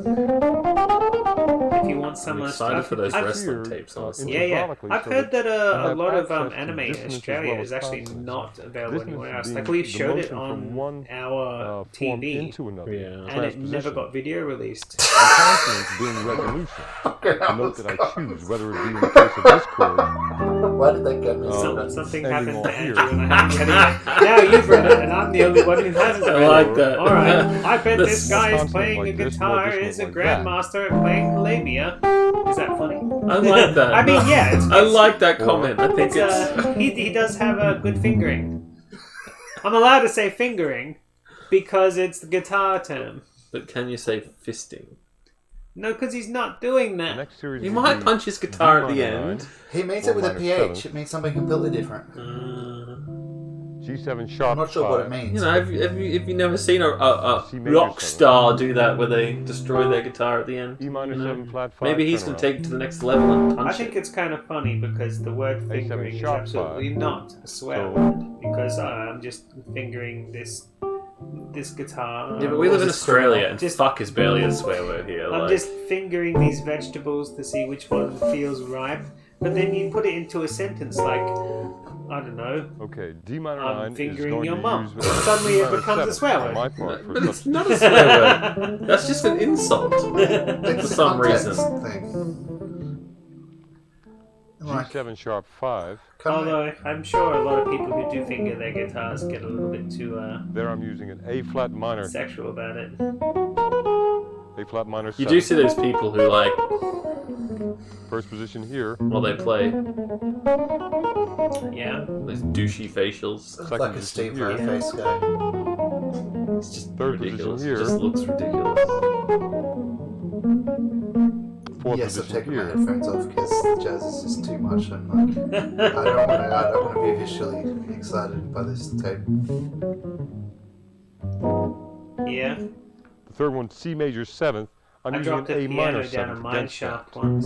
If you want I'm some excited stuff, for those I've- wrestling Here, tapes, honestly. Yeah. symbolically, I've so heard that you a have lot of access to anime in dissonance as Australia well is as actually consonance. not available Dissonance anywhere else. being Like we've the showed it motion from on one, our form TV, into another. Yeah. and it Transposition. never got video released. And consonance being resolution. The note that I choose, whether it be in the case of this chord, Why did they get me Something ending happened on to here. Andrew and I haven't read it yet. Now you've read it, and I'm the only one who hasn't I read like it. that. All right, I bet This this guy is consonant playing like a this, more guitar, dissonant is a like that. grandmaster at playing labia. Is that funny? I like that. I mean, yeah, I like that comment. I think it's he does have a good fingering. I'm allowed to say fingering because it's the guitar term. But can you say fisting? No, because he's not doing the that. next series He would might be punch his guitar at the D-minor end. He means Or it with a minor PH. seventh. It means something completely different. 9, G7 sharp. I'm not sure 5. what it means. You know, have you never seen a C major rock 7. star do that where they destroy their guitar at the end? E minor You know? 7 flat 5. Maybe he's going to take it to the next level and punch I think it. it's kind of funny because the word fingering is sharp absolutely five. not a swear So- word because I'm just fingering this guitar. Yeah, but we live in Just Australia and just- fuck is barely a swear word here. I'm Like, just fingering these vegetables to see which one feels ripe. But then you put it into a sentence like, I don't know, Okay, D minor I'm 9 is fingering going your to mum. use Suddenly it D minor becomes a 7 swear on word. my part for but it's such- not a swear word. That's just an insult. It's For a some context reason. thing. Like, G7 sharp 5. Although I'm sure a lot of people who do finger their guitars get a little bit too There I'm using an A flat minor. sexual about it. A flat minor 7. You do see those people who, like, First position here. while they play, Yeah. those douchey facials. like a position Steve here. face guy. It's just Third ridiculous. position It just here. looks ridiculous. Fourth Yes, I've position taken my here. headphones off because the jazz is just too much. I'm like, I don't want to be visually excited by this tape. Yeah. The third one, C major 7th. I'm I using dropped an a A minor piano down a 7th mine against shaft that. once.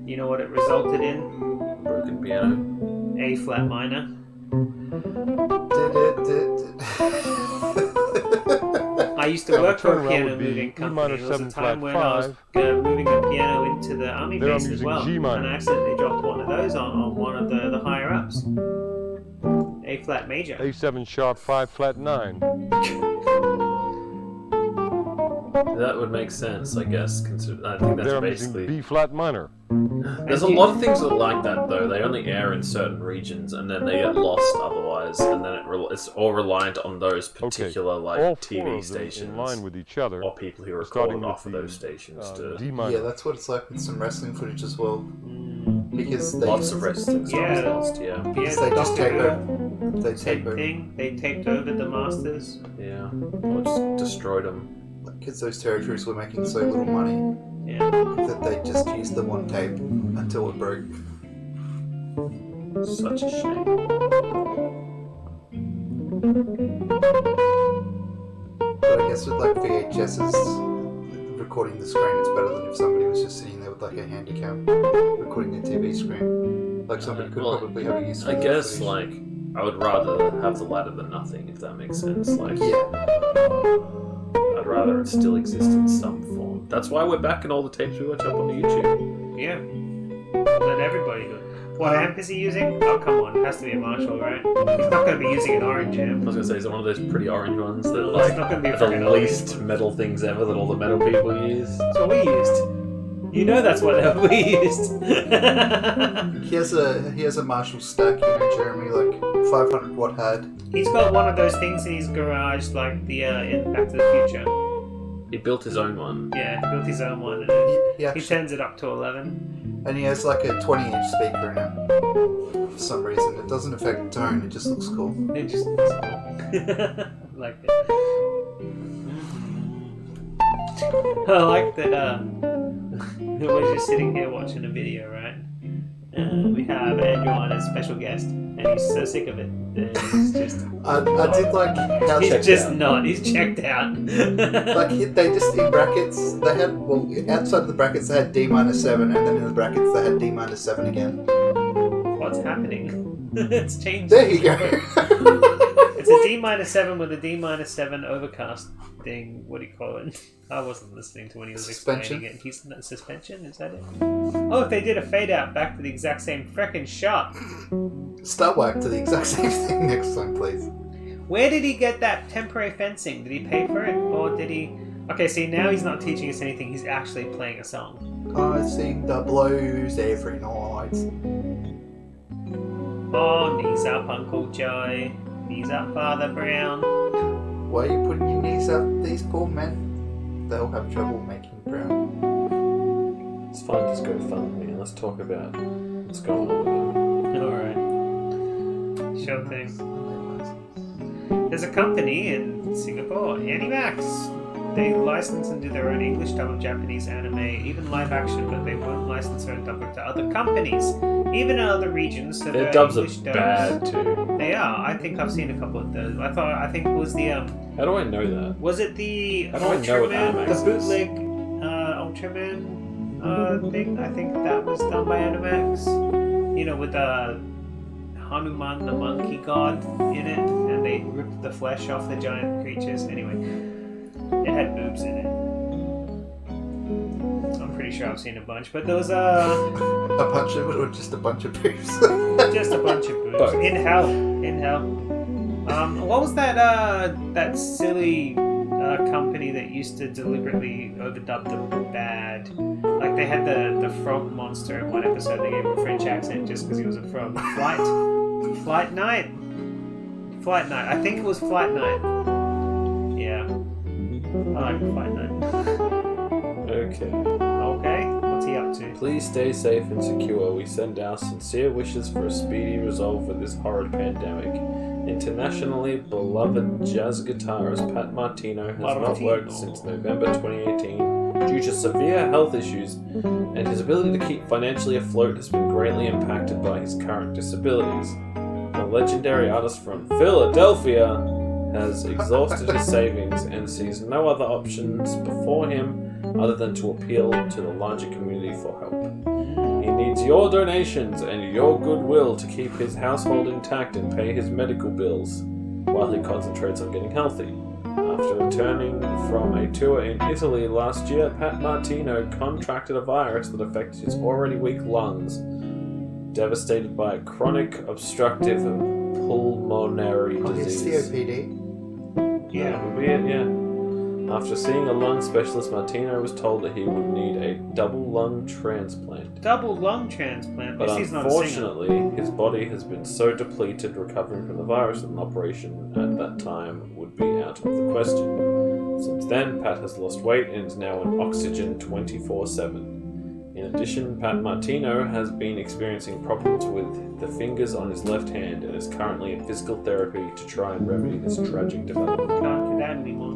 You know what it resulted in? Broken piano. A flat minor. I used to work for a turnaround piano would be moving E company. minor There was a 7 time flat when I was 5. moving a piano into the army There I'm base as using well, G minor. and I accidentally dropped one of those on one of the higher ups. A flat major. A7 sharp 5 flat 9. That would make sense, I guess. I think that's There I'm using basically. B flat minor. There's a lot of things that are like that, though. They only air in certain regions, and then they get lost otherwise, and then it's all reliant on those particular All like 4 TV of them stations in line with each other. or people who are starting recording with off of the, those stations. D Yeah, minor. that's what it's like with some wrestling footage as well. Because they Lots of wrestling stuff is Yeah. lost. Yeah, Yeah, because they just Dr. tape Who, over. They same tape over. thing. They taped over the masters. yeah, or just destroyed them. Because those territories were making so little money Yeah. that they just used the one tape until it broke. Such a shame. But I guess with like VHSs, recording the screen is better than if somebody was just sitting there with like a handycam recording their TV screen. Like somebody could Well, probably have a use for I that guess footage. like I would rather have the latter than nothing, if that makes sense. Like Yeah. I'd rather it still exists in some form. That's why we're back in all the tapes we watch up on the YouTube. Yeah. Let everybody do it. What amp is he using? Oh, come on. It has to be a Marshall, right? He's not going to be using an orange I amp. was going to say, is it one of those pretty orange ones that It's like not going to be a the freaking least orange. metal things ever that all the metal people use? That's what we used. You know that's what we used. He has a Marshall stack, Jeremy, like 500 watt had. He's got one of those things in his garage, like the in Back to the Future. He built his own one. Yeah, he built his own one. And He actually, he turns it up to 11. and he has like a 20-inch speaker in it. For some reason, it doesn't affect tone. It just looks cool. It just looks cool. Like it. I like that. We're just sitting here watching a video, right? We have Andrew on as special guest, and he's so sick of it. That he's just. I did like how He's checked just out. not. He's checked out. like they just in brackets they had outside of the brackets they had D-7 and then in the brackets they had D-7 again. What's happening? It's changed. There you go. It's a D-7 with a D-7 overcast thing. What do you call it? I wasn't listening to when he was Suspension? explaining it. He's suspension. Is that it? Oh, if they did a fade out back to the exact same frickin' shot. Start whack to the exact same thing next time, please. Where did he get that temporary fencing? Did he pay for it, or did he? Okay, see now he's not teaching us anything. He's actually playing a song. I sing the blues every night. Oh, knees up, Uncle Joe. Knees up, Father Brown. Why are you putting your knees up, these poor men? They'll have trouble making brown. It's fine, just go fund me. Let's talk about what's going on with Alright. Sure thing. There's a company in Singapore, Animax. They license and do their own English dub of Japanese anime, even live action, but they won't license their own dub to other companies, even in other regions. So Their dubs are English bad too. They are. I think I've seen a couple of those. I think it was the How do I know that? was it the How do I know what Ultraman, Animax the is? bootleg Ultraman thing? I think that was done by Animax. You know, with Hanuman, the monkey god, in it, and they ripped the flesh off the giant creatures. Anyway, it had boobs in it. I'm pretty sure I've seen a bunch, but there was A bunch of it or just a bunch of boobs? just a bunch of boobs. Both. In hell. What was that that silly company that used to deliberately overdub the bad? Like they had the frog monster in one episode. They gave him a French accent just because he was a frog. Flight Night. I think it was Flight Night. Yeah. I like Flight Night. Okay. Okay. What's he up to? Please stay safe and secure. We send our sincere wishes for a speedy resolve for this horrid pandemic. Internationally beloved jazz guitarist Pat Martino has not worked since November 2018 due to severe health issues, and his ability to keep financially afloat has been greatly impacted by his current disabilities. The legendary artist from Philadelphia has exhausted his savings and sees no other options before him other than to appeal to the larger community for help. He needs your donations and your goodwill to keep his household intact and pay his medical bills while he concentrates on getting healthy. After returning from a tour in Italy last year, Pat Martino contracted a virus that affected his already weak lungs, devastated by a chronic obstructive pulmonary disease. COPD. Yeah. That would be it, yeah. After seeing a lung specialist, Martino was told that he would need a double lung transplant. Double lung transplant. But This is not a singer. unfortunately, his body has been so depleted recovering from the virus that an operation at that time would be out of the question. Since then, Pat has lost weight and is now on oxygen 24/7. In addition, Pat Martino has been experiencing problems with the fingers on his left hand and is currently in physical therapy to try and remedy this tragic development. Can't do that anymore.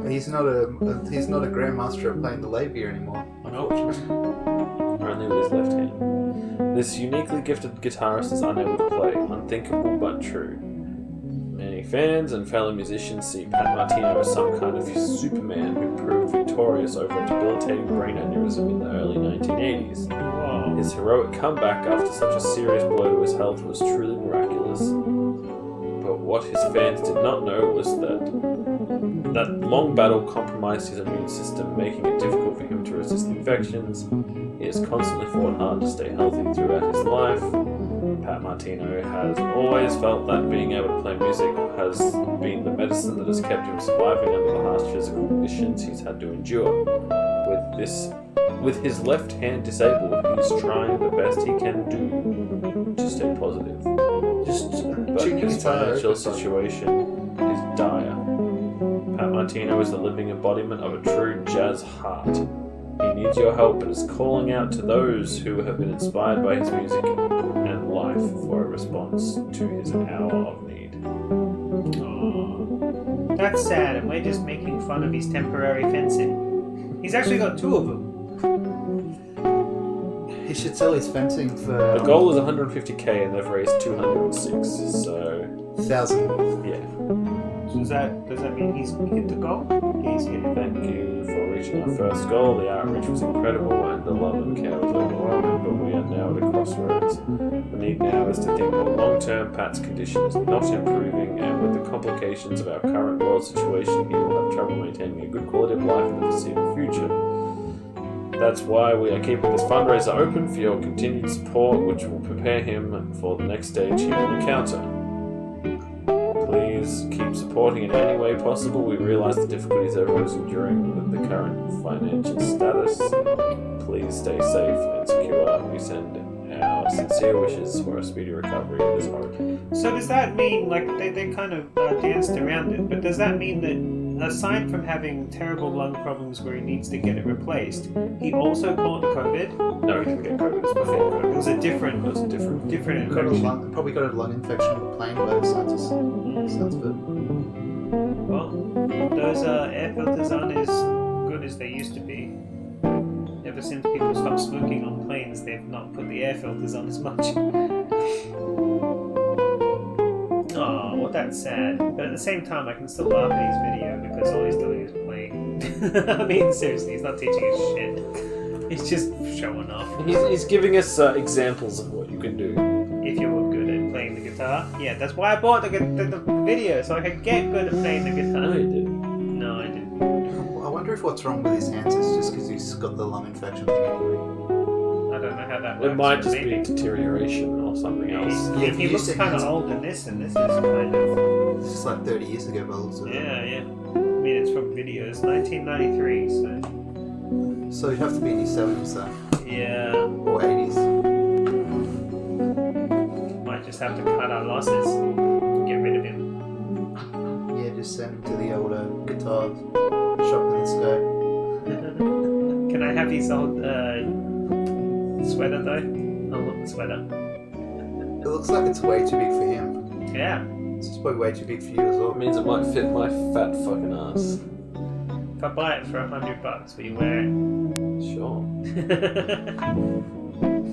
He's not a grandmaster at playing the labia anymore. Only with his left hand. This uniquely gifted guitarist is unable to play. Unthinkable but true. Many fans and fellow musicians see Pat Martino as some kind of Superman who proved victorious over a debilitating brain aneurysm in the early 1980s. Whoa. His heroic comeback after such a serious blow to his health was truly miraculous. But what his fans did not know was that That long battle compromised his immune system, making it difficult for him to resist infections. He has constantly fought hard to stay healthy throughout his life. Pat Martino has always felt that being able to play music has been the medicine that has kept him surviving under the harsh physical conditions he's had to endure. With his left hand disabled, he's trying the best he can do to stay positive. But his financial situation is dire. Pat Martino is the living embodiment of a true jazz heart. He needs your help and is calling out to those who have been inspired by his music and life for a response to his hour of need. Aww. That's sad, and we're just making fun of his temporary fencing. He's actually got 2 of them. He should sell his fencing for... The goal is 150k and they've raised 206, so... 1,000. Yeah. So does that mean he's hit the goal? Yeah, he's hit it. Thank you for reaching our first goal. The outreach was incredible and the love and care was overwhelming, but we are now at a crossroads. The need now is to think more long-term. Pat's condition is not improving, and with the complications of our current world situation, he will have trouble maintaining a good quality of life in the foreseeable future. That's why we are keeping this fundraiser open for your continued support, which will prepare him for the next stage he will encounter. Please keep supporting in any way possible. We realize the difficulties everyone is enduring with the current financial status. Please stay safe and secure. We send our sincere wishes for a speedy recovery in this horror. So does that mean, like, they kind of danced around it, but does that mean that aside from having terrible lung problems where he needs to get it replaced, he also caught COVID? No, he didn't get COVID. It was before COVID. It was a different infection. Probably got a lung infection on the plane by the scientists. Sounds good. Well, those air filters aren't as good as they used to be. Ever since people stopped smoking on planes, they've not put the air filters on as much. Oh, well, that's sad. But at the same time, I can still laugh at his video because all he's doing is playing. I mean, seriously, he's not teaching us shit. He's just showing off. He's giving us examples of what you can do. If you're good at playing the guitar. Yeah, that's why I bought the video, so I could get good at playing the guitar. No, you didn't. No, I didn't. I wonder if what's wrong with his hands is just because he's got the lung infection thing anyway. I don't know how that works. It might just maybe. be deterioration or something else. He looks kind of old in this, and this is kind of... This is like 30 years ago, by the looks of it. Yeah. I mean, it's from videos, 1993, so... So he'd have to be in his 70s, though. Yeah. Or 80s. Might just have to cut our losses. Get rid of him. Yeah, just send him to the old guitar shop in the sky. Can I have his old sweater, though? Oh, look, the sweater. It looks like it's way too big for him. Yeah. It's probably way too big for you as well. It means it might fit my fat fucking ass. If I buy it for $100, will you wear it? Sure.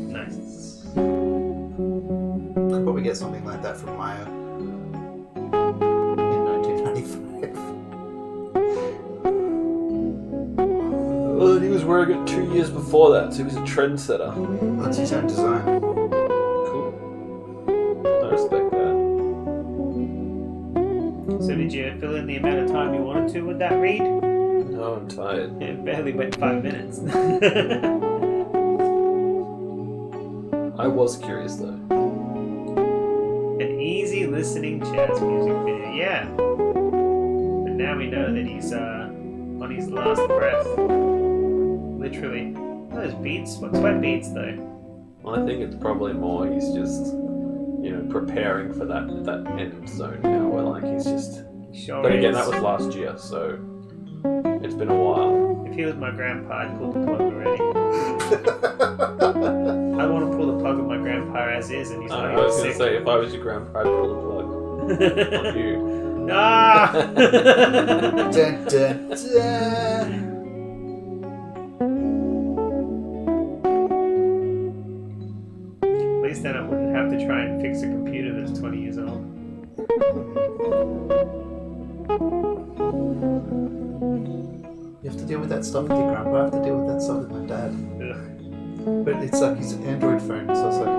Nice. Could probably get something like that from Maya in 1995. Well, he was wearing it 2 years before that, so he was a trendsetter. That's his own design. Cool. I respect that. So did you fill in the amount of time you wanted to with that read? No, I'm tired. It barely went 5 minutes. I was curious though. An easy listening jazz music video, yeah. But now we know that he's on his last breath. Literally. Those beats, what sweat beats though? Well, I think it's probably more he's just, preparing for that end zone now, where like he's just. Sure. But again, is. that was last year, so it's been a while. If he was my grandpa, I'd pull the plug already. I want to pull the plug of my grandpa as is, and he's not I even was going sick. to say, if I was your grandpa, I'd pull the plug on you. Ah! Dun, dun, dun. At least then I wouldn't have to try and fix a computer that's 20 years old. You have to deal with that stuff with your grandpa. I have to deal with that stuff with my dad. Ugh. But it's like he's an Android phone, so it's like I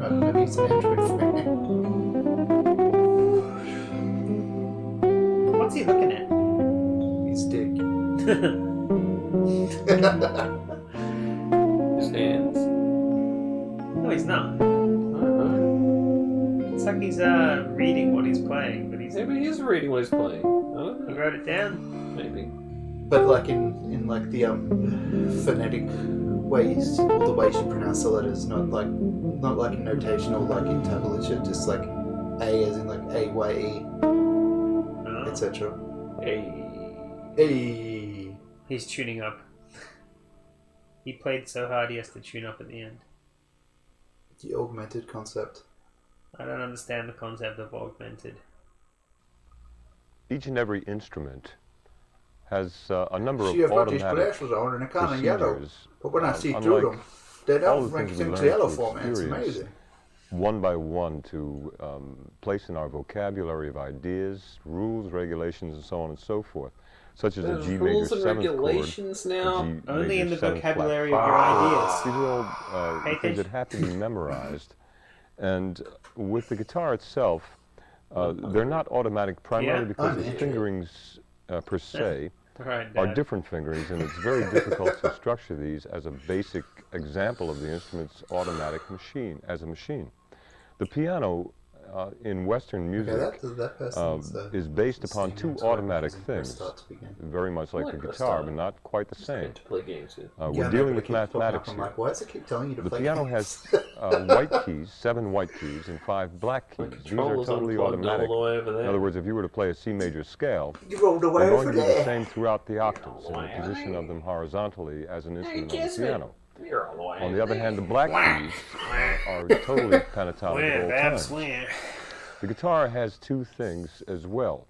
don't know if he's an Android phone. What's he looking at? His dick. His hands. No, he's not. I don't know. It's like he's reading what he's playing, but he's Maybe he is reading what he's playing. I don't he know. wrote it down. Maybe. But like in like the phonetic ways, or the ways you pronounce the letters, not like in notational like in tabulature, just like A as in like AYE, etc. A. He's tuning up. He played so hard he has to tune up at the end. The augmented concept. I don't understand the concept of augmented. Each and every instrument has a number of See, I've got these automatic glasses on and they're kind of yellow, procedures, but when I see through unlike them, they all don't the make things we things learn yellow through for me. It's experience, amazing. one by one to place in our vocabulary of ideas, rules, regulations, and so on and so forth, such as a G major rules and 7th regulations chord, now. a G Only major in the 7th vocabulary flat of your 5. ideas. These are all Pay things that attention. have to be memorized. And with the guitar itself, they're not automatic primarily because the fingerings per se Right, are Dad. different fingerings, and it's very difficult to structure these as a basic example of the instrument's automatic machine, as a machine. The piano in Western music that person's, is based upon two automatic things, Start to begin. very much like Like the the guitar, style. but not quite the same. To play games with. Yeah, We're no, dealing but with it keeps popping up. mathematics I'm here. like, why does it keep telling you to The play piano games? has white keys, 7 white keys, and 5 black keys. These are Controls totally unplugged automatic. all the way over there. In other words, if you were to play a C major scale, You rolled away they're going over to be the there. same throughout the octaves in the position of them horizontally as an instrument on the piano. You're all the way. On the other hand, the black keys are totally pentatonic at all times. The guitar has two things as well.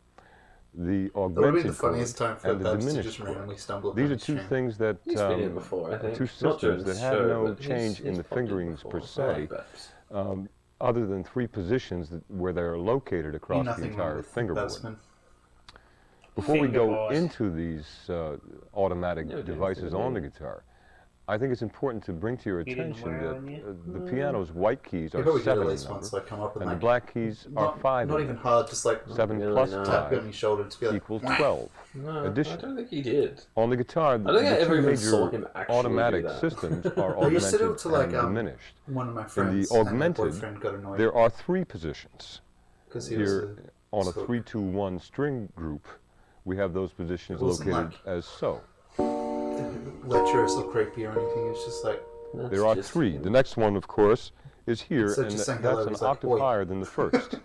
The That would be augmented the funniest time chord for and the Babs to diminished just chord. randomly stumble These upon are his two stream. things that He's been here before, I think. two Not during systems this that have show, no but change he's in the popped in fingerings before. per se, Babs. other than 3 positions where they're located across the Nothing wrong entire with fingerboard. Babsman. Before we go Fingerboard. into these automatic No, devices on the guitar, I think it's important to bring to your You didn't attention wear one yet? that the piano's white keys You are probably get 7 at in least once, number, like come up and and the like black keys are 5 not in even number. hard, just like 7 Really plus not. tap 5 on your shoulder to be like equals 12. No, Addition. I don't think he did. On the guitar, I don't think I the ever two even saw major him actually automatic do that. systems are I used to do augmented it to like and diminished. one of my In friends the and her augmented, boyfriend got annoyed there are 3 positions. because he was Here on a so- 3-2-1 string group, we have those positions It wasn't located like- as so. lecherous or creepy or anything. It's just like There are 3. The next one, of course, is here, Instead of and just saying that's hello, an it's like, octave "Oi." higher than the first.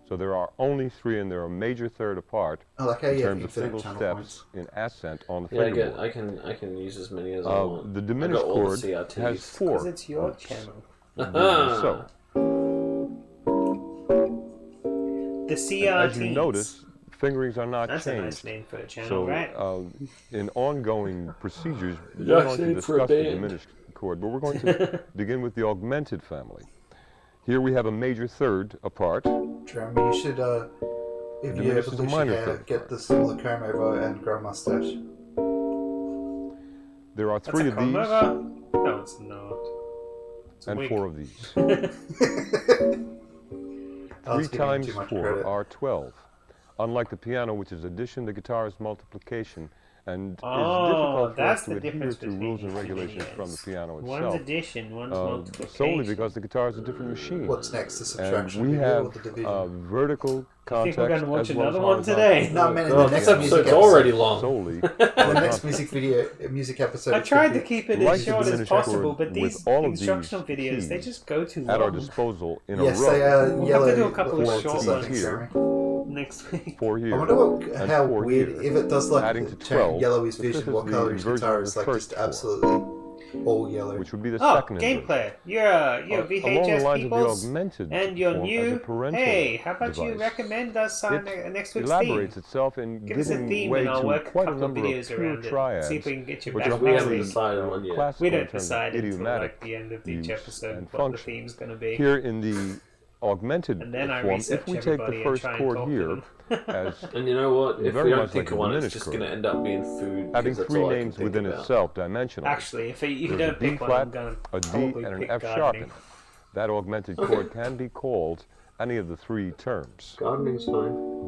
So there are only 3, and they're a major third apart I like how in you have terms of infinite single channel steps points. in ascent on the Yeah, fingerboard. I can use as many as I want. The I diminished got all the chord CRTs. has 4. Because it's your channel. So, The CRTs. as you notice, fingerings are not That's a nice changed. name for a channel, So, right? in ongoing procedures, we're Yeah, going to same for a discuss the band. diminished chord, but we're going to begin with the augmented family. Here we have a major third apart. Jeremy, you should, if you Diminished ever is a lose minor your hair, third get part. the similar comb over and grow a mustache. There are That's 3 a of comb these over? No, it's not. It's a and wig. 4 of these. I was 3 giving him times too much 4 credit. are 12. Unlike the piano, which is addition, the guitar is multiplication, and Oh, is difficult for that's us to the adhere difference to between rules and these two regulations from the videos. piano One's itself. addition, one's Solely multiplication. because the guitar is a different machine. What's next? The And subtraction we video or have the division? vertical I think context we're going to watch as well as another one horizontal. today. No, man, in God, the next this music episode's episode, already long. Solely the next music episode. I it's tried gonna to be- keep it Like as the short as diminished possible, chord but with these all of these instructional videos, they keys just go too at our long. disposal in Yes, a row. they are We'll yellow. have to do a couple of like, short something, ones Jeremy. next week. 4 here. I wonder and how 4 weird here. if it does like Adding to turn 12, yellow is the fifth vision. is What the color is inversion guitar of is the like first just four. absolutely all yellow. Which would be the Oh, second inversion. gameplay. You're Along the VHS lines of the peoples, augmented and you're form as a new. parental Hey, how about you device. recommend us It next week's elaborates theme? itself in Give us a giving theme way and I'll to work a quite a couple of number of videos pure around it. triads, See if we can get you which back are We haven't highly decided one yet. classical We in don't terms of decide until idiomatic like the end of each use episode and what the function. theme's going to be. Here in the augmented And then I form, research if we take everybody the and first try and chord talk to here them. as And you know what? If Very we don't much think like of a one, it's diminished just chord. going to end up being food. having 'cause that's 3 all I can names think within about. itself dimensionally. Actually, if you There's don't a B pick one, flat, I'm going to a D, probably and an pick F sharp in gardening. it. That augmented chord can be called any of the 3 terms. Gardening's fine.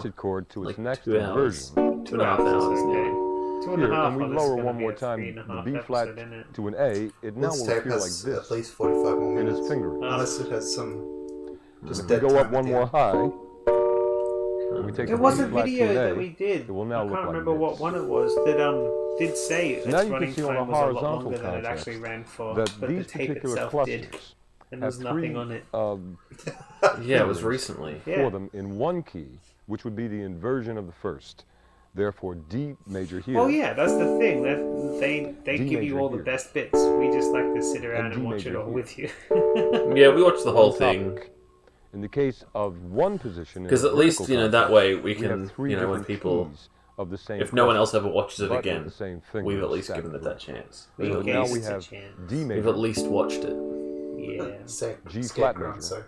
transit chord to its Like next 2 hours. inversion. 2.5 hours. Okay. Yeah. 2.5 Here, when we on this is lower gonna one be more a time 3.5 the B flat episode, isn't it? to an A, it now This will tape appear like has this at least 45 more in its minutes. finger range. Unless it has some Just If we dead go time up at one the more end. high, and we take There the was a B flat to video an that A, we did. it will I now can't look like remember what this. one it was that did say So now its you can running see on a time was a lot horizontal longer than it context actually ran for, that but the these tape particular itself clusters did, and have there's nothing three on it. Yeah, it was recently. Yeah. for them in one key, which would be the inversion of the first. Therefore, D major here. Oh yeah, that's the thing. That they D give you major all the here. best bits. We just like to sit around And and D watch it major all here. with you. Yeah, we watched the whole on thing. topic. In the case of one position, Because at least, that context, way we we can, have three when different people, keys of the same if no one else cluster, ever watches it but with again, the same finger we've at least stacked given it that chance. We So gave now it we a have chance. D major. We've at least watched it. Yeah. G flat Scarecrow, major. so.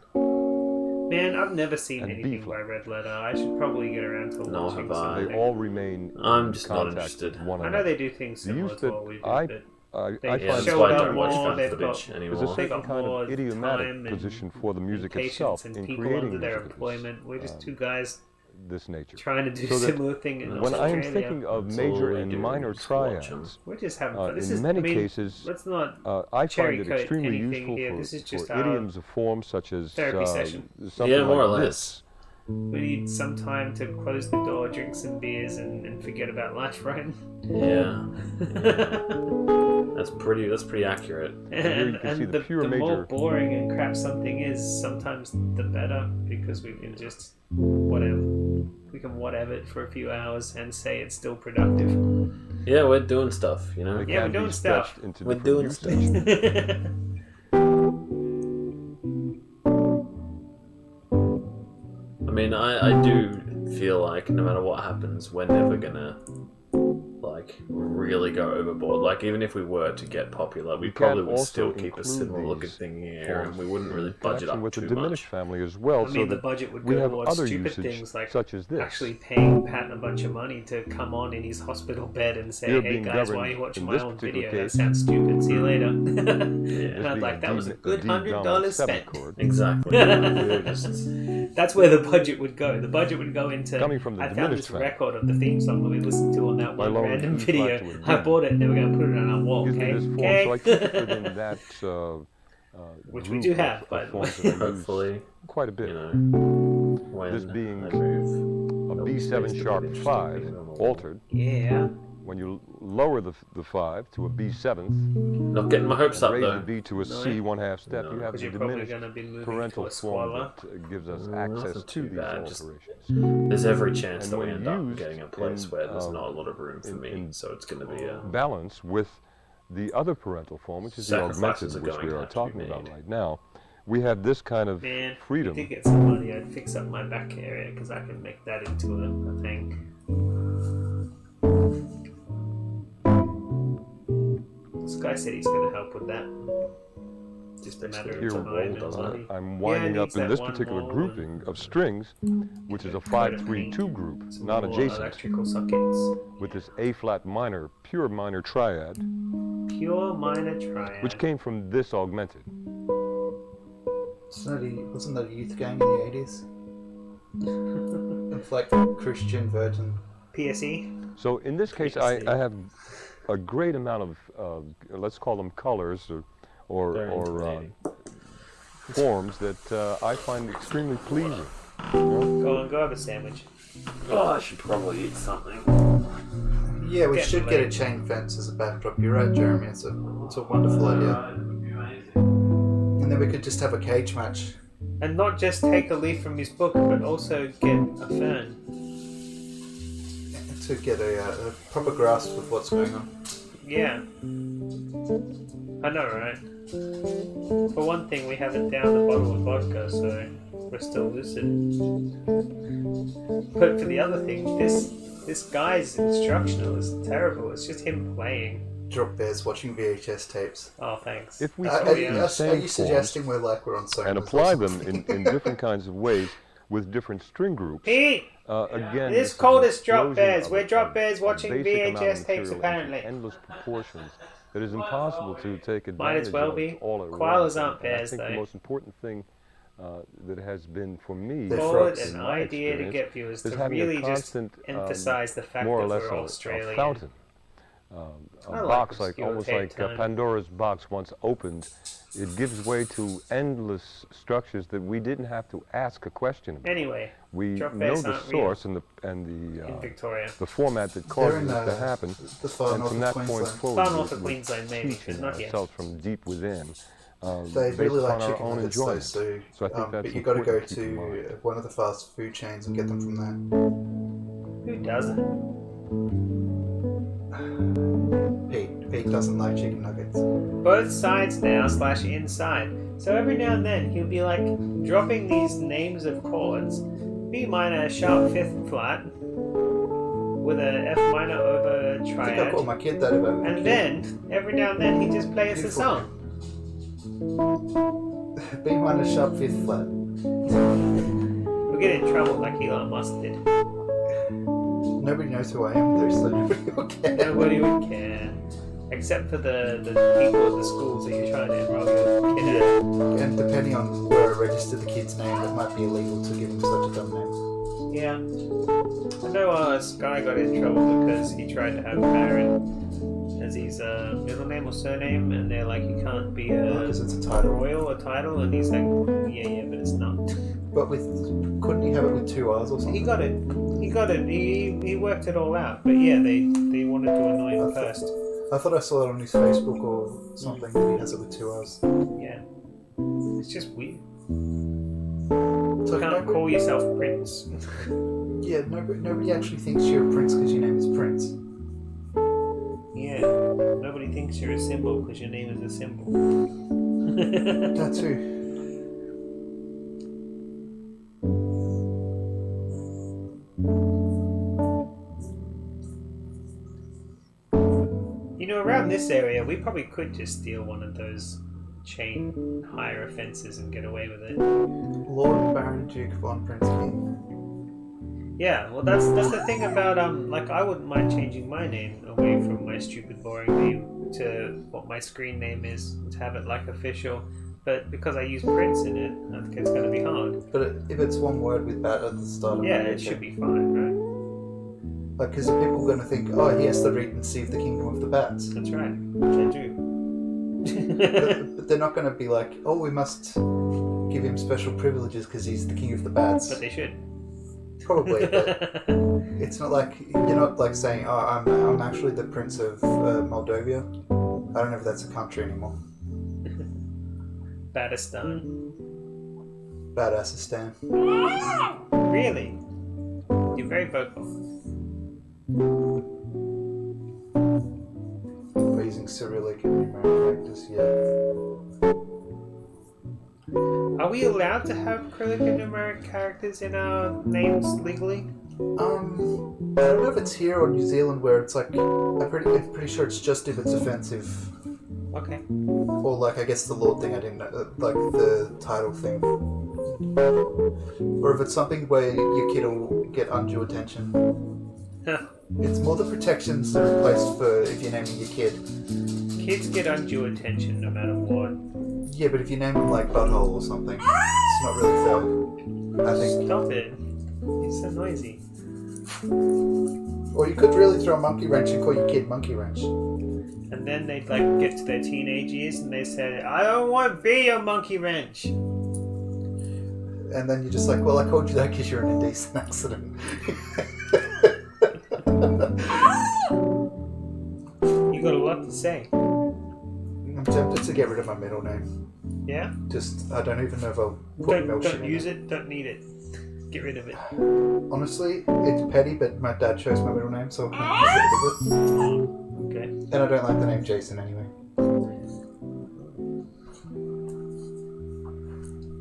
Man, I've never seen And B anything flat. by Red Letter. I should probably get around to Nor watching have I. They something. all remain I'm in just not contact interested. with one I know another. they do things The similar use to that what we do, I but I they find Yeah, showed that's it why I up don't watch more, fan they've footage got- There's a anymore. They certain got kind more of idiomatic time position for the music patience itself and in people creating under their music of employment. We're just two guys this nature. trying to do So a that similar thing in When I am Australia. thinking of That's all major we and do, minor just watch 'em. triads, We're just having fun. This in is, many I mean, cases, let's not I cherry find it coat extremely anything useful here. This is just for our idioms of form such as therapy session. something Yeah, more like or this. We need some time to close the door, drink some beers, and forget about life, right? Yeah. That's pretty accurate. here you can see the pure more major- boring and crap something is, sometimes the better, because we can just whatever it for a few hours and say it's still productive. Yeah, we're doing stuff, They Yeah, we're can be doing stuff. stretched into We're different doing usages. I mean, I do feel like no matter what happens, we're never gonna really go overboard. Like, even if we were to get popular, we probably would also still keep a include similar looking these thing here, and forms we wouldn't really in budget connection up with too the diminished much. family as well. I so mean, the that budget would we go have towards other stupid usage things like such as this. actually paying Patton a bunch of money to come on in his hospital bed and say, You're "Hey being guys, why are governed you watching in my this own particular video? That case. sounds stupid. See you later." Yeah. And I'd like, that was a good D dominant $100 seventh spent. chord. Exactly. We're just That's where the budget would go. The budget would go into. Coming from the I found diminished this family. record of the theme song that we listened to on that By one lowering random E flat video. to a D. I bought it and then we're going to put it on our wall. Gives me Okay. this form, Okay. so I keep it within that Which we group do have, of by the forms way. that I use hopefully, quite a bit. when This being I move, a B7 sharp 5 altered. Yeah. When you lower the 5 to a B7th, not getting my hopes up raise the though. B to a C 1/2 step, you have Because the you're probably diminished going to be moving parental to a form squalor. that gives us Nothing access to too these bad, just- alterations. There's every chance And that we when end up used getting a place in, where there's not a lot of room for in- me, in so it's going to be a Balance with the other parental form, which is the Sacrifices augmented, are which going we to are have to be talking about made. right now. We have this kind of Man, freedom. if you did get some money, I'd fix up my back area because I can make that into a thing. This guy said he's going to help with that. Just a matter Here, of time and money. I'm winding Yeah, up in needs this that one particular wall grouping of strings, which is a Quite a 5-3-2 group, Some more non-adjacent, electrical sockets. with this A flat minor, pure minor triad, Pure minor triad. which came from this augmented. Wasn't that a youth gang in the 80s? It's like Christian Virgin. PSE. So in this case, I have a great amount of let's call them colors or intimidating. forms that I find extremely pleasing. Go have a sandwich. Oh, I should probably eat something. Yeah, we should get a Definitely. chain fence as a backdrop. You're right, Jeremy. It's a wonderful idea. And then we could just have a cage match. And not just take a leaf from his book, but also get a fern. To get a proper grasp of what's going on. Yeah. I know, right? For one thing, we haven't downed a bottle of vodka, so we're still lucid. But for the other thing, this guy's instructional is terrible. It's just him playing. Drop bears watching VHS tapes. Oh, thanks. If we Are, take you, the are same you forms suggesting we're on Sony? and apply them in different kinds of ways with different string groups, Pete! again, This is called an us drop explosion bears. of We're drop a bears watching basic amount of VHS tapes, material into apparently. endless proportions that is impossible to take advantage Might as well of be. all at Koalas once. aren't And I bears, think though. the most important thing that has been for me They're Forward frogs. an in my idea to experience get viewers is to having really a just constant, emphasize the fact more or that less we're a Australian. fountain box, the like skill almost tape like time. Pandora's box once opened, it gives way to endless structures that we didn't have to ask a question about. Anyway, We drop know bass the aren't source real and in Victoria. the format that They're causes in it to happen. the far And north from of that point Queensland. forward, Far north of we're Queensland, maybe, teaching but not yet. ourselves from deep within, They based really like upon our chicken own nuggets though, enjoyment. so, So I think that's but you got to go important to keep in mind. to one of the fast food chains and get them from there. Who doesn't? Pete doesn't like chicken nuggets. Both sides now / inside. So every now and then he'll be like dropping these names of chords. B minor sharp 5th flat with a F minor over I think I triad. called my kid that about And then every now and then he just plays a Beautiful. song. B minor sharp 5th flat. We'll get in trouble like Elon Musk did. Nobody knows who I am though, so nobody will care. Nobody would care. Except for the people at the schools that you're trying to enroll your kid at. And depending on where I register the kid's name, it might be illegal to give him such a dumb name. Yeah. I know this guy got in trouble because he tried to have Baron as his middle name or surname, and they're like, you can't be a Because it's a title. royal or title, and he's like, yeah, but it's not. But couldn't he have it with 2 R's or something? He got it. He worked it all out. But yeah, they wanted to annoy him first. I thought I saw it on his Facebook or something that he has it with 2 R's. Yeah. It's just weird. So You can't call yourself Prince. Yeah, nobody actually thinks you're a prince because your name is Prince. Yeah. Nobody thinks you're a symbol because your name is a symbol. That too. You know, around this area, we probably could just steal one of those chain hire offences and get away with it. Lord Baron Duke von Prince King. Yeah, well, that's the thing about like I wouldn't mind changing my name away from my stupid boring name to what my screen name is, to have it like official. But because I use Prince in it, I think it's going to be hard. But if it's one word with bat at the start of Yeah, it, it should be fine, right? Like, because people are going to think, oh, he has to receive the kingdom of the bats. That's right. I do. But they're not going to be like, oh, we must give him special privileges because he's the king of the bats. But they should. Probably, but it's not like, you're not like saying, oh, I'm actually the prince of Moldova. I don't know if that's a country anymore. Badistan. Badassistan. Really? You're very vocal. By using Cyrillic and numeric characters, yeah. Are we allowed to have Cyrillic and numeric characters in our names legally? I don't know if it's here or New Zealand where it's like, I'm pretty sure it's just if it's offensive. Okay. Or like, I guess the Lord thing I didn't know, like the title thing. Or if it's something where your kid will get undue attention. Huh. It's more the protections that are in place for if you're naming your kid. Kids get undue attention no matter what. Yeah, but if you name them like Butthole or something, it's not really fair. I think. Stop it. It's so noisy. Or you could really throw a monkey wrench and call your kid Monkey Wrench. And then they'd like get to their teenage years and they say, I don't want to be a monkey wrench. And then you're just like, well, I called you that because you're in a indecent accident. You got a lot to say. I'm tempted to get rid of my middle name. Yeah? Just, I don't even know if I'll put Milton Don't in use it, don't need it. Get rid of it. Honestly, it's petty, but my dad chose my middle name, so I'm get rid of it. Okay. And I don't like the name Jason anyway.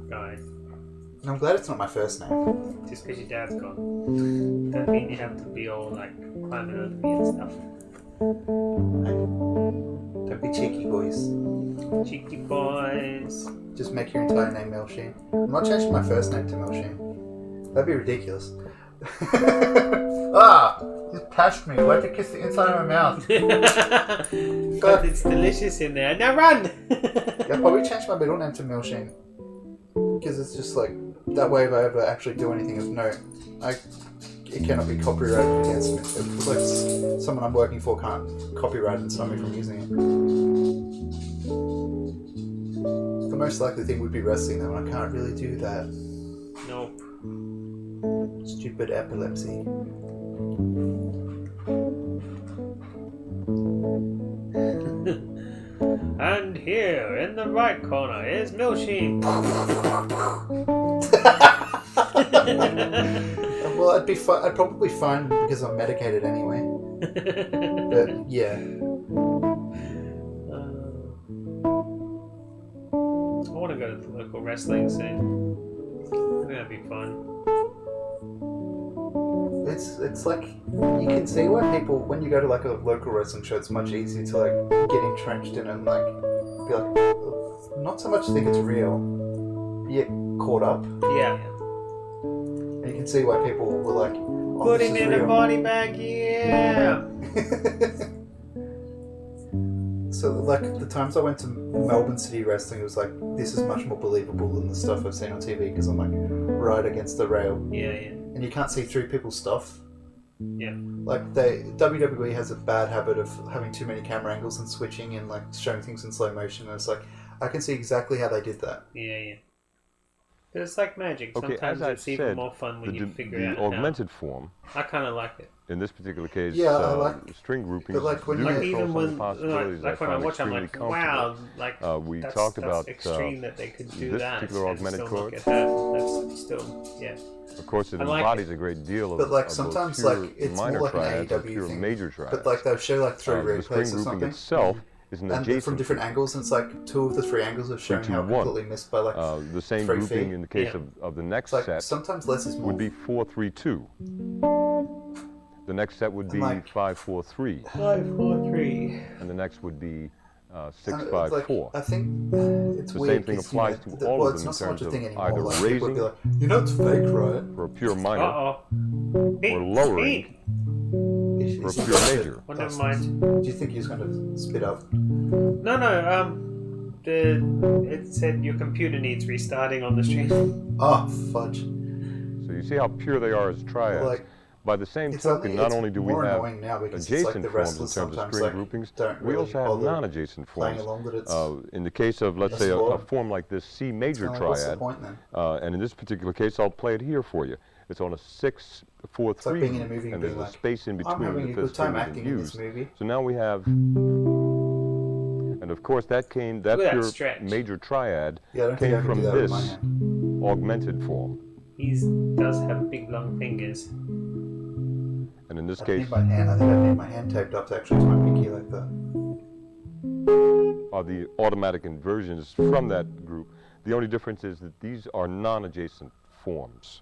Right. And I'm glad it's not my first name. Just because your dad's gone. Don't mean you have to be all like climbing over me and stuff. Don't be cheeky, boys. Cheeky boys. Just make your entire name Melsheen. I'm not changing my first name to Melsheen. That'd be ridiculous. You pashed me. Why'd you kiss the inside of my mouth? God, it's delicious in there. Now run! I'll probably change my middle name to Milsheen. Because it's just like, that way if I ever actually do anything of note, it cannot be copyrighted against me. Like someone I'm working for can't copyright and stop me from using it. The most likely thing would be wrestling, though, and I can't really do that. Nope. Stupid epilepsy. And here, in the right corner, is Milshi. Well, I'd probably be fine because I'm medicated anyway. But yeah. I want to go to the local wrestling scene. I think that'd be fun. It's like you can see why people, when you go to like a local wrestling show, it's much easier to like get entrenched in it and like be like, not so much think it's real, but you get caught up. Yeah. And you can see why people were like, oh, Putting this is in real. a body bag, yeah. So like the times I went to Melbourne City Wrestling, it was like, this is much more believable than the stuff I've seen on TV because I'm like right against the rail. Yeah. And you can't see through people's stuff. Yeah. Like WWE has a bad habit of having too many camera angles and switching and like showing things in slow motion. And it's like I can see exactly how they did that. Yeah. But it's like magic. Okay, Sometimes as I it's even said, more fun when you figure the out augmented form. I kind of like it. In this particular case, Yeah, I like string groupings. but like when do you- control Even some when of the possibilities like when I find watch, I'm extremely like, wow, comfortable. like We that's, talked that's about extreme that they could do this that particular and augmented still not cord. get hurt. That's still, yeah. Of course, it I like embodies a great deal of, But like of sometimes those pure like it's minor more like an triads and AEW pure thing. major triads. But like they'll show like three the string replays or grouping something. itself is an And adjacent from different angles, and it's like 2 of the 3 angles are showing how 3-2-1. completely missed by like the same 3 grouping feet. in the case Yeah. of the next It's like set sometimes less is more. would be 4-3-2. The next set would be like- 5-4-3, 5, 4, 3. and the next would be And 6-5-4. I think it's The weird. same thing 'cause, applies you know, to all well, of it's them not in so much terms a thing of anymore. either Like, people would raising be like, you know it's fake, right? for a pure minor Uh-oh. or lowering for a pure major. Well, never mind. Do you think he was going to spit up? No, it said your computer needs restarting on the stream. Oh, fudge. So you see how pure they are as triads. Like, By the same it's token, not it's only do we more have annoying now because it's like adjacent the forms in wrestlers terms of sometimes string like groupings, don't we really also have bother non-adjacent playing forms. along that it's In the case of, let's That's say, a boring. form like this C major kinda like, what's the triad, point then? and in this particular case, I'll play it here for you. It's on a 6-4-3, It's like being in a movie and and there's being a like, space in I'm between having a the good fifth time finger acting isn't in this used. movie. So now we have, and of course that Look at that pure stretch. major triad Yeah, I don't think I came can from do that with this my hand. augmented form. He does have big long fingers. And in this I case, think I need my hand taped up to actually to my pinky like that. are the automatic inversions from that group. The only difference is that these are non-adjacent forms.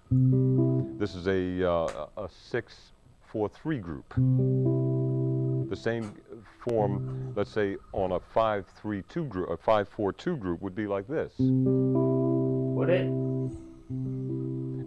This is a 6-4-3 group. The same form, let's say, on a 5-3-2 group, a 5-4-2 group would be like this. Would it?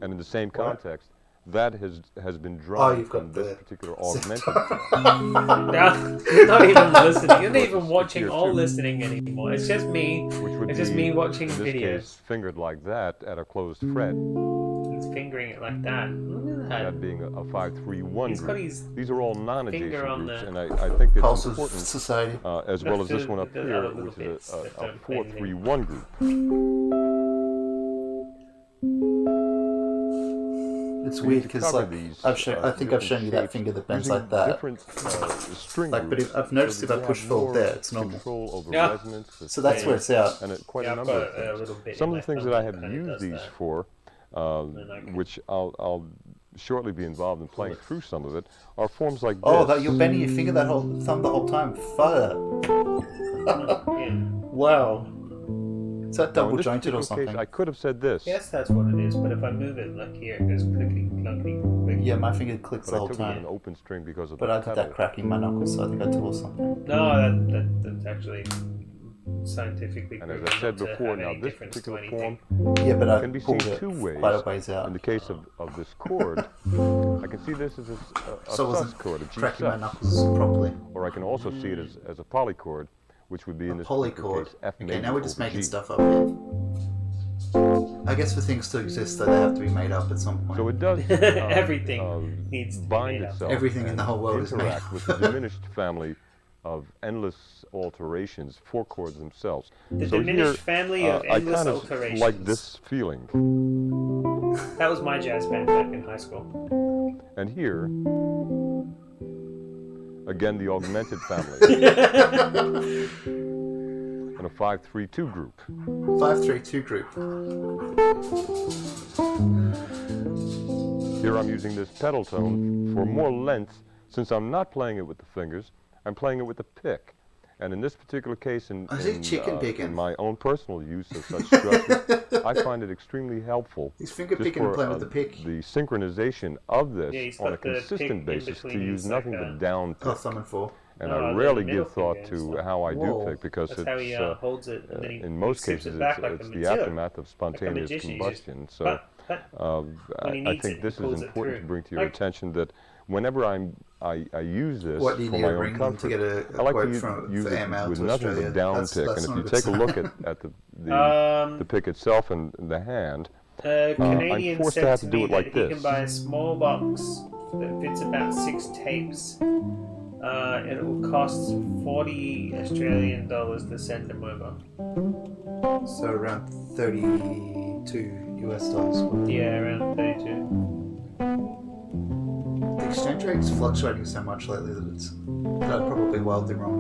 And in the same context, that has been Oh, drawn you've from got this the particular augmented form. No, you're not even listening. You're not even It's watching here or too. listening anymore. It's just me. Which would It's just be, me watching in this videos. case, fingered like that at a closed fret. He's fingering it like that. Look at that. That being a 5-3-1 He's got group. his These are all non-adjacent finger on groups, the- and I think it's Pulse of important, Society. as well as this the- one up the here, other little which bits is a that don't play 4-3-1 group. It's We weird need to because cover like these, I think I've different shown you that shapes finger that bends using like that. different string Like, but groups, I've noticed so if that I we push have forward more there, it's normal. Control over Yeah. resonance, So that's where it's out. and quite Yeah, a I've number got of a things. little bit Some in of the my things thumb that I that have kinda used does these that. for, then I can- which I'll shortly be involved in playing through some of it, are forms like this. Oh, that you're bending your finger that whole thumb the whole time. Fuck. Yeah. Wow. Is that Now, in double this jointed or particular something? case, I could have said this. Yes, that's what it is. But if I move it like here, it goes clickety clunkety. click. Yeah, my finger clicks But the I whole took it with an time. open string because of But the I did pedal. that cracking my knuckles, so I think I tore something. No, that's actually scientifically And as proven I said not to before, have now any this difference to particular anything. form Yeah, but I can be seen pulled it two ways. quite a ways out. In the case of this chord, I can see this as a So I sus wasn't chord, a G cracking my sus. knuckles properly. Or I can also see it as a polychord, which would be in this particular Polychord. case F Okay, major now we're just over making G. stuff up here. I guess for things to exist, though, they have to be made up at some point. So it does Everything needs to be bind made up. itself. Everything in the whole world is made interact up. with the diminished family of endless alterations, 4 chords themselves. The so diminished here, family of I endless kind of alterations. like this feeling. That was my jazz band back in high school. And here, again, the augmented family. And a 5-3-2 group. 5-3-2 group. Here I'm using this pedal tone for more length. Since I'm not playing it with the fingers, I'm playing it with the pick. And in this particular case, in my own personal use of such structures, I find it extremely helpful. He's finger picking and playing with the pick. The synchronization of this on a consistent basis to use nothing but down pick. Thumb and 4. And I rarely give thought to how I do pick because That's how he holds it, and then he in most sips cases it back like it's a the magician. aftermath of spontaneous Like a magician, combustion. So I think this is important to bring to your attention that whenever I use this What do you for need my to own bring comfort, to get a I like quote to from use it AML with to nothing Australia? but down That's pick. not And if a you good take a sign. look at the pick itself and the hand, I'm Canadian forced to said have to to do me it like that he this. can buy a small box that fits about 6 tapes, and it will cost 40 Australian dollars to send them over. So around 32 US dollars. Yeah, around 32. The exchange rate's fluctuating so much lately that it's probably wildly wrong.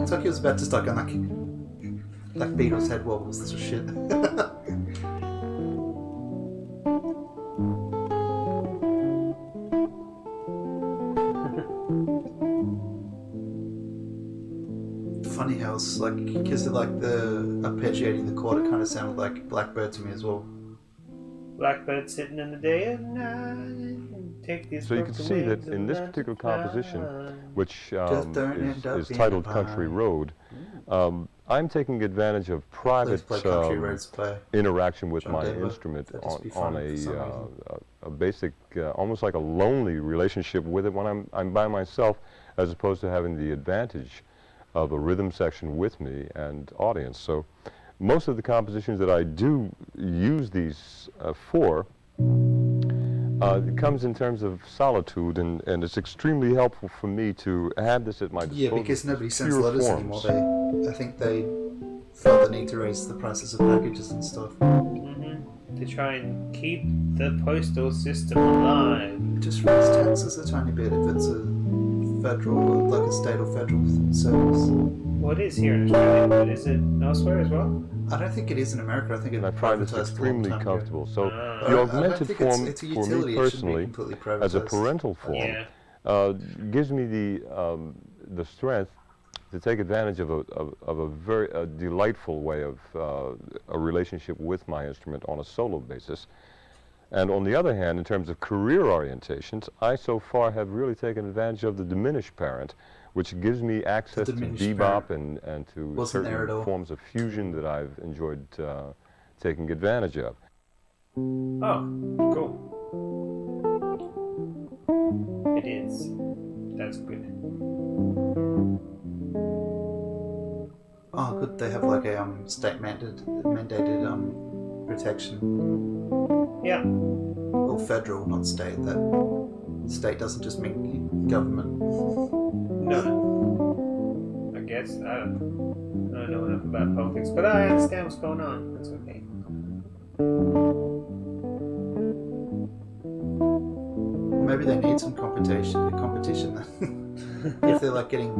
It's like he was about to start going like Beatles head wobbles or shit. Funny how it's like, because of like the arpeggiating the chord, it kind of sounded like Blackbird to me as well. Blackbird sitting in the day and night. Take these So you can see that in this particular composition, which is titled Country Road, I'm taking advantage of private interaction with my instrument on a basic, almost like a lonely relationship with it when I'm by myself, as opposed to having the advantage of a rhythm section with me and audience. So most of the compositions that I do use these for, it comes in terms of solitude, and it's extremely helpful for me to have this at my disposal. Yeah, because nobody sends letters anymore. I think they felt the need to raise the prices of packages and stuff. To try and keep the postal system alive. Just raise taxes a tiny bit if it's a federal, like a state or federal service. Well, it is here in Australia, but is it elsewhere as well? I don't think it is in America. I think it's I find this extremely comfortable. So the augmented form, it's a for utility, me personally, as a parental form, gives me the strength to take advantage of a very delightful way of a relationship with my instrument on a solo basis. And on the other hand, in terms of career orientations, I so far have really taken advantage of the diminished parent, which gives me access to bebop and to certain forms of fusion that I've enjoyed taking advantage of. Oh, cool. It is. That's good. Oh, good. They have like a state mandated protection. Yeah. Or federal, not state. That state doesn't just mean government. No. I guess I don't know enough about politics, but I understand what's going on. That's okay. Maybe they need some competition then. If they're like getting,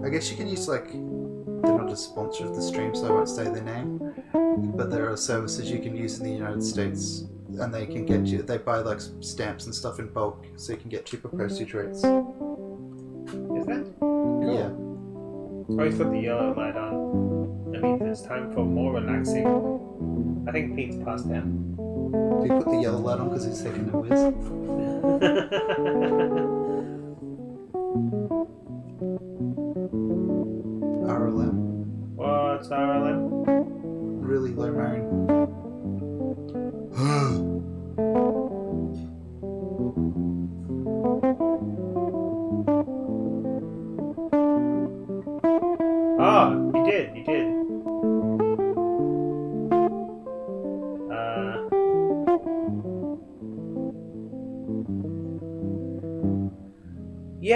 I guess you can use like, they're not a sponsor of the stream, so I won't say their name, but there are services you can use in the United States, and they can get you, they buy like stamps and stuff in bulk, so you can get cheaper postage rates. Is that? Yeah. I always put the yellow light on. I mean, it's time for more relaxing. I think Pete's passed out. Do you put the yellow light on because he's taking a whiz? RLM. What's RLM? Really low moan.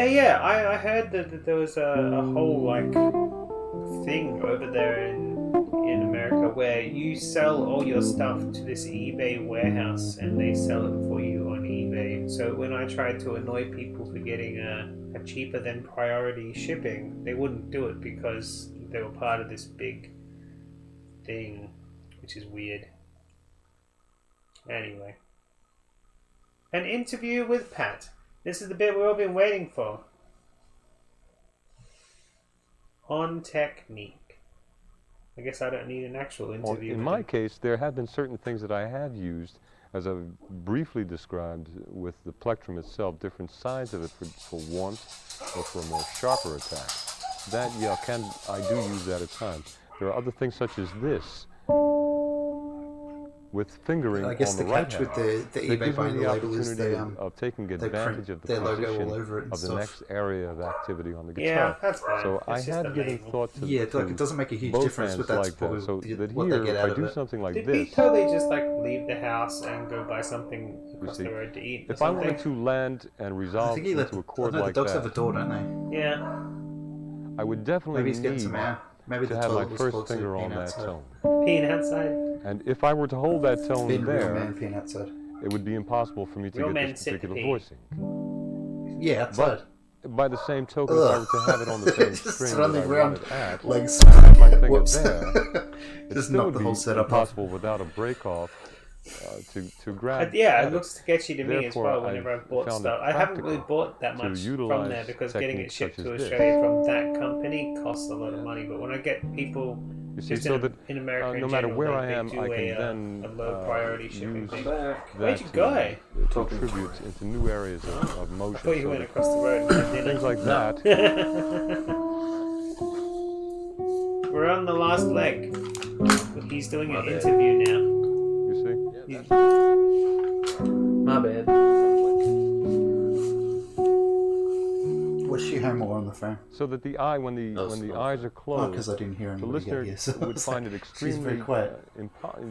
Yeah. I heard that there was a whole like thing over there in America where you sell all your stuff to this eBay warehouse and they sell it for you on eBay. So when I tried to annoy people for getting a cheaper than priority shipping, they wouldn't do it because they were part of this big thing, which is weird. Anyway. An interview with Pat. This is the bit we've all been waiting for. On technique. I guess I don't need an actual interview. In my case, there have been certain things that I have used, as I've briefly described with the plectrum itself, different sides of it for warmth or for a more sharper attack. That, yeah, I do use that at times. There are other things such as this, with fingering I guess on the the right catch hand. with the eBay buying the label is they of taking advantage of the their logo position all over it and of the stuff. next area of activity on the guitar. Yeah, that's fine. So It's I just had a given label. thought to Yeah, like it doesn't make a huge both difference, hands but that's like probably that. So that what here, they get if out I of do it. something like Did we this, totally just like leave the house and go buy something across see, the road to eat? Or if I something? wanted to land and I resolve think he let into a chord the like dogs have a that, door, don't they? Yeah. I would definitely Maybe he's getting need some air. Maybe to the have my toilet was first clogged, so finger peeing on that outside. tone. Peeing outside. And if I were to hold that tone Been a real there, man peeing outside. it would be impossible for me to Real get men this sit to particular pee. voicing. Yeah, outside. But by the same token, if I were to have it on the same Just string sit on that the I ground, want it at, legs. have my finger Whoops. there, it Just still knock would the be whole setup off. impossible without a break off to grab. Yeah, at it looks sketchy to me as Therefore, well whenever I've bought found it stuff. I haven't really practical bought that to much from utilize there because getting it techniques shipped such to as this. Australia from that company costs a lot of money. But when I get people You see, just so in, that in America no in matter general, where they I am, do I can a then low priority shipping use thing. that Where'd you go? to contribute into new areas of motion. I thought you so went that across the road and did things it. like that. We're on the last leg. He's doing an interview now. You see? My bad. Was she home or on the phone? So that the eye, when the eyes are Oh, closed, because I didn't hear the anybody listener get here. So would find it she's very extremely, quiet.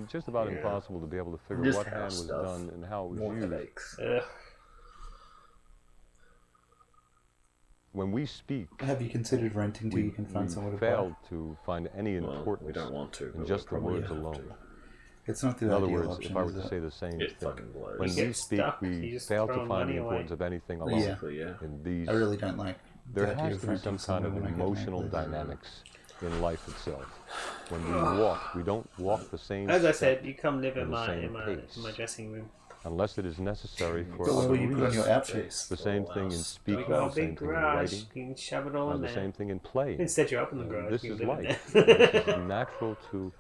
just about impossible to be able to figure Just what hand house was stuff. done and how it was More used. headaches. When we speak, Have you considered renting till we you can find someone to failed buy? to find any Well, importance we don't want to. in but just the we probably words have alone. to. It's not the In other ideal words, option, if I were is to it? say the same It thing, fucking blows. when You we get speak, stuck, you we just fail throw to find money the away. importance of anything alone. Basically, yeah. In these, I really don't like there the idea has of to be renting some kind of somewhere when I get emotional married. dynamics in life itself. When we walk, we don't walk the same As I step said, you come live in in the my same in my pace. in my dressing room. unless it is necessary for But other what do you put on reasons. your outfits? The same thing in We speaking, got the a same big thing in garage. writing, You can shove it all in the there. same thing in playing. Instead, you're up in the garage. This you is can live in life. there. This is natural to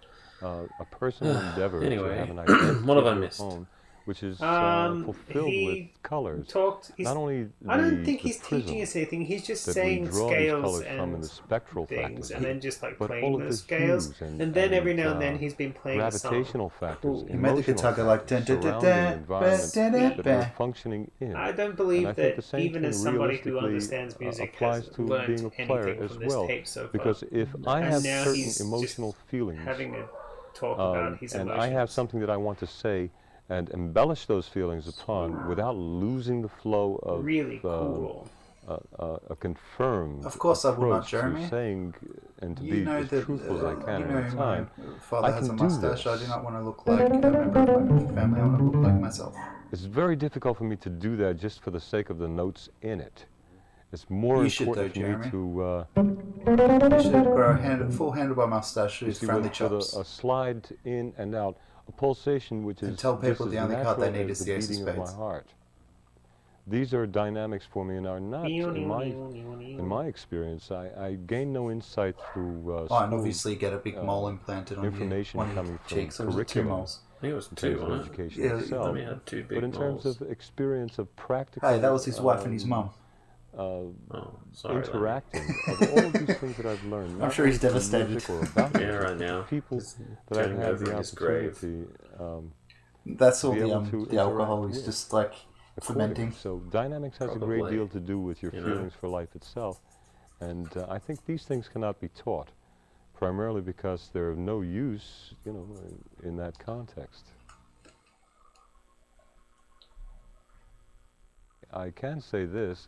a personal endeavor Anyway, to have an identity what have I of your missed? own, which is fulfilled he with colors. He's, Not only I don't the- think the he's teaching prism us anything. He's just that we saying draw these scales colors from and and the spectral things, factors, and then just like but playing all of those the scales. hues And then every now and then he's been playing a song. gravitational factors, Cool. You made the emotional guitar go like factors dun, dun, dun, surrounding the dun, environment dun, dun, that dun. we're functioning in. I don't And believe I think the that same even thing as somebody who realistically, understands music applies has to learned being a player anything as from this well. tape so far. Because if I And have now certain he's emotional just feelings, having a talk about his and emotions. I have something that I want to say and embellish those feelings upon without losing the flow of really cool. a confirmed Of course I will not, approach to Jeremy. saying and to You be know as that truthful as I can you at know the my time. father I has a can do mustache. I this. do not want to look like a member of my family. I want to look like myself. It's very difficult for me to do that just for the sake of the notes in it. It's more You should, important though, for me Jeremy. to You should grow a full handlebar mustache with see, friendly with chops. a slide in and out, a pulsation which And is tell people just the as only card they natural need as is the the ace of beating of my spades. heart. These are dynamics for me and are not, in my experience, I gain no insight through Oh, and school obviously get a big mole implanted on information one of coming your from cheeks. Or was it two curriculum. moles? I think it was in two, terms of wasn't it? education Yeah, itself. Then we had two big But in terms moles. of experience of practical Hey, that was his wife and his mum. Oh, sorry. Lenny. interacting of all of these things that I've learned. I'm not sure he's only through devastated. music or about Yeah, music, right but now. people He's that I've turning had over the in his grave. opportunity That's all be able to the alcohol interact is with. just like accordingly. fermenting. So dynamics has a great Probably, deal to do with your you know. feelings for life itself. And I think these things cannot be taught, primarily because they're of no use, in that context. I can say this,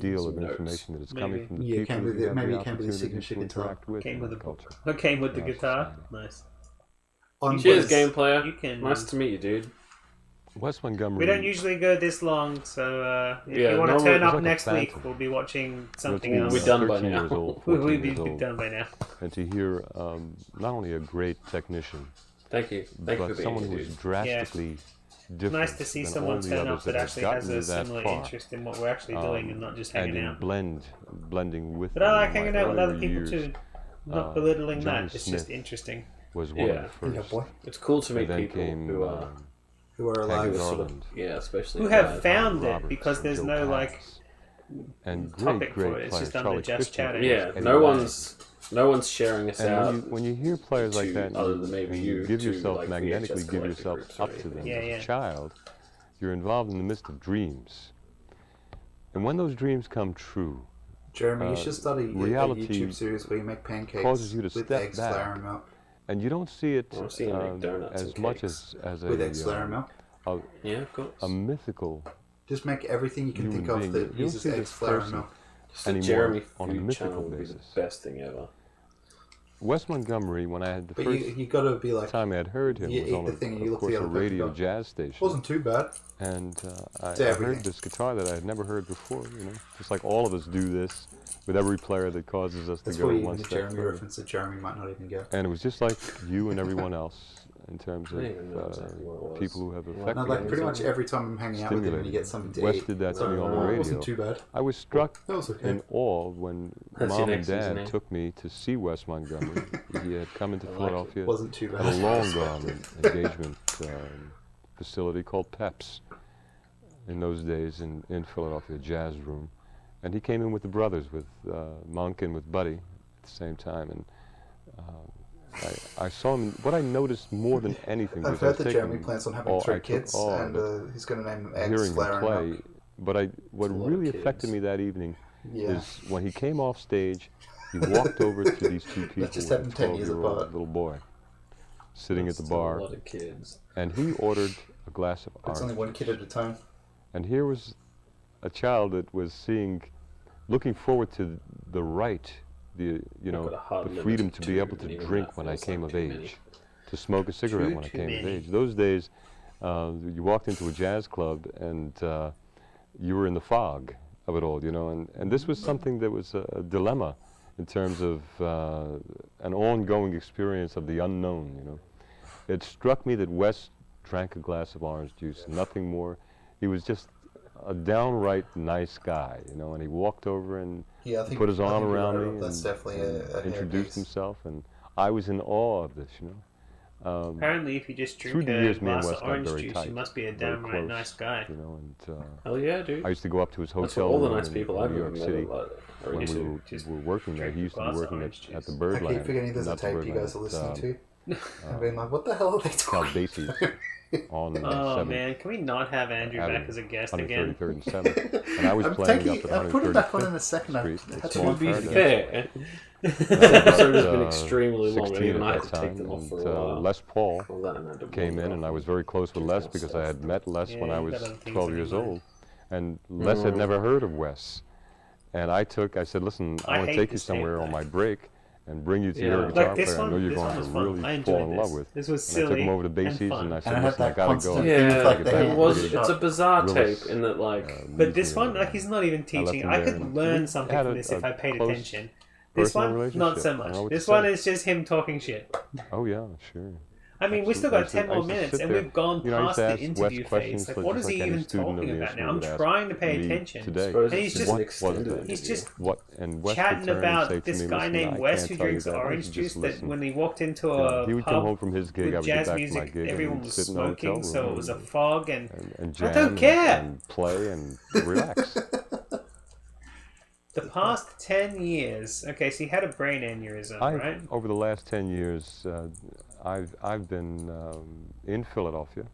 deal of Some notes. information that is Maybe. coming from the Yeah, people came that with you it. have Maybe the it came with the opportunity signature to guitar. interact with Came in with our the culture. I came with the in our guitar. society. Nice. Cheers, Yes. game player. You can- Nice to meet you, dude. Wes Montgomery. We don't usually go this long, so if Yeah, you want to normally turn it's up like a next week, phantom. we'll be watching something to be, else. We're done by 13 now. years old, We'll 14 be years old, done by now. and to hear not only a great technician, Thank you. Thank you but for someone being who here, is dude. drastically different Nice to see than someone all the turn others up that have actually has gotten a to that similar far. interest in what we're actually doing and not just hanging and in out. blending with But I them like in my hanging out with other earlier people years. too. Not belittling Johnny that. It's just Smith, interesting. was one of the Yeah, first. boy. It's cool to meet And then people came who are alive. Peggy sort of, Garland, especially Who guys have found it Roberts, because there's Joe no Pass, and topic great for it. It's players. just under Charlie just Christian, chatting. Yeah, Eddie no Ladd. one's sharing us out. And when you hear players like that, other than maybe and you, give to, yourself like, magnetically VHS give collector yourself groups or up to them anything. Yeah, as a child, you're involved in the midst of dreams. And when those dreams come true, Jeremy, you should study a reality YouTube series where you make pancakes causes you to with step eggs, back. flour, and milk. and you don't see it I've seen him make donuts as and much cakes. as With eggs, flour, and milk. Yeah, of course. a mythical Just make everything you can human think of being. that You don't uses see eggs, this flour, and person milk. Just the anymore Jeremy on a food mythical channel would be the basis. best thing ever. Wes Montgomery, when I had the But first you gotta be like, time I had heard him, you was eat on the thing and you of look course, the a other way, radio go, jazz station. wasn't too bad. And I everything. heard this guitar that I had never heard before, just like all of us do this with every player that causes us That's to go why even one the step Jeremy further. reference that Jeremy might not even get. And it was just like you and everyone else in terms I of don't even know exactly what it was. people who have No, affected No, like us pretty and much every time I'm hanging out with him and you get something to Wes eat. did that to me on the No, It radio. wasn't too bad. I was struck That was okay. in awe when That's Mom your and next Dad username. took me to see Wes Montgomery. He had come into I like it. Philadelphia Wasn't too at bad. a long gone engagement facility called Pep's in those days in Philadelphia, jazz room. And he came in with the brothers, with Monk and with Buddy at the same time. And I saw him. What I noticed more than anything I've was heard that Jeremy plans on having I 3 took kids, awe and of he's going to name them eggs, hearing him flour, and play. milk. But what a lot of really kids. affected me that evening Yeah. is when he came off stage, he walked over to these two people just with a happened 10 years 12-year-old apart. little boy sitting at the Still bar, A lot of kids. and he ordered a glass of It's only orange. one kid at a time. And here was a child that was looking forward to the right, got a hard the limit freedom of to be 2, able to and even drink that when I feels came like of too many. age, to smoke a cigarette when I Too came many. of age. Those days, you walked into a jazz club and you were in the fog of it all, and this was something that was a dilemma in terms of an ongoing experience of the unknown, It struck me that Wes drank a glass of orange juice, nothing more. He was just a downright nice guy, and he walked over and Yeah, I think put his I arm think you're around right. me That's definitely a introduced hairpiece. himself, and I was in awe of this, Apparently, if you just Through drink the a years, me and glass Wes of got orange very juice, tight, you must be a very downright close, nice guy. and Hell yeah, dude. I used to go up to his That's what hotel all the room nice in people I've New York met City are when into. we were working there. drink He a used to be glass of working orange at the juice. I Birdland. keep forgetting there's a not the tape you guys Birdland, are listening to. uh, And being like, what the hell are they Cal talking Basie on Oh 7th man, can we not have Andrew Avenue, back as a guest again? 133rd and 7th. And I was I'm playing taking, up at I'll put it back on in a 135th second. I Street. had It's to small To be paradise. fair, this episode has been Uh, extremely long. 16 Even I at had that to take time, them off for and a while. Les Paul Well, that and I had to came warm in, it and up. I was very close with Les because I had met Les when I Yeah, was you got other things 12 on years your mind. old, and Les had never heard of Wes. And I said, listen, I I want to hate take you this tape, somewhere though. on my break and bring you to Yeah. your Like guitar this player I know one- you're this going one to was fun. really I fall enjoyed in love this. with. This was And I took silly him over to and Basie's, fun. and I And said, I had listen, I that got to constant go. thing with, Yeah, like, the Get it back was. to the, It's a bizarre Willis, tape in that, like, But this museum, one, like, he's not even I left teaching. him I there, could and learn we something had from a- this if a I paid close attention. This personal one, not relationship. so I don't know much. what to This say. one is just him talking shit. Oh yeah, sure. I mean, we still got 10 I more used to minutes, sit and there. we've gone You know, I used past to the ask Wes interview questions, phase. Like, but what just is he like any even student of talking the about industry now? I'm would ask trying to pay me attention. today. suppose And it's he's just just- an extended What- He's interview. just What and Wes chatting would turn and about say to this me, guy listen, named I Wes can't who tell you drinks that, orange just juice that listen. when he walked into You know, a he would come home pub from his gig, I with would get jazz back to my music, gig, everyone and was sit in the hotel smoking, so room it was a and- fog, and and I jam don't care. and play and relax. The past 10 years. Okay, so he had a brain aneurysm, right? Over the last 10 years, I've been in Philadelphia,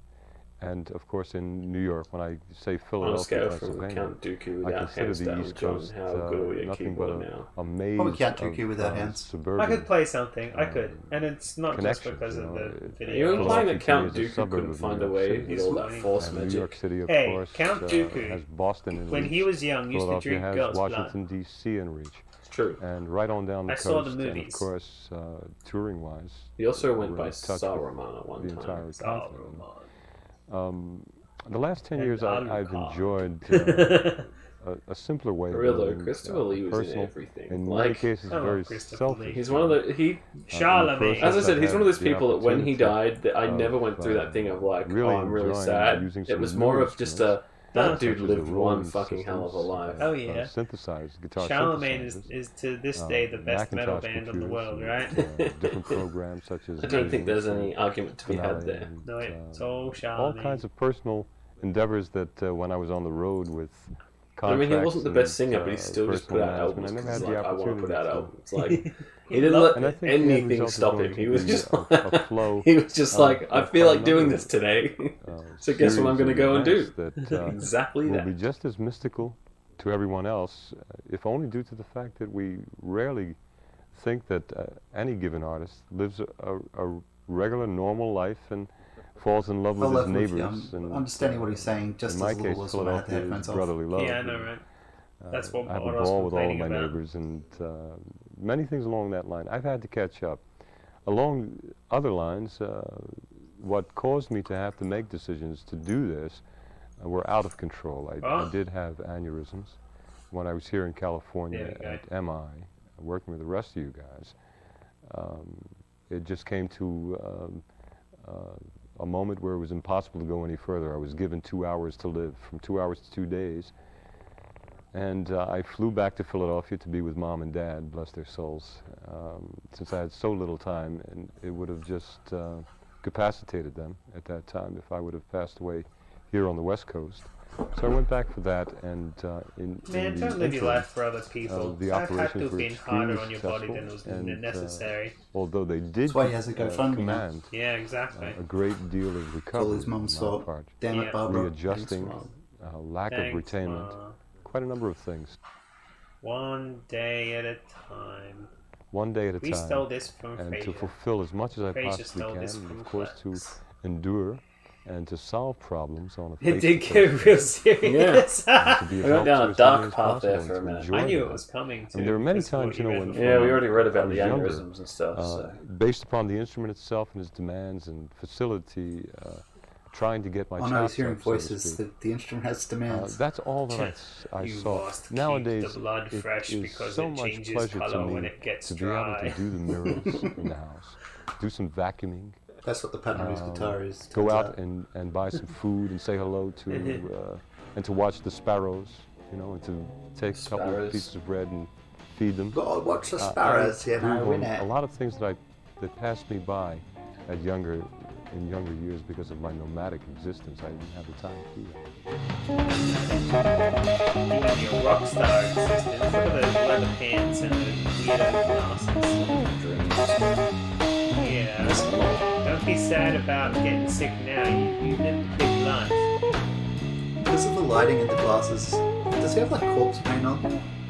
and of course in New York. When I say On a Philadelphia, scale from Pennsylvania, Count Dooku I without consider hands the down, East John, Coast how good are we at nothing but keyboard now? a maze Probably Count of Dooku without hands. suburban I could play something. I could. And it's not just connections, because you of know, the it- video. You were implying that Philadelphia Count to me is a Dooku suburb couldn't of find New a York way City. to get all that force And New magic. York City, of Hey, course, Count Dooku, has Boston in when reach. he was young, used to Philadelphia drink has girls' Washington, blood. D.C. in reach. It's true. And right on down the I coast, saw the and of movies. course, touring-wise, He also went we're by in touch with Saruman at one the entire time. continent. Saruman. The last 10 And years, I've Alucard. enjoyed a simpler way For of real though, living, Christopher Lee was in personal, everything. in many Like, cases, I love very Christopher selfish. Lee. he's one of the Charlemagne. as I said, he's one of those I've had people the that when he opportunity died, that I of, never went through that thing of like, really oh, I'm really enjoying sad. using It some was more new of just instruments. That dude such as the lived one Roland fucking hell of a systems, life. Oh, yeah. Synthesized guitar Charlemagne synthesizers. is to this day the best metal Macintosh band in the world, computers right? and, different programs such as I don't think there's Vegas any argument to be had Finale there. and, No, it's all all Charlemagne. kinds of personal endeavors that when I was on the road with I mean, he contracts wasn't the best and, singer, but he still just put personal out albums. management, I never 'Cause had he's the like, I want to put out opportunity albums. Like, he didn't loved and I let think the end anything result is stop going him. to He was be just a flow he was just like, I feel like doing this today. So guess what I'm going to go and do? That, Exactly will that. be just as mystical to everyone else, if only due to the fact that we rarely think that any given artist lives a regular, normal life and falls in love with his neighbors. I'm understanding what he's saying just in as my little case, as when I had the Philadelphia headphones is off. brotherly love. Yeah, I know, right? That's what I have a I was ball with all of complaining my about. neighbors and many things along that line. I've had to catch up. Along other lines, what caused me to have to make decisions to do this were out of control. I did have aneurysms when I was here in California at MI, working with the rest of you guys. It just came to a moment where it was impossible to go any further. I was given 2 hours to live, from 2 hours to 2 days. And I flew back to Philadelphia to be with Mom and Dad, bless their souls, since I had so little time, and it would have just capacitated them at that time if I would have passed away here on the West Coast. So I went back for that, and Man, don't live your life for other people. the That had to operations have were been harder extremely on your body than successful, was and, necessary. although they did That's why he has a GoFundMe now. command Yeah, exactly. a great deal of recovery All his mum's on my fault. part, Damn it, Yeah. Barbara. readjusting, lack of Thanks, retainment, Ma. quite a number of things. One day at a time. One day at a We time. stole this from And to Frasier. fulfill as much as I Frasier possibly stole can, this and from of course to Flex. endure and to solve problems on a It did face-to-face get real basis, serious. and to be of We went help down to a as dark many as path there possible for a and to minute. enjoy I knew that. it was coming too. I mean, there are many That's what times, you know, read when- before. Yeah, we already read about I the was younger, aneurysms and stuff. So. based upon the instrument itself and its demands and facility, trying to get my Oh chops no, he's hearing up, so to voices. speak. The instrument has demands. That's all that I You saw. must Nowadays, keep the blood it fresh is because so it much changes pleasure color to me when it gets to be dry. able to do the mirrors in the house, do some vacuuming, That's what the pattern of his guitar is. go turns out and buy some food and say hello to, and to watch the sparrows, you know, and to take a couple of Sparrows. pieces of bread and feed them. God, watch the sparrows. Yeah, no, grew we on know. a lot of things that passed me by in younger years because of my nomadic existence. I didn't have the time to do that. You have your rock star existence. Look at those leather pants and the weirdo glasses. Yeah. Don't be sad about getting sick now. You lived a big life. Because of the lighting and the glasses, does he have like corpse paint on?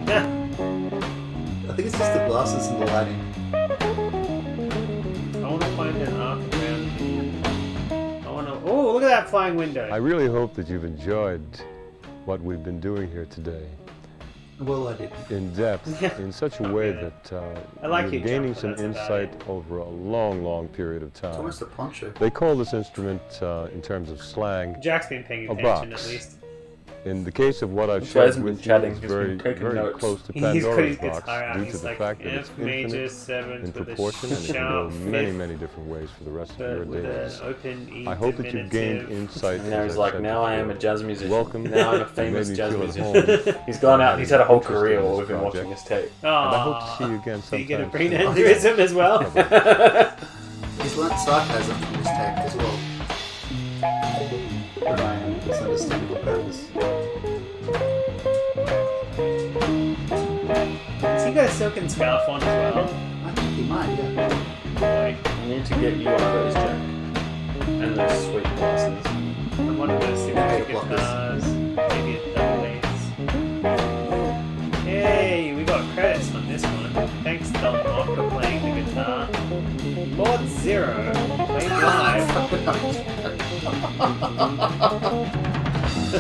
I think it's just the glasses and the lighting. I want to find an arc around. I want to. Oh, look at that flying window. I really hope that you've enjoyed what we've been doing here today Well, I did. in depth, in such a way that I like you're you, gaining John, some but that's about insight over a long, long period of It's time. almost a poncho. They call this instrument, in terms of slang, Jack's been paying a attention box. at least. In the case of what I've That's why he shared hasn't been with chatting, you, it's he's very, been taking very notes. close to He's put his Pandora's box guitar out. due He's to the like fact that it's F major infinite 7th in with proportion and a it can go sharp many, fifth, many different ways for the rest of but your with an days. open E I hope that you've gained diminutive. insight. And now as he's I've like, said now I am a before. jazz musician. Welcome. Now I'm a You famous made me jazz feel at musician. home. He's gone out. He's had a whole Interested career in while this we've been watching project. his tape. And I hope to see you again So you get a sometime brain soon. aneurysm as well. He's learnt sarcasm from this tape as well. For my misunderstandable purpose. Has he got a silken scarf on as well? I think he might, yeah. Like, I need to get you one of those, Jack. And those sweet glasses. one of those Yeah, signature blockers. guitars, maybe a double bass. Hey, we got credits on this one. Thanks, Don Mock, for playing the guitar. Lord Zero, played live.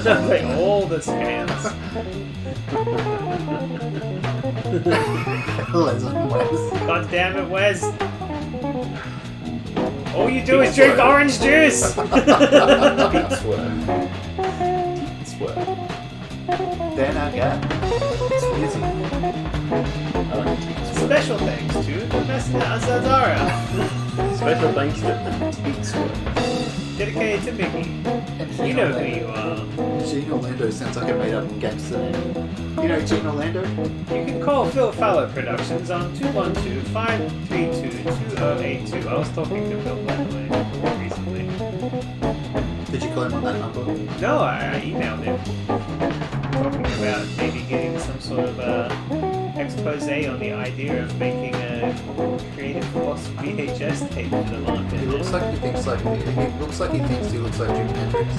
Play all the scans. God damn it, Wes. All you do is drink orange juice. Deep sweat. Then I got it's easy. I like deep sweat. Special thanks to Mr. Azazara. Special thanks to Deep sweat. Dedicated to Mickey. You know who you are. Gene Orlando sounds like a made-up gangster name. You know Gene Orlando? You can call Phil Fallow Productions on 212-532-2082. I was talking to Phil, by the way, recently. Did you call him on that number? No, I emailed him. Talking about maybe getting some sort of expose on the idea of making a Creative Force VHS tape for the market. He looks like he thinks like he looks like Jimi Hendrix.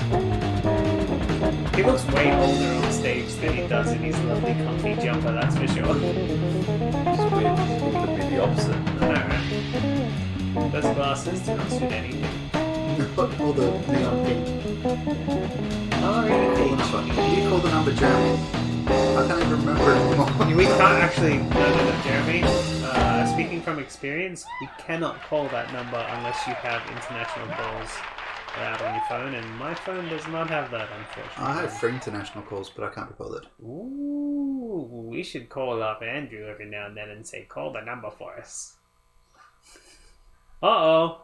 He looks way older on stage than he does in his lovely comfy jumper, that's for sure. It's weird. It would be the opposite. Alright. Those glasses do not suit anything. All the neon pink. Oh, really? You call the number Jeremy? I can't even remember it anymore. We can't actually. No, Jeremy. Speaking from experience, we cannot call that number unless you have international calls out on your phone, and my phone does not have that, unfortunately. I have free international calls, but I can't be bothered. Ooh, we should call up Andrew every now and then and say, call the number for us. Uh-oh.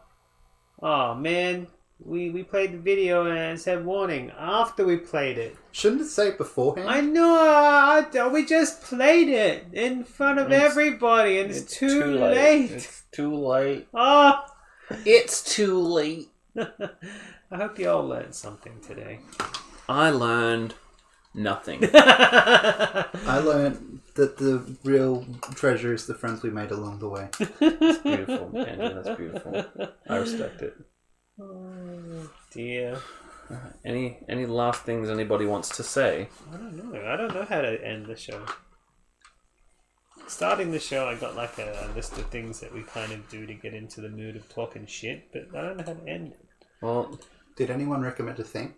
Oh, man. We played the video and it said warning after we played it. Shouldn't it say it beforehand? I know. We just played it in front of everybody, and it's too late. It's too late. Oh, It's too late. I hope you all learned something today. I learned nothing. I learned that the real treasure is the friends we made along the way. That's beautiful, Andrew. That's beautiful. I respect it. Oh dear. Any last things anybody wants to say? I don't know how to end the show. Starting the show, I got like a list of things that we kind of do to get into the mood of talking shit, but I don't know how to end it. Well, did anyone recommend a thing?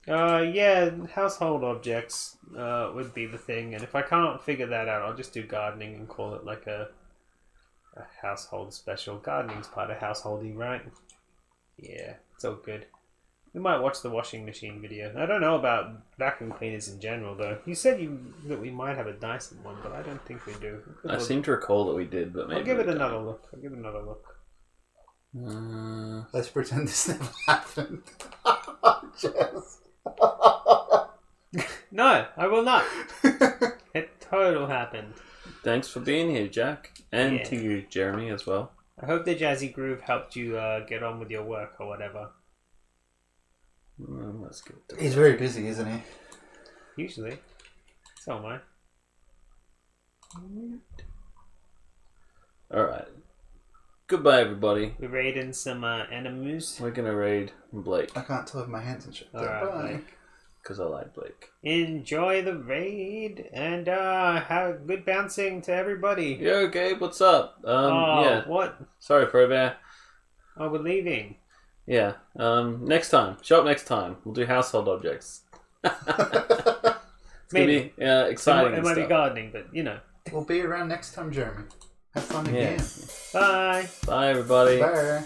Yeah, household objects would be the thing, and if I can't figure that out, I'll just do gardening and call it like a household special. Gardening's part of householding, right? Yeah, it's all good. We might watch the washing machine video. I don't know about vacuum cleaners in general, though. You said that we might have a Dyson one, but I don't think we do. I seem to recall that we did, but maybe I'll give it we another don't. look. I'll give it another look. Let's pretend this never happened. Jess. No, I will not. It total happened. Thanks for being here, Jack. And Yeah. to you, Jeremy, as well. I hope the Jazzy Groove helped you get on with your work or whatever. That's good. He's very busy, isn't he? Usually. So am I. Alright. Goodbye, everybody. We're raiding some enemies. We're going to raid Blake. I can't tell if my hands and shit. Alright, Bye. Blake. Because I like Blake. Enjoy the raid and have good bouncing to everybody. Yo, Gabe, what's up? Yeah. What? Sorry, Pro Bear. Oh, we're leaving. Yeah. Next time. Show up next time. We'll do household objects. It's going to be exciting. It might be gardening, but you know. We'll be around next time, Jeremy. Have fun again. Bye. Bye, everybody. Bye.